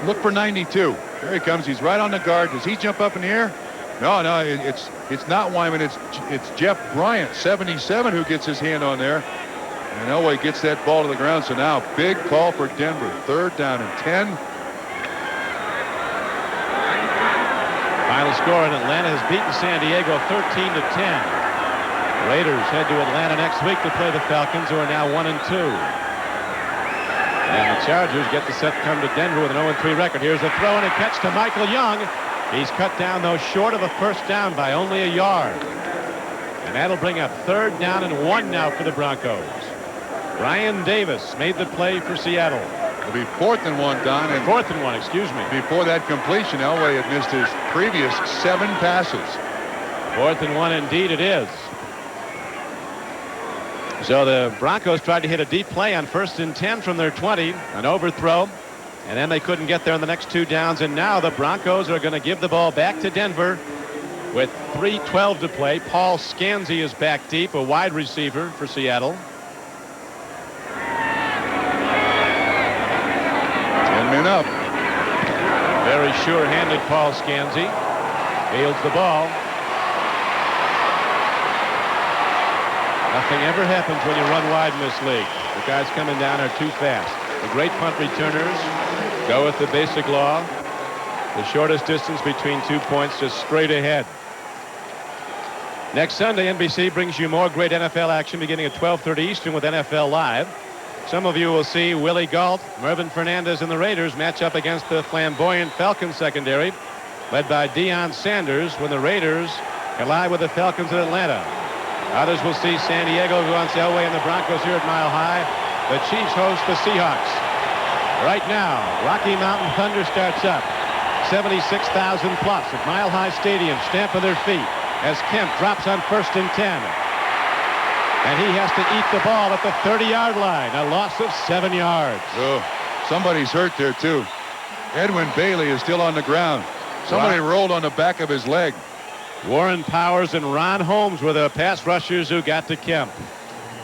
Look for 92. There he comes. He's right on the guard. Does he jump up in the air? No, it's not Wyman. It's Jeff Bryant, 77, who gets his hand on there. And Elway gets that ball to the ground. So now big call for Denver. 3rd down and 10. Final score, and Atlanta has beaten San Diego 13-10. Raiders head to Atlanta next week to play the Falcons, who are now 1-2. And the Chargers get the set to come to Denver with an 0-3 record. Here's a throw and a catch to Michael Young. He's cut down, though, short of a 1st down by only a yard. And that'll bring up 3rd down and 1 now for the Broncos. Brian Davis made the play for Seattle. It'll be 4th and 1, Don. And 4th and 1, excuse me. Before that completion, Elway had missed his previous 7 passes. 4th and 1 indeed it is. So the Broncos tried to hit a deep play on 1st and 10 from their 20, an overthrow, and then they couldn't get there on the next 2 downs. And now the Broncos are going to give the ball back to Denver with 3:12 to play. Paul Scanzi is back deep, a wide receiver for Seattle. 10 men up. Very sure-handed Paul Scanzi. Fields the ball. Nothing ever happens when you run wide in this league. The guys coming down are too fast. The great punt returners go with the basic law. The shortest distance between 2 points, just straight ahead. Next Sunday, NBC brings you more great NFL action beginning at 12:30 Eastern with NFL Live. Some of you will see Willie Gault, Mervyn Fernandez, and the Raiders match up against the flamboyant Falcons secondary, led by Deion Sanders, when the Raiders collide with the Falcons in Atlanta. Others will see San Diego against Elway and the Broncos here at Mile High. The Chiefs host the Seahawks. Right now, Rocky Mountain Thunder starts up. 76,000 plus at Mile High Stadium, stamp of their feet. as Kemp drops on 1st and 10. And he has to eat the ball at the 30-yard line. A loss of 7 yards. Oh, somebody's hurt there, too. Edwin Bailey is still on the ground. Somebody rolled on the back of his leg. Warren Powers and Ron Holmes were the pass rushers who got to Kemp.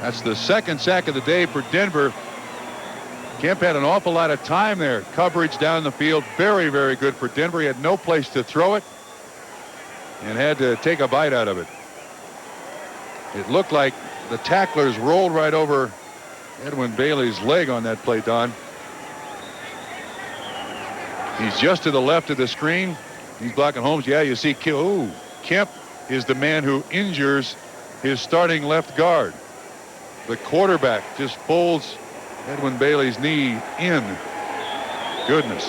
That's the second sack of the day for Denver. Kemp had an awful lot of time there. Coverage down the field. Very, very good for Denver. He had no place to throw it and had to take a bite out of it. It looked like the tacklers rolled right over Edwin Bailey's leg on that play, Don. He's just to the left of the screen. He's blocking Holmes. Yeah, you see Kemp is the man who injures his starting left guard. The quarterback just folds Edwin Bailey's knee in. Goodness.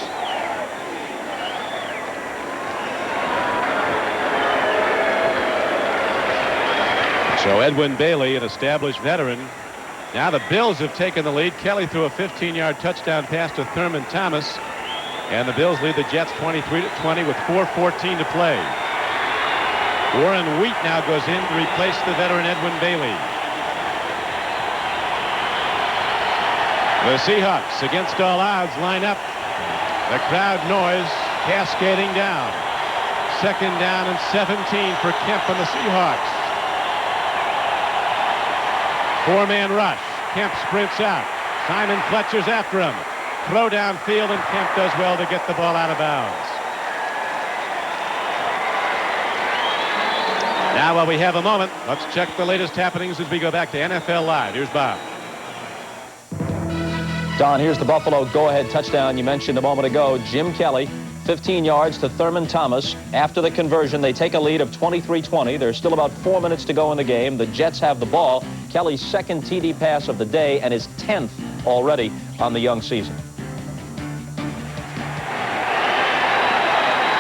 So Edwin Bailey, an established veteran. Now the Bills have taken the lead. Kelly threw a 15-yard touchdown pass to Thurman Thomas. And the Bills lead the Jets 23-20 with 4:14 to play. Warren Wheat now goes in to replace the veteran Edwin Bailey. The Seahawks, against all odds, line up. The crowd noise cascading down. 2nd down and 17 for Kemp and the Seahawks. 4-man rush. Kemp sprints out. Simon Fletcher's after him. Throw downfield, and Kemp does well to get the ball out of bounds. Now, while we have a moment, let's check the latest happenings as we go back to NFL Live. Here's Bob. Don, here's the Buffalo go-ahead touchdown you mentioned a moment ago. Jim Kelly, 15 yards to Thurman Thomas. After the conversion, they take a lead of 23-20. There's still about 4 minutes to go in the game. The Jets have the ball. Kelly's second TD pass of the day and his 10th already on the young season.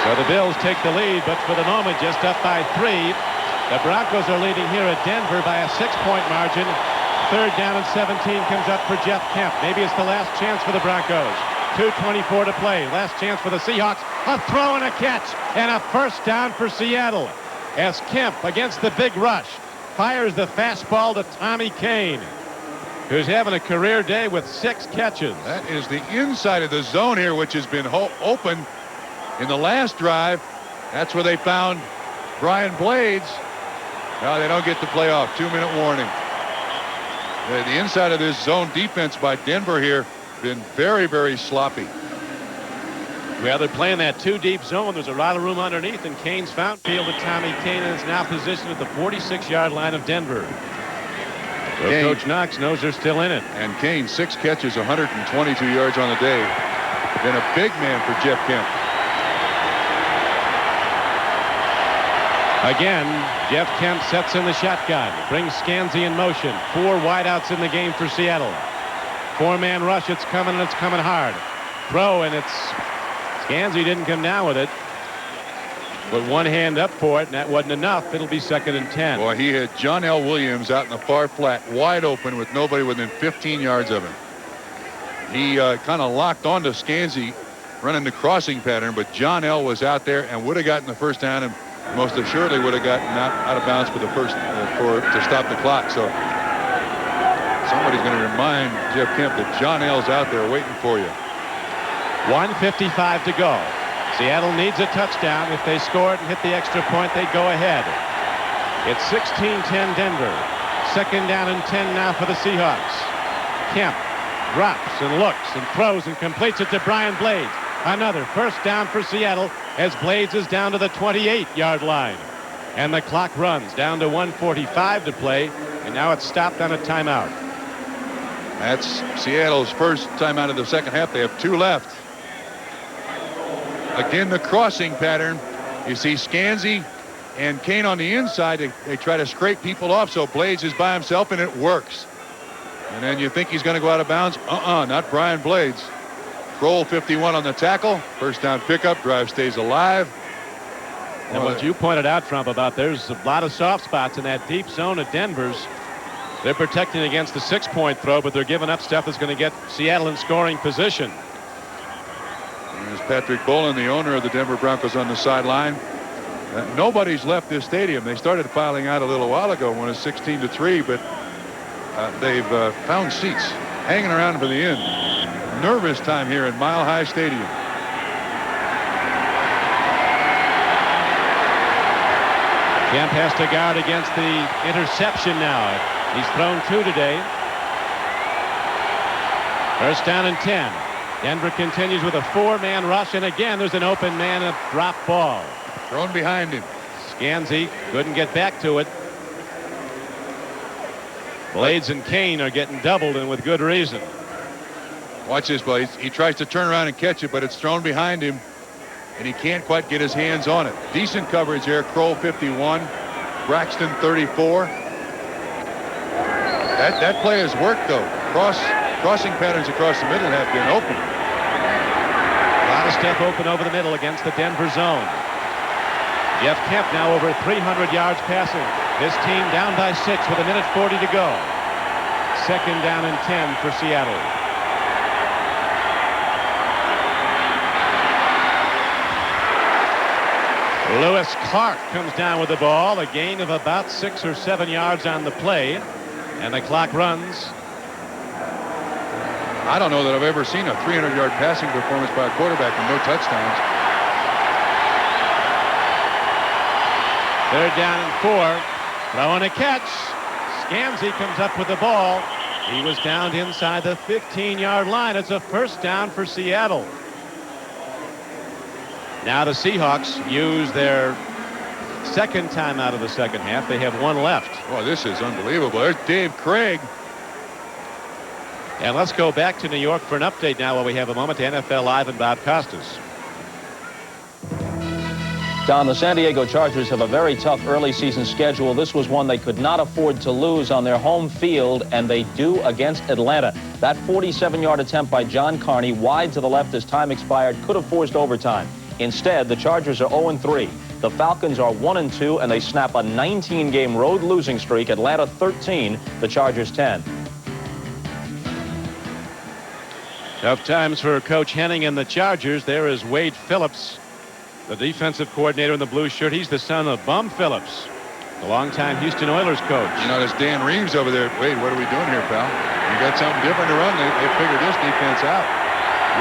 So the Bills take the lead, but for the moment just up by 3. The Broncos are leading here at Denver by a 6-point margin. 3rd down and 17 comes up for Jeff Kemp. Maybe it's the last chance for the Broncos. 2:24 to play. Last chance for the Seahawks. A throw and a catch and a 1st down for Seattle. As Kemp, against the big rush, fires the fastball to Tommy Kane, who's having a career day with 6 catches. That is the inside of the zone here, which has been open in the last drive. That's where they found Brian Blades. Now they don't get the playoff. 2-minute warning. The inside of this zone defense by Denver here been very, very sloppy. Well, they're playing that 2-deep zone. There's a lot of room underneath, and Kane's found field to Tommy Kane, and is now positioned at the 46-yard line of Denver. So Coach Knox knows they're still in it. And Kane, 6 catches, 122 yards on the day. Been a big man for Jeff Kemp. Again, Jeff Kemp sets in the shotgun, brings Scansy in motion. 4 wideouts in the game for Seattle. 4-man rush, it's coming, and it's coming hard. Throw, and it's Scansy didn't come down with it. But one hand up for it, and that wasn't enough. It'll be 2nd and 10. Boy, he had John L. Williams out in the far flat, wide open with nobody within 15 yards of him. He kind of locked onto Scansy running the crossing pattern, but John L. was out there and would have gotten the 1st down, and most assuredly would have gotten out of bounds for the first to stop the clock. So somebody's going to remind Jeff Kemp that John L's out there waiting for you. 1:55 to go. Seattle needs a touchdown. If they score it and hit the extra point, they go ahead. It's 16-10 Denver. 2nd down and 10 now for the Seahawks. Kemp drops and looks and throws and completes it to Brian Blades. Another 1st down for Seattle as Blades is down to the 28-yard line. And the clock runs down to 1:45 to play, and now it's stopped on a timeout. That's Seattle's first timeout of the second half. They have 2 left. Again, the crossing pattern. You see Scansy and Kane on the inside. They try to scrape people off, so Blades is by himself, and it works. And then you think he's going to go out of bounds. Not Brian Blades. Kroll 51 on the tackle. 1st down pickup. Drive stays alive. And what you pointed out, Trump, about there's a lot of soft spots in that deep zone at Denver's. They're protecting against the 6-point throw, but they're giving up stuff that's going to get Seattle in scoring position. There's Patrick Bolin, the owner of the Denver Broncos, on the sideline. Nobody's left this stadium. They started filing out a little while ago when it was 16-3, but they've found seats, hanging around for the end. Nervous time here at Mile High Stadium. Kemp has to guard against the interception now. He's thrown 2 today. First down and 10. Denver continues with a 4-man rush, and again there's an open man, a drop ball. Thrown behind him. Scansey couldn't get back to it. Blades and Kane are getting doubled, and with good reason. Watch this, Blades. He tries to turn around and catch it, but it's thrown behind him, and he can't quite get his hands on it. Decent coverage there. Kroll 51, Braxton 34. That play has worked, though. Crossing patterns across the middle have been open. A lot of stuff open over the middle against the Denver zone. Jeff Kemp now over 300 yards passing. This team down by 6 with 1:40 to go. Second down and 10 for Seattle. Lewis Clark comes down with the ball. A gain of about 6 or 7 yards on the play. And the clock runs. I don't know that I've ever seen a 300-yard passing performance by a quarterback and no touchdowns. Third down and 4. Throw and a catch. Scansey comes up with the ball. He was downed inside the 15-yard line. It's a first down for Seattle. Now the Seahawks use their second timeout of the second half. They have 1 left. Boy, this is unbelievable. There's Dave Craig. And let's go back to New York for an update now while we have a moment to NFL Live and Bob Costas. Don, the San Diego Chargers have a very tough early season schedule. This was one they could not afford to lose on their home field, and they do against Atlanta. That 47-yard attempt by John Carney wide to the left as time expired could have forced overtime. Instead, the Chargers are 0-3. The Falcons are 1-2, and they snap a 19-game road losing streak. Atlanta 13, the Chargers 10. Tough times for Coach Henning and the Chargers. There is Wade Phillips, the defensive coordinator in the blue shirt. He's the son of Bum Phillips, the longtime Houston Oilers coach. You know, there's Dan Reeves over there. Wade, what are we doing here, pal? You got something different to run. They figured this defense out.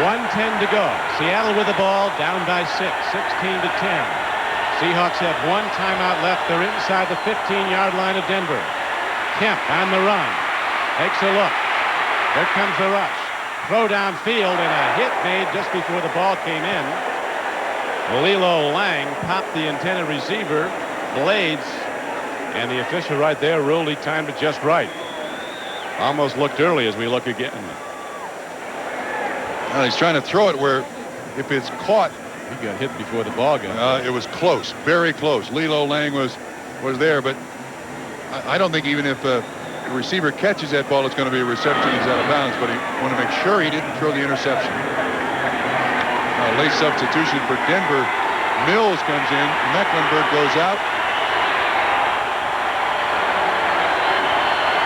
1:10 to go. Seattle with the ball, down by 6, 16-10. Seahawks have 1 timeout left. They're inside the 15-yard line of Denver. Kemp on the run. Takes a look. Here comes the rush. Throw downfield, and a hit made just before the ball came in. Lilo Lang popped the intended receiver, Blades, and the official right there ruled he timed it just right. Almost looked early as we look again. Well, he's trying to throw it where if it's caught. He got hit before the ball got It was close, very close. Lilo Lang was there, but I don't think even if the receiver catches that ball, it's going to be a reception. He's out of bounds, but he want to make sure he didn't throw the interception. Late substitution for Denver. Mills comes in. Mecklenburg goes out.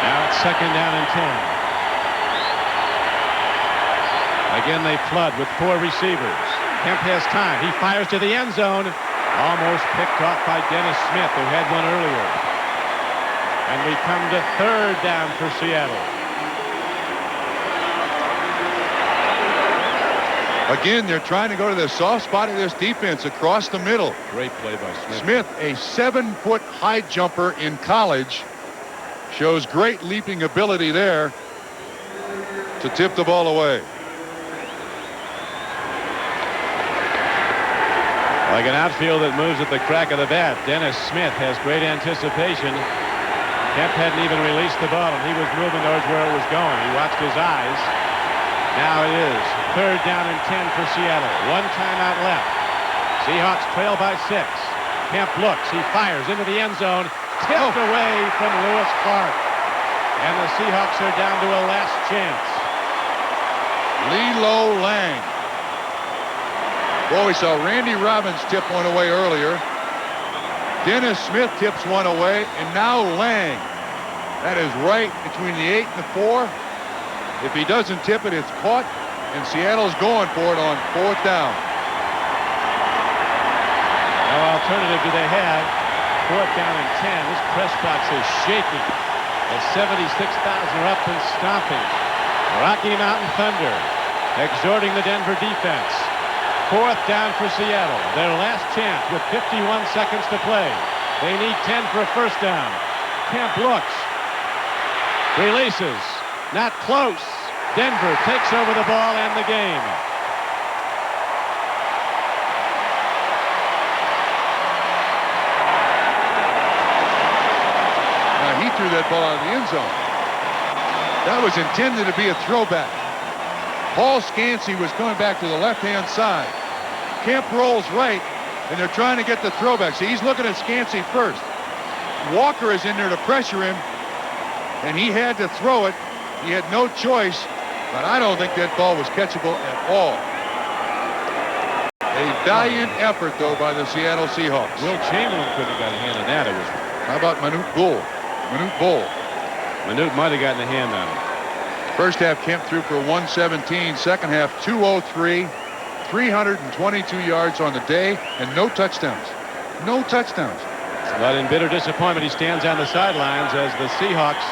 Now it's second down and 10. Again, they flood with 4 receivers. Kemp has time. He fires to the end zone. Almost picked off by Dennis Smith, who had one earlier. And we come to third down for Seattle. Again, they're trying to go to the soft spot of this defense across the middle. Great play by Smith. Smith, a 7-foot high jumper in college, shows great leaping ability there to tip the ball away. Like an outfield that moves at the crack of the bat. Dennis Smith has great anticipation. Kemp hadn't even released the ball, and he was moving towards where it was going. He watched his eyes. Now it is third down and 10 for Seattle. 1 timeout left. Seahawks trail by 6. Kemp looks. He fires into the end zone. Tipped away from Lewis Clark. And the Seahawks are down to a last chance. Lilo Lang. Boy, we saw Randy Robbins tip one away earlier. Dennis Smith tips one away, and now Lang. That is right between the 8 and the 4. If he doesn't tip it, it's caught, and Seattle's going for it on 4th down. No alternative do they have. 4th down and 10. This press box is shaking. The 76,000 are up and stomping. Rocky Mountain Thunder exhorting the Denver defense. 4th down for Seattle. Their last chance with 51 seconds to play. They need 10 for a first down. Kemp looks. Releases. Not close. Denver takes over the ball and the game. He threw that ball out of the end zone. That was intended to be a throwback. Paul Scansey was going back to the left-hand side. Kemp rolls right, and they're trying to get the throwback. See, he's looking at Scansey first. Walker is in there to pressure him, and he had to throw it. He had no choice, but I don't think that ball was catchable at all. A valiant effort, though, by the Seattle Seahawks. Will Chamberlain couldn't have got a hand on that. It was. How about Manute Bull? Manute Bull. Manute might have gotten a hand on it. First half, Kemp threw for 117. Second half, 203. 322 yards on the day, and no touchdowns. No touchdowns. But in bitter disappointment, he stands on the sidelines as the Seahawks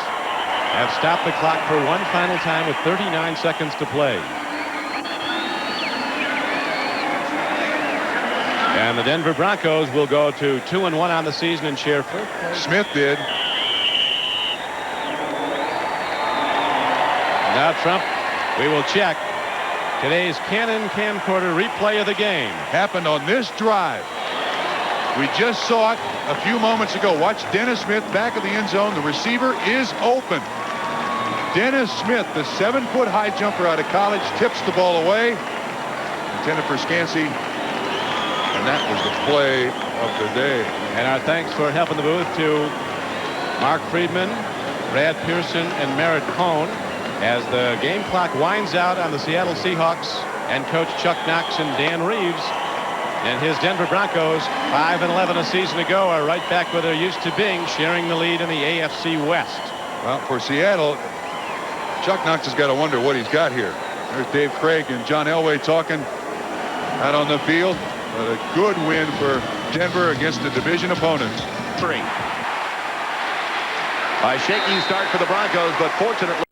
have stopped the clock for one final time with 39 seconds to play. And the Denver Broncos will go to 2-1 on the season and share first place. Smith did. Now Trump, we will check today's Canon camcorder replay of the game. Happened on this drive. We just saw it a few moments ago. Watch Dennis Smith back of the end zone. The receiver is open. Dennis Smith, the 7-foot high jumper out of college, tips the ball away. Intended for Scansey. And that was the play of the day. And our thanks for helping the booth to Mark Friedman, Brad Pearson, and Merritt Cohn as the game clock winds out on the Seattle Seahawks and Coach Chuck Knox and Dan Reeves and his Denver Broncos, 5-11 a season ago, are right back where they're used to being, sharing the lead in the AFC West. Well, for Seattle, Chuck Knox has got to wonder what he's got here. There's Dave Craig and John Elway talking out on the field. But a good win for Denver against a division opponent. A shaky start for the Broncos, but fortunately